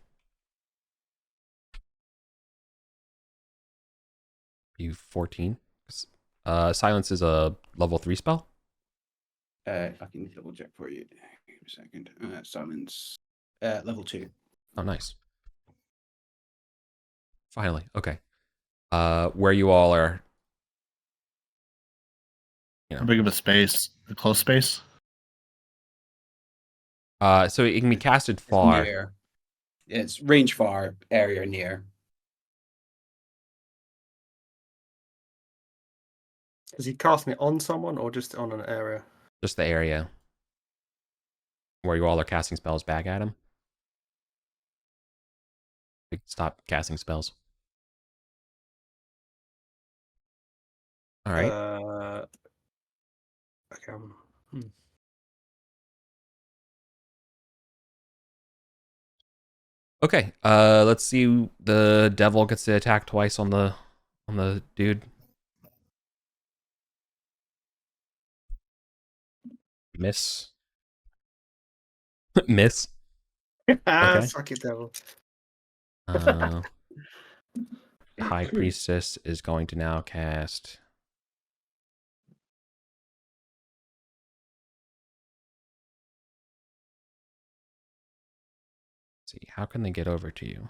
You 14. Silence is a level 3 spell. I can double check for you. Give me a second. Silence. Level 2. Oh, nice. Finally, okay. Where you all are, How big of a space? A close space? so it can be casted far. Near. It's range far, area near. Is he casting it on someone or just on an area? Just the area where you all are casting spells back at him. Stop casting spells. All right. Okay. Okay. Let's see. The devil gets to attack twice on the dude. Miss. Miss. Okay. Suck it, devil. High Priestess is going to now cast. see, how can they get over to you?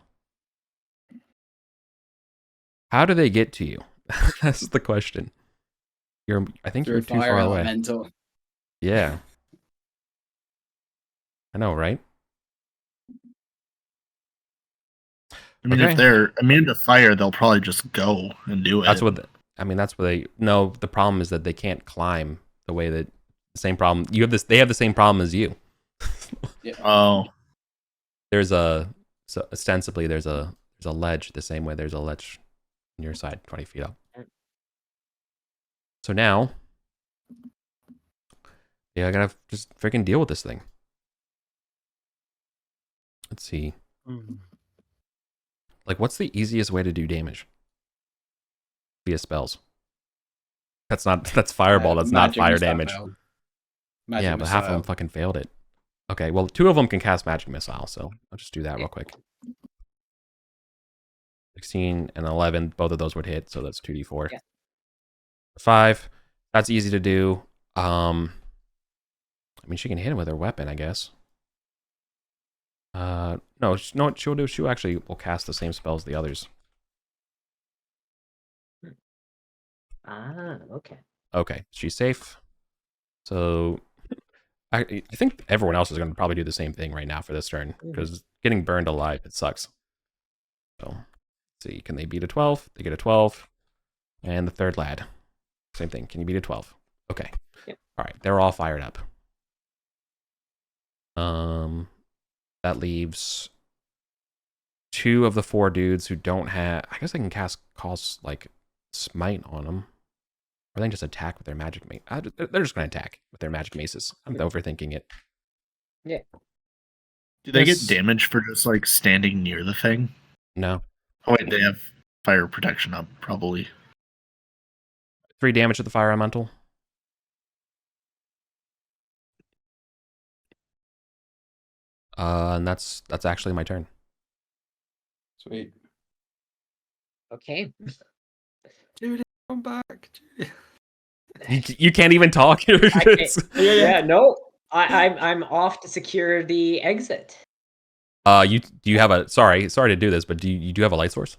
How do they get to you? That's the question. I think you're too far away. Elemental. Yeah. I know, right? I mean, if they're immune to fire, they'll probably just go and do it. That's what they. No, the problem is that they can't climb the way that the same problem. You have this. They have the same problem as you. Yeah. Oh. So ostensibly there's a ledge the same way there's a ledge on your side 20 feet up. So now, yeah, I gotta just freaking deal with this thing. Let's see. Like, what's the easiest way to do damage? Via spells. That's fireball. That's not fire damage. Yeah, but half of them fucking failed it. Okay, well, 2 of them can cast magic missile, so I'll just do that real quick. 16 and 11, both of those would hit, so that's 2d4. Yeah. 5, that's easy to do. I mean, she can hit him with her weapon, I guess. No, what she'll do? She'll actually will cast the same spells as the others. Okay. Okay, she's safe. So I think everyone else is going to probably do the same thing right now for this turn, because getting burned alive, it sucks. So, let's see, can they beat a 12? They get a 12. And the third lad. Same thing. Can you beat a 12? Okay. Yep. All right, they're all fired up. That leaves 2 of the 4 dudes who don't have... I guess I can cause like, smite on them. Or they can just attack with their magic mace. They're just going to attack with their magic maces. I'm overthinking it. Yeah. Do they get damage for just, like, standing near the thing? No. Oh, wait, they have fire protection up, probably. 3 damage to the fire elemental. And that's actually my turn. Sweet. Okay. Judy, come back. You can't even talk. No. I'm off to secure the exit. Do you have a sorry to do this, but do you have a light source?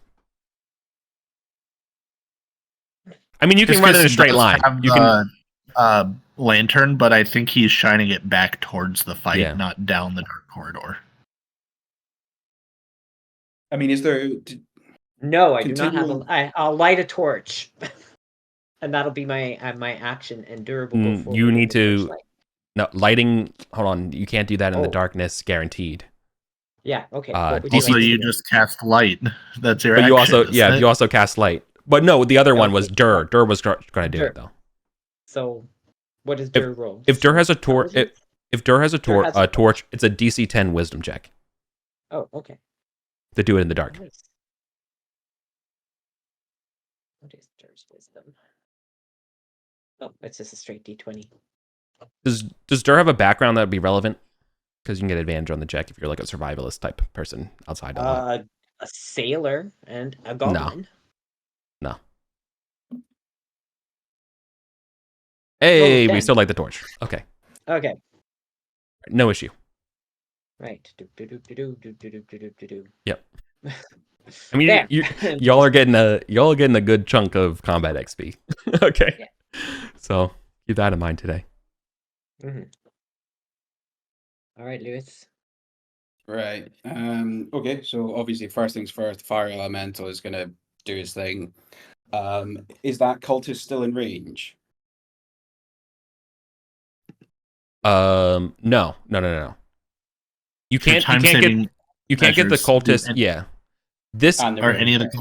I mean, you can run in a straight line. You can lantern, but I think he's shining it back towards the fight, not down the dark corridor. I mean, is there? No, I do not have I'll light a torch, and that'll be my action. And durable. You need to. No, lighting. Hold on, you can't do that in the darkness. Guaranteed. Yeah. Okay. Also, you just cast light. That's your. But action, you also, it? you also cast light. But no, the other one was Dur. Dur was going to do it though. So, what does Dur roll? If Dur has a torch, if Dur has a torch, it's a DC 10 Wisdom check. Oh, okay. To do it in the dark. Nice. What is Dur's wisdom? Oh, it's just a straight D20. Does Dur have a background that would be relevant? Because you can get advantage on the check if you're like a survivalist type person outside of that. A sailor and a goblin. No. Hey, we still like the torch. Okay. Okay. No issue. Right. Yep. I mean, y'all are getting a good chunk of combat XP. Okay. Yeah. So keep that in mind today. Mm-hmm. All right, Lewis. Right. Okay. So obviously, first things first, the fire elemental is going to do his thing. Is that cultist still in range? No. You can't get the cultist. Yeah. This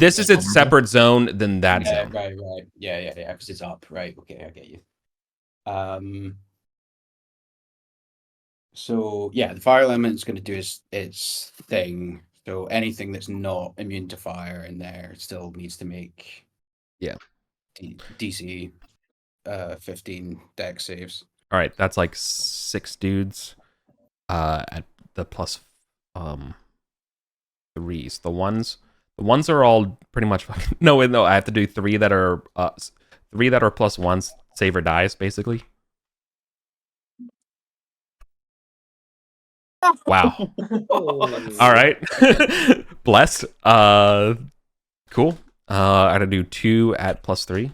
this is its separate zone than that zone. Right. Yeah. Because it's up. Right. Okay, I get you. So yeah, the fire element is going to do its thing. So anything that's not immune to fire in there still needs to make DC 15 dex saves. All right, that's like 6 dudes at the plus 3s. The ones are all pretty much fucking no, I have to do 3 that are plus 1s, save or dies basically. Wow. Oh. All right. Blessed. Cool. I gotta do 2 at +3.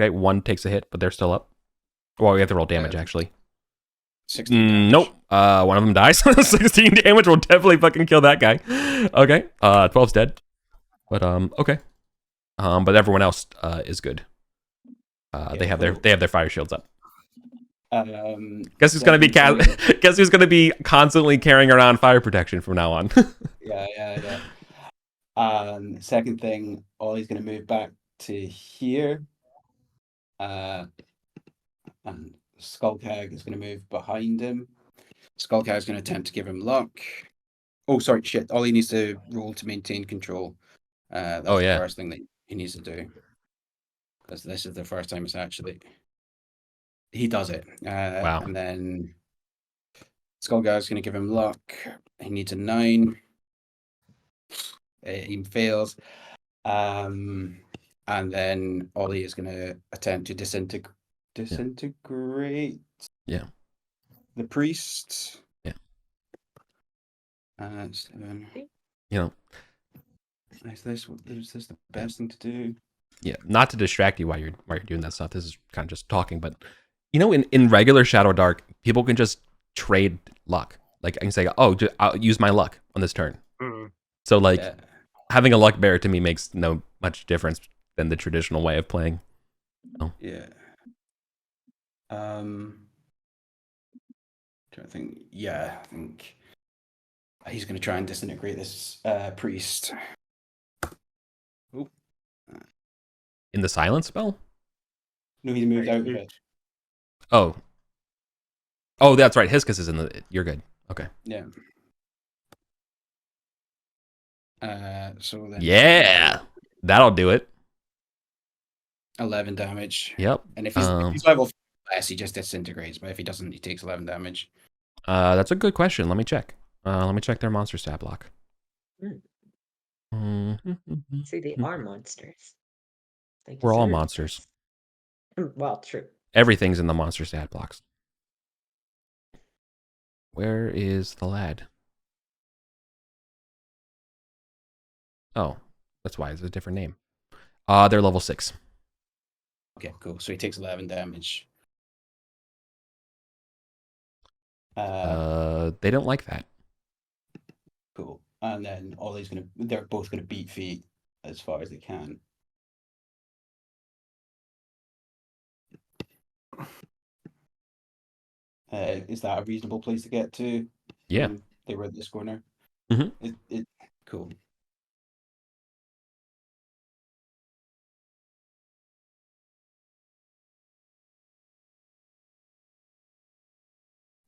Okay, 1 takes a hit, but they're still up. Well, we have to roll damage, actually. 16 damage. Nope. One of them dies. 16 damage will definitely fucking kill that guy. Okay. 12's dead. But okay. But everyone else is good. They have their fire shields up. Guess who's gonna be guess who's gonna be constantly carrying around fire protection from now on. Yeah. Second thing, Ollie's gonna move back to here. And Skullcag is going to move behind him. Skullcag is going to attempt to give him luck. Oh, sorry, shit. Ollie needs to roll to maintain control. That's the first thing that he needs to do. Because this is the first time it's actually... He does it. Wow. And then Skullcag is going to give him luck. He needs a 9. He fails. And then Ollie is going to attempt to disintegrate the priest. Yeah. 7. You know. Is this the best thing to do? Yeah. Not to distract you while you're doing that stuff. This is kind of just talking, but you know, in regular Shadow Dark, people can just trade luck. Like I can say, oh, I'll use my luck on this turn. Mm. So like having a luck bearer to me makes no much difference than the traditional way of playing. Oh. Yeah. Trying to think. Yeah, I think he's going to try and disintegrate this priest. Oop. In the silence spell? No, he's moved out of it. Oh, that's right. Hiscus is in the. You're good. Okay. Yeah. So then. Yeah, that'll do it. 11 damage. Yep. And if he's level less, he just disintegrates. But if he doesn't, he takes 11 damage. That's a good question. Let me check. Let me check their monster stat block. See, they are monsters. We're all monsters. Well, true. Everything's in the monster stat blocks. Where is the lad? Oh, that's why it's a different name. They're level 6. Okay, cool. So he takes 11 damage. They don't like that. Cool. And then they're both gonna beat feet as far as they can. Is that a reasonable place to get to? Yeah. They were at this corner. Mm-hmm. Cool.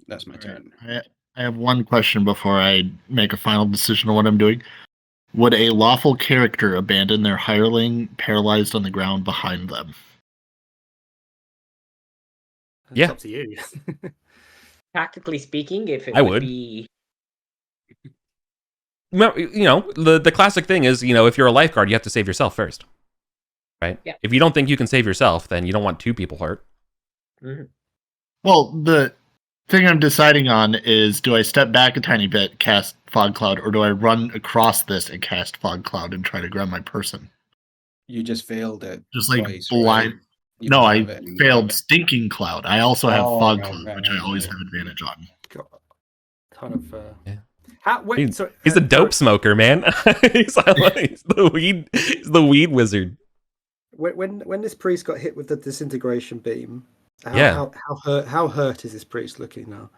That's my turn. I have one question before I make a final decision on what I'm doing. Would a lawful character abandon their hireling paralyzed on the ground behind them? It's up to you. Practically speaking, if it I would would. be... You know, the classic thing is, you know, if you're a lifeguard, you have to save yourself first. Right? Yeah. If you don't think you can save yourself, then you don't want 2 people hurt. Mhm. Well, the thing I'm deciding on is, do I step back a tiny bit, cast Fog Cloud, or do I run across this and cast Fog Cloud and try to grab my person? You just failed it. Just like twice, blind. right? You No, don't I have it anymore. failed Stinking Cloud. I also have Fog Cloud, right, which I always right. have advantage on. Kind of. Yeah. How? Wait. He's a dope smoker, man. he's the weed wizard. When this priest got hit with the disintegration beam, Yeah. how hurt is this priest looking now?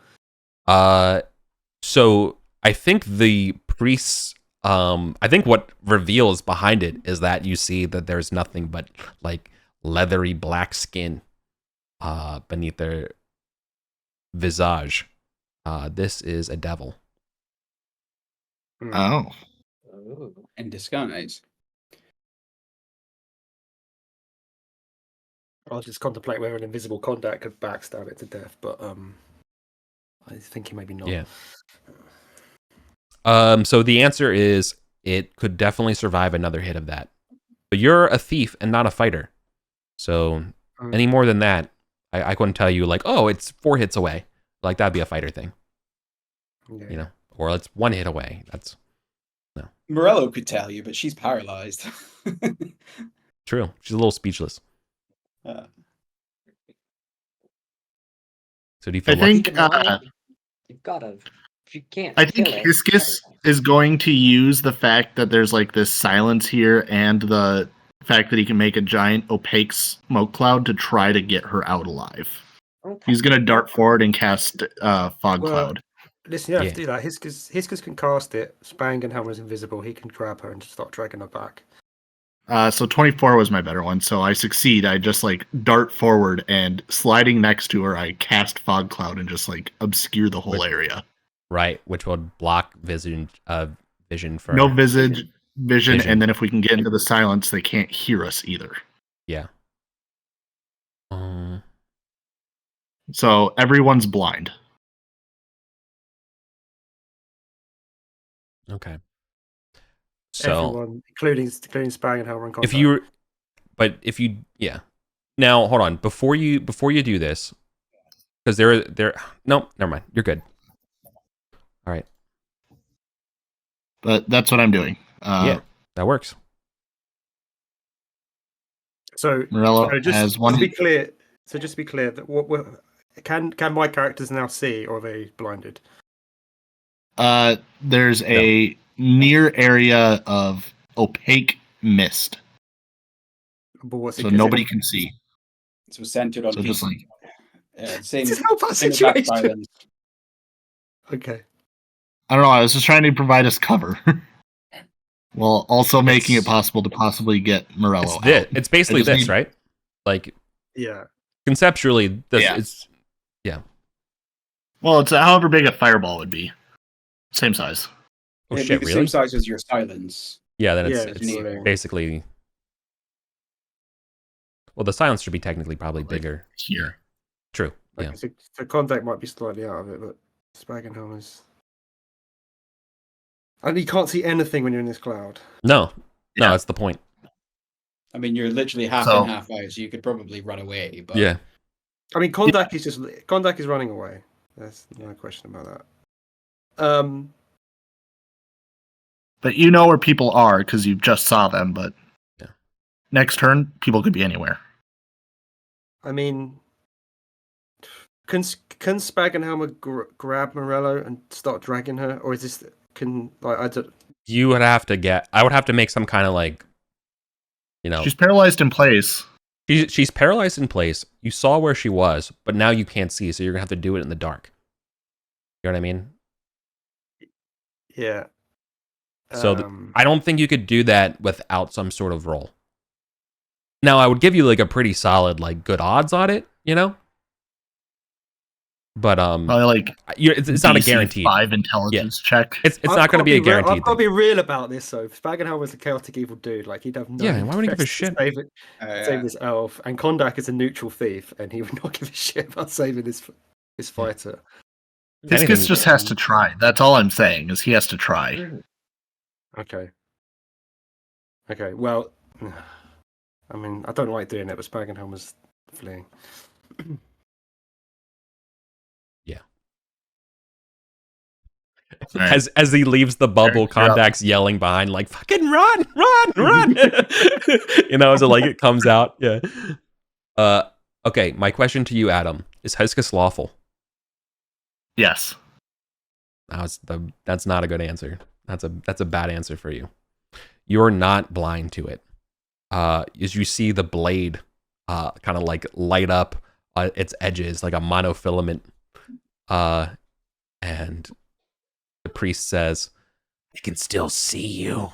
So I think the priests. I think what reveals behind it is that you see that there's nothing but like leathery black skin beneath their visage. This is a devil. Oh. In disguise. I was just contemplating whether an invisible contact could backstab it to death, but I was thinking maybe not. Yeah. So the answer is it could definitely survive another hit of that. But you're a thief and not a fighter. So any more than that, I couldn't tell you like, oh, it's 4 hits away. Like that'd be a fighter thing, Yeah. you know, or it's 1 hit away. That's Morello could tell you, but she's paralyzed. true. She's a little speechless. Uh, So do you feel I lucky? think Keep in mind, you've got to. If you can't. I think kill it, Hiscus is going to use the fact that there's like this silence here and the fact that he can make a giant opaque smoke cloud to try to get her out alive. Okay. He's going to dart forward and cast fog Well, cloud. Listen, you have Yeah. to do that. Hiscus can cast it. Spangenhelm is invisible. He can grab her and start dragging her back. So 24 was my better one, so I succeed. I just like dart forward and sliding next to her, I cast fog cloud and just like obscure the whole area. Right, which would block vision for No vision, Vision. and then if we can get into the silence, they can't hear us either. Yeah. So everyone's blind. Okay. So Everyone, including Spangenhelm and Contact. if you yeah. Now hold on before you do this, because no, never mind. You're good. All right. But that's what I'm doing. Yeah, that works. So, Morello just has one. to be clear. So just to be clear, that can my characters now see, or are they blinded? There's a near area of opaque mist, But what's so nobody can see. so centered on So just PC. Same. This is how bad Same exact situation. silence. Okay. I don't know. I was just trying to provide us cover, while also making it possible to possibly get Morello out. It's basically I just this, need- right? Like Yeah. conceptually, this Yeah. it's Well, it's however big a fireball would be. Same size. oh It'd be shit, the really? same size as your silence. Yeah, then Yeah, it's it's basically. Well, the silence should be technically probably Like- bigger. Here. True. Yeah. Okay, so Contact might be slightly out of it, but Spangenhelm is. And you can't see anything when you're in this cloud. No, Yeah. that's the point. I mean, you're literally half So- in, half out, so you could probably run away. But Yeah. I mean, Kondak is running away. There's no question about that. But you know where people are because you just saw them. But Yeah. next turn, people could be anywhere. I mean, can Spagenhelm grab Morello and start dragging her, or is this I don't. You would have to I would have to make some kind of like, you know, She's paralyzed in place. she's paralyzed in place. You saw where she was, but now you can't see, so you're gonna have to do it in the dark. You know what I mean? Yeah. So I don't think you could do that without some sort of roll. Now I would give you like a pretty solid, like good odds on it, you know. But Probably like it's not a DC guaranteed. 5 intelligence check. It's not going to be a guaranteed. I've got to thing. be real about this, though. Spagenhelm was a chaotic evil dude. Like he'd have no. Yeah, why would he give a interest to shit? Save this elf, and Kondak is a neutral thief, and he would not give a shit about saving his fighter. Hiscus Anything- just has to try. That's all I'm saying is he has to try. Okay. Okay. Well, I mean, I don't like doing it, but Spagenhelm was fleeing. All right. As he leaves the bubble, Alright, you're up. Kondak's yelling behind, like "Fucking run, run!" You know, as it comes out. Yeah. Okay. My question to you, Adam, is Hiscus lawful? Yes. That's not a good answer. That's a bad answer for you. You're not blind to it. As you see the blade, kind of like light up its edges like a monofilament, and the priest says, "I can still see you."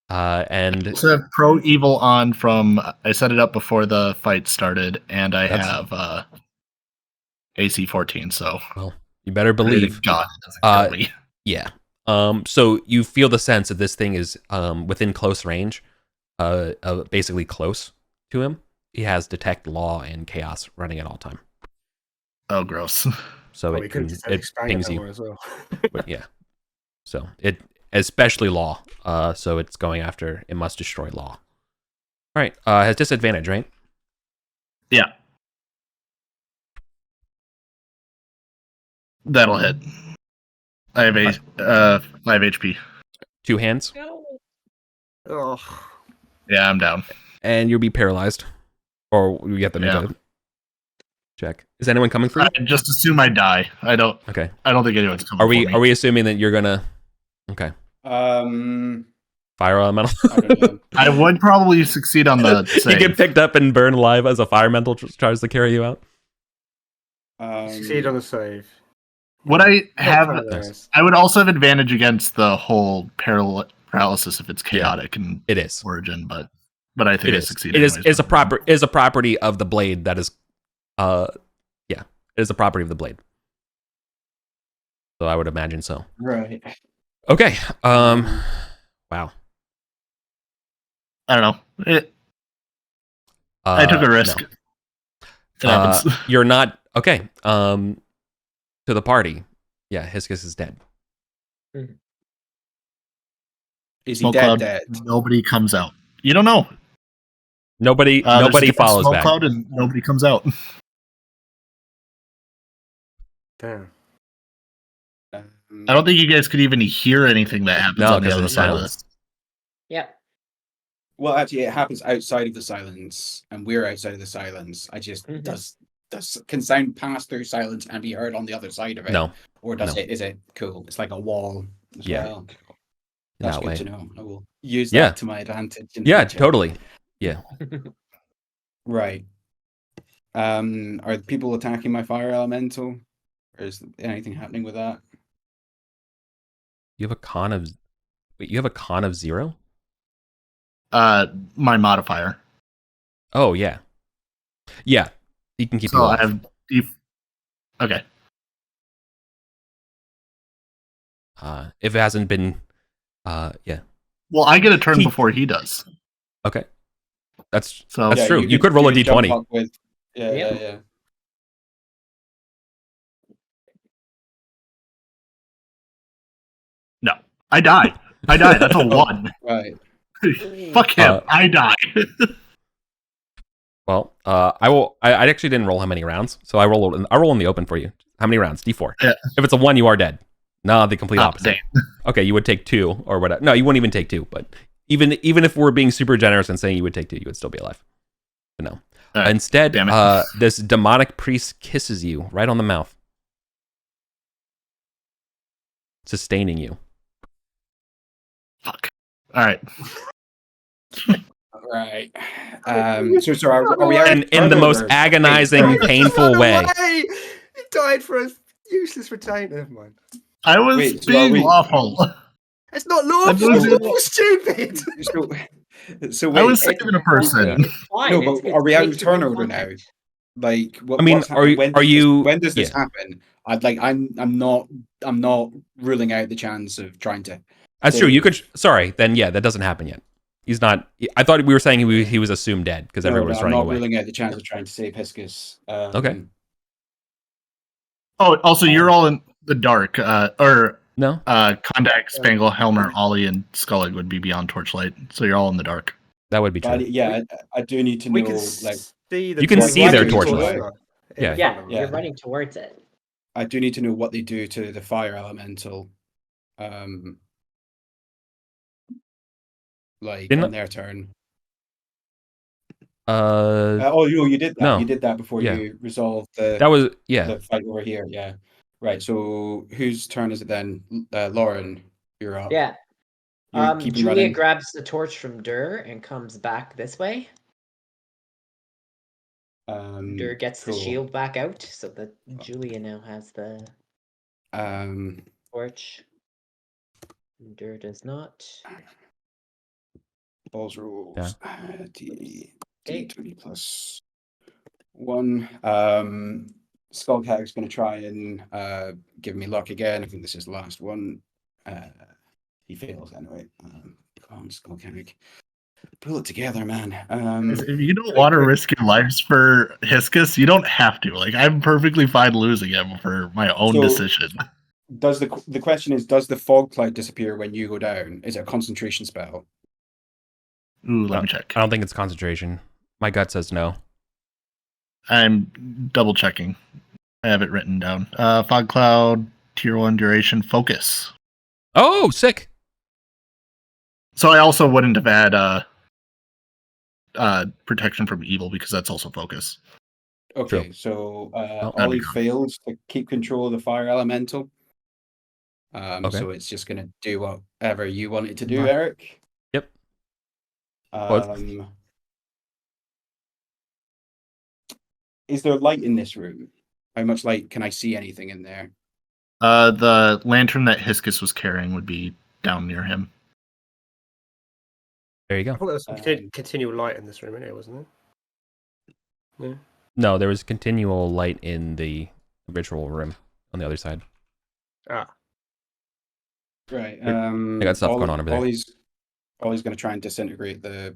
And It's a pro evil on from I set it up before the fight started, and I That's- have AC 14. So you better believe. God, it doesn't kill me. Yeah. So you feel the sense that this thing is within close range, basically close to him. He has detect law and chaos running at all time, Oh, gross. so We it could can, just it pings you. as well. But yeah. So it especially law. So it's going after it must destroy law. All right. Has disadvantage, right? Yeah. That'll hit. I have 5 HP. 2 hands. Ugh. Yeah, I'm down. And you'll be paralyzed. Or you have to make a check. Is anyone coming for you? I just assume I die. I don't Okay. think anyone's coming Are for me. we assuming that you're gonna Okay. Fire elemental. I don't know. I would probably succeed on the You save. get picked up and burned alive as a fire elemental tries to carry you out. Succeed on the save. Would I have... Nice. I would also have advantage against the whole paralysis if it's chaotic and It is. origin, but I think It I is. succeed. It is anyways. is a property of the blade that is it is a property of the blade. So I would imagine so. Right. Okay. Wow. I don't know. I took a risk. No. It happens. You're not okay. To the party. Yeah, Hiscus is dead. Is he Smoke dead? cloud. Dead. Nobody comes out. You don't know. Nobody There's a follows smoke back. cloud and nobody comes out. Damn. I don't think you guys could even hear anything that happens No, on the 'cause of other the side of silence. this. Yep. Well, actually, it happens outside of the silence, and we're outside of the silence. I just Mhm. does can sound pass through silence and be heard on the other side of it? No. Or does No. it? Is it cool? It's like a wall. As Yeah. Well. In That's that good way. to know. I will use Yeah. that to my advantage. In the Yeah, future. totally. Yeah. Right. Are people attacking my fire elemental? Or is anything happening with that? You have a con of 0? My modifier. Oh yeah. Yeah. You can keep So you I alive. have okay. If it hasn't been yeah. Well, I get a turn before he does. Okay. That's So That's true. You could roll a jump d20. up with- Yeah, Yep. yeah. no, I die. That's a 1. Right. Fuck him. I die. well, I actually didn't roll how many rounds, so I roll in the open for you. How many rounds? D4. Yeah. If it's a 1, you are dead. No, the complete opposite. Dang. Okay, you would take 2 or whatever. No, you wouldn't even take 2, but even if we're being super generous and saying you would take 2, you would still be alive. But no. All right. Instead, Damn it. this demonic priest kisses you right on the mouth, sustaining you. Fuck. All right. Right. So are we out In the most agonizing, painful way. He died for a useless retainer. Never mind. I was Wait, so being are we- lawful. It's not lawful. I'm It's stupid. So I wait, was saving a person. It's fine. No, but are we out of makes you really turnover now? want it. Like, what, I mean, what's are you- when are does you- This, when does this yeah. happen? I'm not ruling out the chance of trying to. That's true. You could. Sorry, then yeah, that doesn't happen yet. He's not. I thought we were saying he was assumed dead because everyone was I'm running not away. ruling out the chance of trying to save Hiscus. Okay. Oh, also, you're all in the dark. No. Contact, Spangle, Helmer, Ollie, and Scullig would be beyond torchlight. So you're all in the dark. That would be true. But yeah, I do need to We know. can Like, see the You can see their torchlight. Yeah. Yeah, Yeah. you're running towards it. I do need to know what they do to the fire elemental. Like Didn't- on their turn. Uh, You did that. no. You did that before Yeah. you resolved the that was yeah. the fight over here. Yeah. Right. So whose turn is it then? Lauren, you're up. Yeah. You're keeping Julia running. grabs the torch from Dur and comes back this way. Dur gets the cool. shield back out, so that Julia now has the torch. Dur does not. Balls rules. Yeah. D20 plus 1. Skullcag's going to try and give me luck again. I think this is the last one. He fails anyway. Come on, Skullcag. Pull it together, man. If you don't want to risk your lives for Hiscus, you don't have to. Like, I'm perfectly fine losing him for my own So- decision. Does the question is, does the fog cloud disappear when you go down? Is it a concentration spell? Ooh, let me check. I don't think it's concentration. My gut says no. I'm double checking. I have it written down. Fog Cloud, Tier 1 duration, focus. Oh, sick. So I also wouldn't have had protection from evil because that's also focus. Okay, True. so Oh. Ollie fails to keep control of the fire elemental. Okay. So it's just gonna do whatever you want it to do, Right. Eric. Yep. Is there light in this room? How much light can I see anything in there? The lantern that Hiscus was carrying would be down near him. There you I go. thought there was some continual light in this room, anyway, wasn't there? No, there was continual light in the ritual room on the other side. Ah. Right. I got stuff going on over there. Ollie's going to try and disintegrate the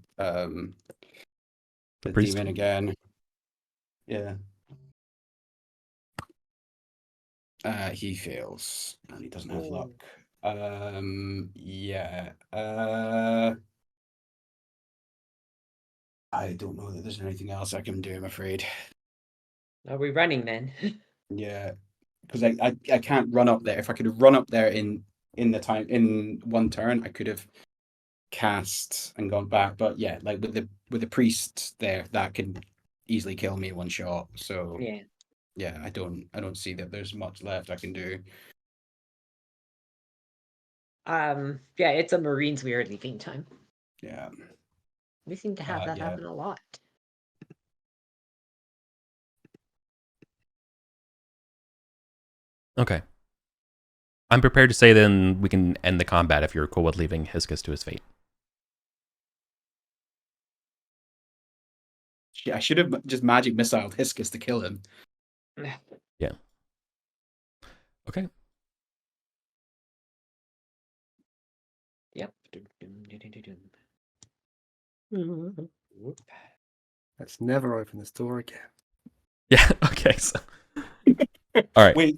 priest? demon again. Yeah. He fails, and he doesn't have luck. Yeah. I don't know that there's anything else I can do, I'm afraid. Are we running then? Yeah, because I can't run up there. If I could run up there in one turn, I could have cast and gone back. But yeah, like with the priest there, that can easily kill me in one shot. So yeah, I don't see that there's much left I can do. Yeah, it's a Marines we are leaving time. Yeah. We seem to have that happen a lot. Okay. I'm prepared to say then we can end the combat if you're cool with leaving Hiscus to his fate. Yeah, I should have just magic missiled Hiscus to kill him. Yeah. Okay. Yep. Let's never open this door again. Yeah. Okay. So. All right. Wait.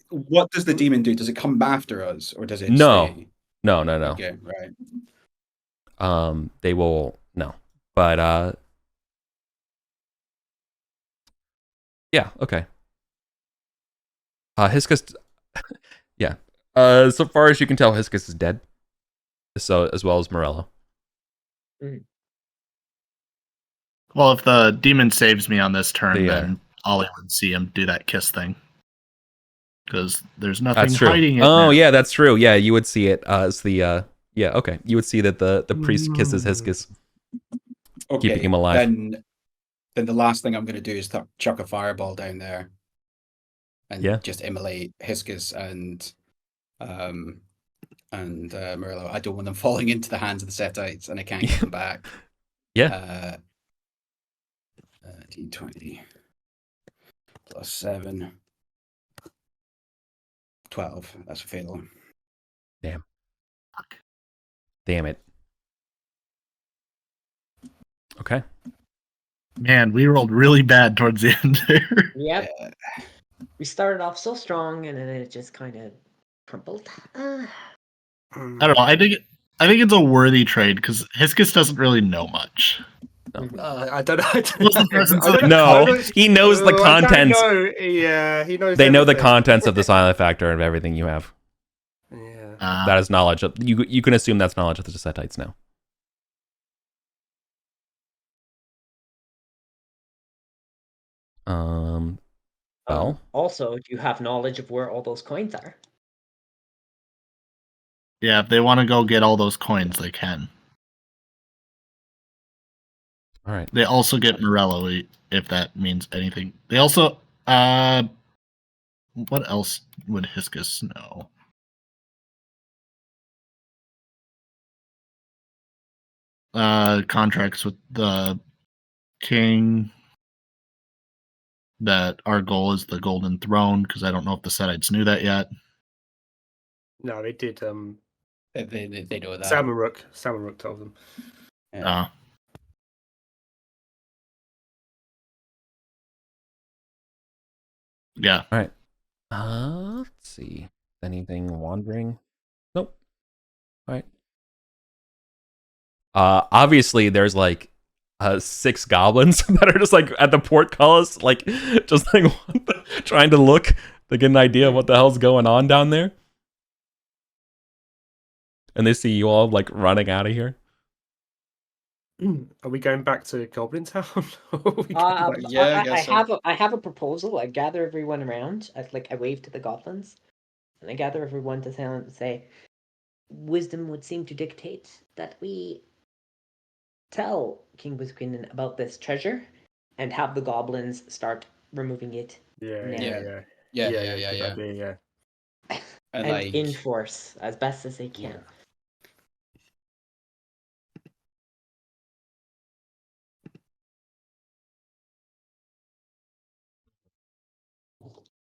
What does the demon do? Does it come after us, or does it stay? No. Okay. Right. They will no, but yeah. Okay. Hiscus. Yeah. So far as you can tell, Hiscus is dead. So as well as Morello. Well, if the demon saves me on this turn, then Ollie would see him do that kiss thing. Because there's nothing hiding it. Oh, yeah, that's true. Yeah, you would see it as the yeah, okay. You would see that the priest kisses Hiscus, keeping him alive. Then the last thing I'm going to do is chuck a fireball down there, and just immolate Hiscus and Merlot. I don't want them falling into the hands of the Setites, and I can't get them back. Yeah. D20 plus 7. 12. That's a fatal. Damn. Damn it. Okay. Man, we rolled really bad towards the end there. Yep. We started off so strong, and then it just kind of crumpled. I don't know. I think it's a worthy trade because Hiscus doesn't really know much. I don't know. No, he knows the contents. Yeah, he knows. They know the contents of the silent factor of everything you have. Yeah, that is knowledge. You can assume that's knowledge of the Setites now. Well. Also, do you have knowledge of where all those coins are? Yeah, if they want to go get all those coins, they can. All right. They also get Morello, if that means anything. They also, what else would Hiscus know? Contracts with the king. That our goal is the Golden Throne, because I don't know if the Setites knew that yet. No, they did. They know that. Samaruk told them. Yeah. All right. Let's see. Anything wandering? Nope. All right. Obviously, there's like 6 goblins that are just like at the portcullis, like just like trying to look to get an idea of what the hell's going on down there. And they see you all like running out of here. Are we going back to Goblin Town? Yeah, I guess so. I have a proposal. I gather everyone around. I wave to the goblins, and I gather everyone to say, wisdom would seem to dictate that we tell King Queen about this treasure, and have the goblins start removing it. Yeah. And like enforce as best as they can.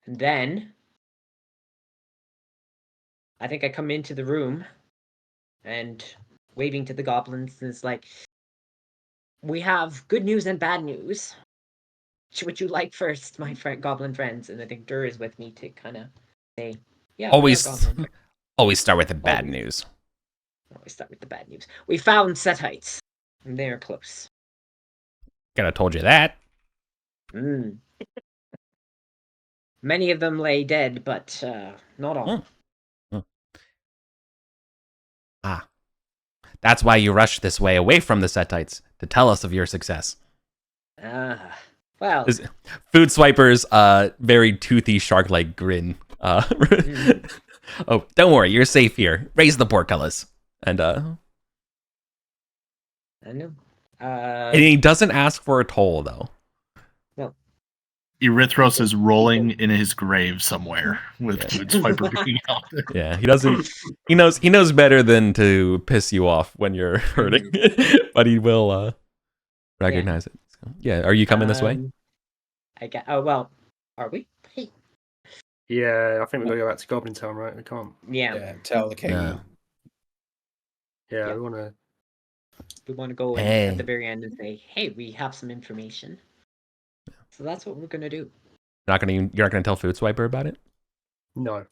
And then I think I come into the room and waving to the goblins is like, we have good news and bad news. Which would you like first, my goblin friends? And I think Dur is with me to kind of say, yeah. Always start with the bad Always. news. Always start with the bad news. We found Setites, and they're close. Could have told you that. Many of them lay dead, but not all. Ah. That's why you rushed this way away from the Setites, to tell us of your success. Well. Food Swiper's very toothy shark-like grin. Oh, don't worry, you're safe here. Raise the portcullis. And I know. And he doesn't ask for a toll, though. No. Erythros is rolling in his grave somewhere with Food Swiper being out there. Yeah, he doesn't. He knows better than to piss you off when you're hurting, but he will recognize it. So, yeah, are you coming this way? Oh well, are we? Hey. Yeah, I think we've got to go back to Goblin Town, right? We can't. Yeah. Tell the king. Yeah, we want to. We want to go in at the very end and say, "Hey, we have some information." So that's what we're gonna do. You're not gonna tell Food Swiper about it? No,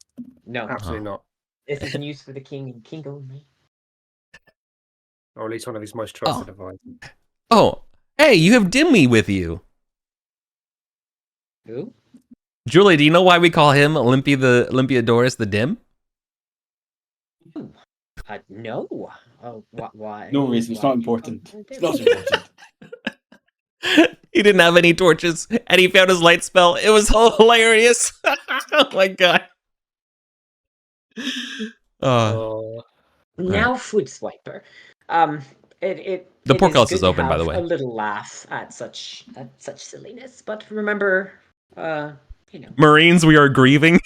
absolutely not. This is news for the king and king only. Or at least one of his most trusted advisors. Oh, hey, you have Dimmy with you. Who? Julie, do you know why we call him Olympiodorus the Dim? No. Oh, why? No reason. It's not important. It's not important. He didn't have any torches, and he found his light spell. It was hilarious. Oh my god. Now, Food Swiper. The portcullis is open, by the way. A little laugh at such silliness, but remember, Marines, we are grieving.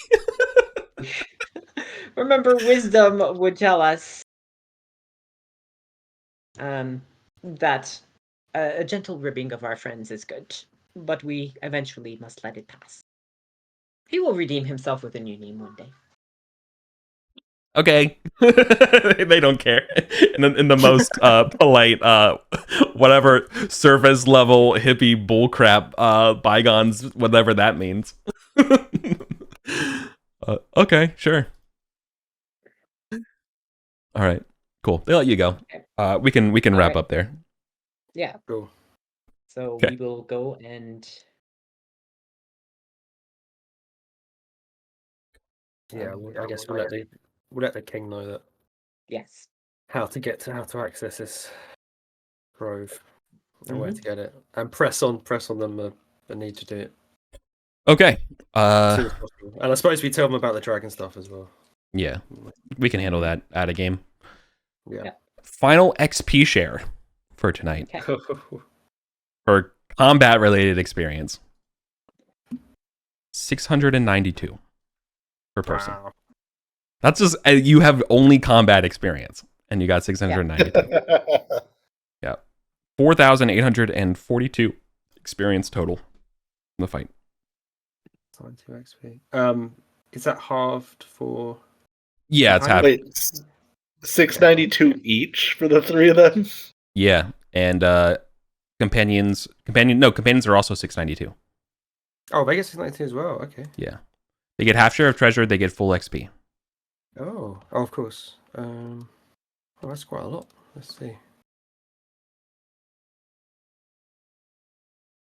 Remember, wisdom would tell us that a gentle ribbing of our friends is good, but we eventually must let it pass. He will redeem himself with a new name one day. Okay. They don't care. In the most polite, whatever surface level hippie bullcrap bygones, whatever that means. Okay, sure. All right, cool. They let you go. We can wrap up there. Yeah. Cool. So we will go and. Yeah, I guess we'll let the king know that. Yes. How to access this grove and where to get it, and press on them the need to do it. Okay. As soon as possible. And I suppose we tell them about the dragon stuff as well. Yeah, we can handle that at a game. Yeah. Final XP share for tonight. Okay. For combat related experience. 692 per person. Wow. That's just you have only combat experience and you got 692. Yeah. 4,842 experience total in the fight. 22 XP. Is that halved for? Yeah, it's half. Wait, 692 each for the three of them? Yeah, and companions are also 692. Oh, they get 692 as well. Okay. Yeah, they get half share of treasure. They get full XP. Oh, of course. That's quite a lot. Let's see.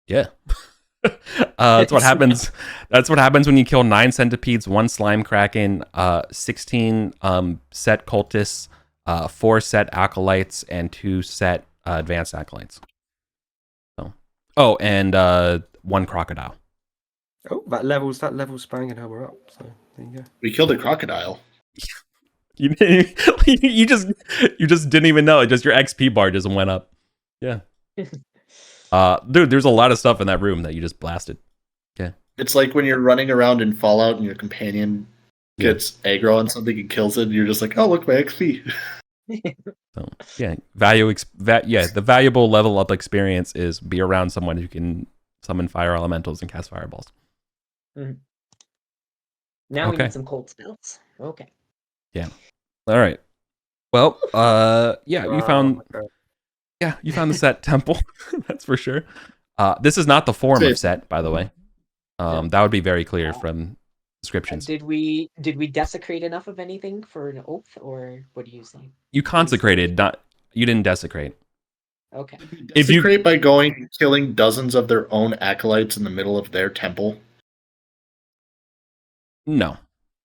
Yeah. That's what happens. That's what happens when you kill 9 centipedes, 1 slime kraken, 16 set cultists, 4 set acolytes, and 2 set advanced acolytes. So, oh, and 1 crocodile. Oh, that levels banging how we're up. So there you go. We killed a crocodile. You you just didn't even know. Just your XP bar just went up. Yeah. Dude, there's a lot of stuff in that room that you just blasted. Yeah. It's like when you're running around in Fallout and your companion gets aggro on something and kills it, and you're just like, oh, look, my XP. So, yeah, the valuable level up experience is be around someone who can summon fire elementals and cast fireballs. Mhm. Now we Okay. need some cold spells. Okay. Yeah. All right. Well, yeah, you found Okay. you found the Set temple. That's for sure. This is not the form of Set, by the way. That would be very clear from descriptions. Did we desecrate enough of anything for an oath, or what do you say? You consecrated, you didn't desecrate. Okay. If you- Desecrate by going and killing dozens of their own acolytes in the middle of their temple No.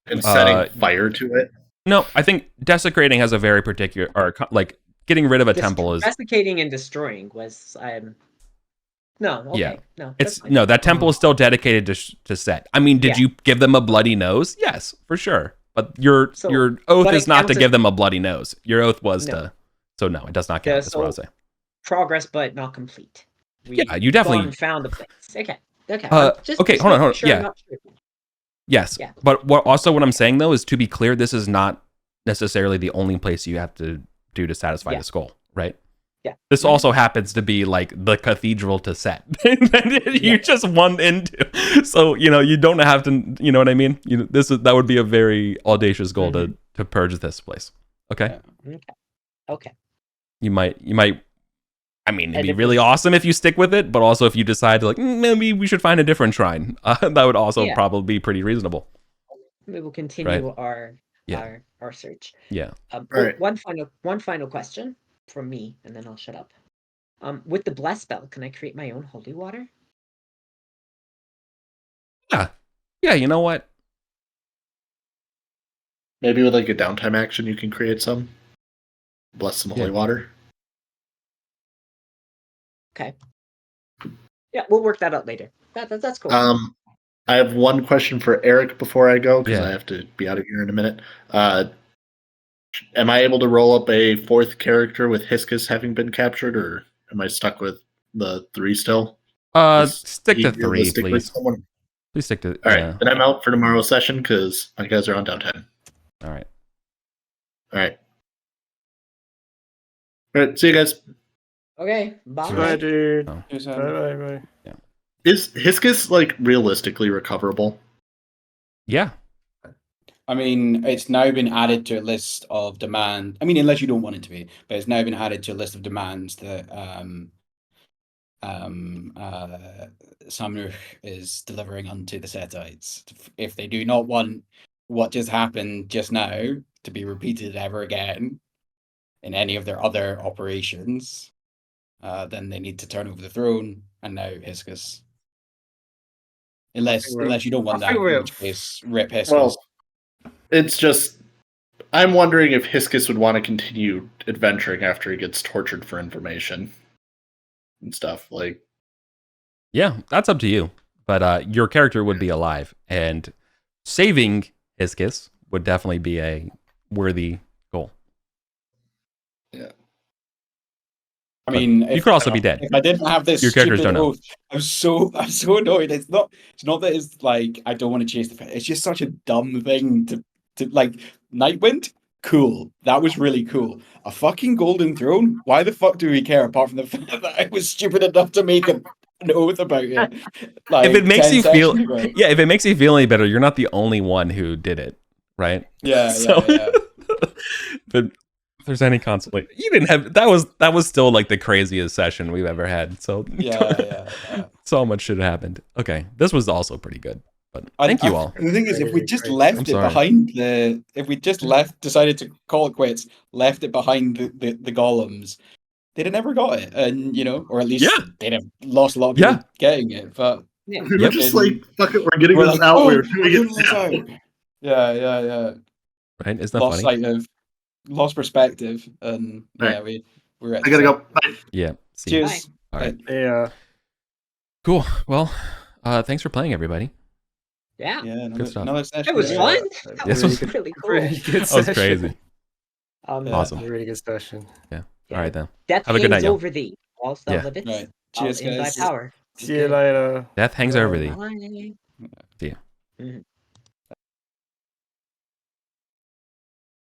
and setting fire to it. No, I think desecrating has a very particular, or like getting rid of a temple is. Desecrating and destroying was no. Okay. Yeah. No. that's It's fine. no, that temple is still dedicated to Set. I mean, did Yeah. you give them a bloody nose? Yes, for sure. But your oath but is it not to counts give as- them a bloody nose. Your oath was No. to. So no, it does not Yeah, count. That's what I was so- saying. Progress, but not complete. We Yeah, you definitely- gone and found the place. Okay. Okay. Okay, hold on, making sure I'm yeah. not sure. Yes, Yeah. but what I'm saying though is to be clear, this is not necessarily the only place you have to do to satisfy Yeah. the skull, right? Yeah. This also happens to be like the cathedral to Set. You just won into, so you don't have to. You know what I mean? That would be a very audacious goal to purge this place. Okay. Okay. You might. I mean, it'd And be if really it's- awesome if you stick with it, but also if you decide to maybe we should find a different shrine, that would also Yeah. probably be pretty reasonable. We will continue our Yeah. our search. Yeah. Alright. One final question from me, and then I'll shut up. With the bless spell, can I create my own holy water? Yeah. You know what? Maybe with like a downtime action, you can create some. Bless some holy Yeah. water. Okay. Yeah, we'll work that out later. That's cool. I have one question for Eric before I go, because Yeah. I have to be out of here in a minute. Am I able to roll up a 4th character with Hiscus having been captured, or am I stuck with the 3 still? Stick to 3, Realistic with please. someone? Please stick to. All right, Yeah. then I'm out for tomorrow's session because my guys are on downtime. All right. All right. All right, see you guys. Okay, bye. Bye, dude. Oh. Bye. Is Hiscus like realistically recoverable? Yeah. I mean, it's now been added to a list of demand. I mean, unless you don't want it to be, but it's now been added to a list of demands that Samruch is delivering unto the Setites. If they do not want what just happened just now to be repeated ever again in any of their other operations, then they need to turn over the throne and now Hiscus. Unless you don't want I that, think in we're- which case rip Hiscus. Well, it's just I'm wondering if Hiscus would want to continue adventuring after he gets tortured for information and stuff. Like, Yeah, that's up to you. But your character would be alive, and saving Hiscus would definitely be a worthy goal. I mean, you could also be dead. If I didn't have this Your characters stupid don't know. oath, I'm so annoyed. It's not that it's like I don't want to chase the. It's just such a dumb thing to like. Nightwind, cool. That was really cool. A fucking golden throne. Why the fuck do we care? Apart from the fact that I was stupid enough to make an oath about it. Like, If it makes 10 you feel, sessions ago. yeah, if it makes you feel any better, you're not the only one who did it, right? Yeah. But if there's any consolation, you didn't have that was still like the craziest session we've ever had. So Yeah. so much should have happened. Okay, this was also pretty good. But thank you all. The thing is, if we just Great. left I'm it sorry. behind if we just decided to call it quits, left it behind the golems, they'd have never got it, and or at least Yeah. they'd have lost a lot of people getting it. But Yeah. We were just like, fuck it, we're getting we're this like, out. oh, We're we're doing doing this it. out. Yeah. Right? Isn't that Lost funny? sight of, lost perspective, and yeah, Right. we're at I gotta go. Bye. Yeah. See you. Cheers. All right. Yeah. Cool. Well, thanks for playing, everybody. Yeah. Yeah, Good stuff. another session. It was Yeah. fun. That This was was- really cool. Really good That was session. crazy. Awesome. Really good session. Yeah. All right, then. Death Have a good night, hangs y'all. over thee, whilst thou Yeah. livest. Right. All Cheers, in thy guys. power. See you later. Death hangs Bye. over thee. Bye. See ya. Mhm.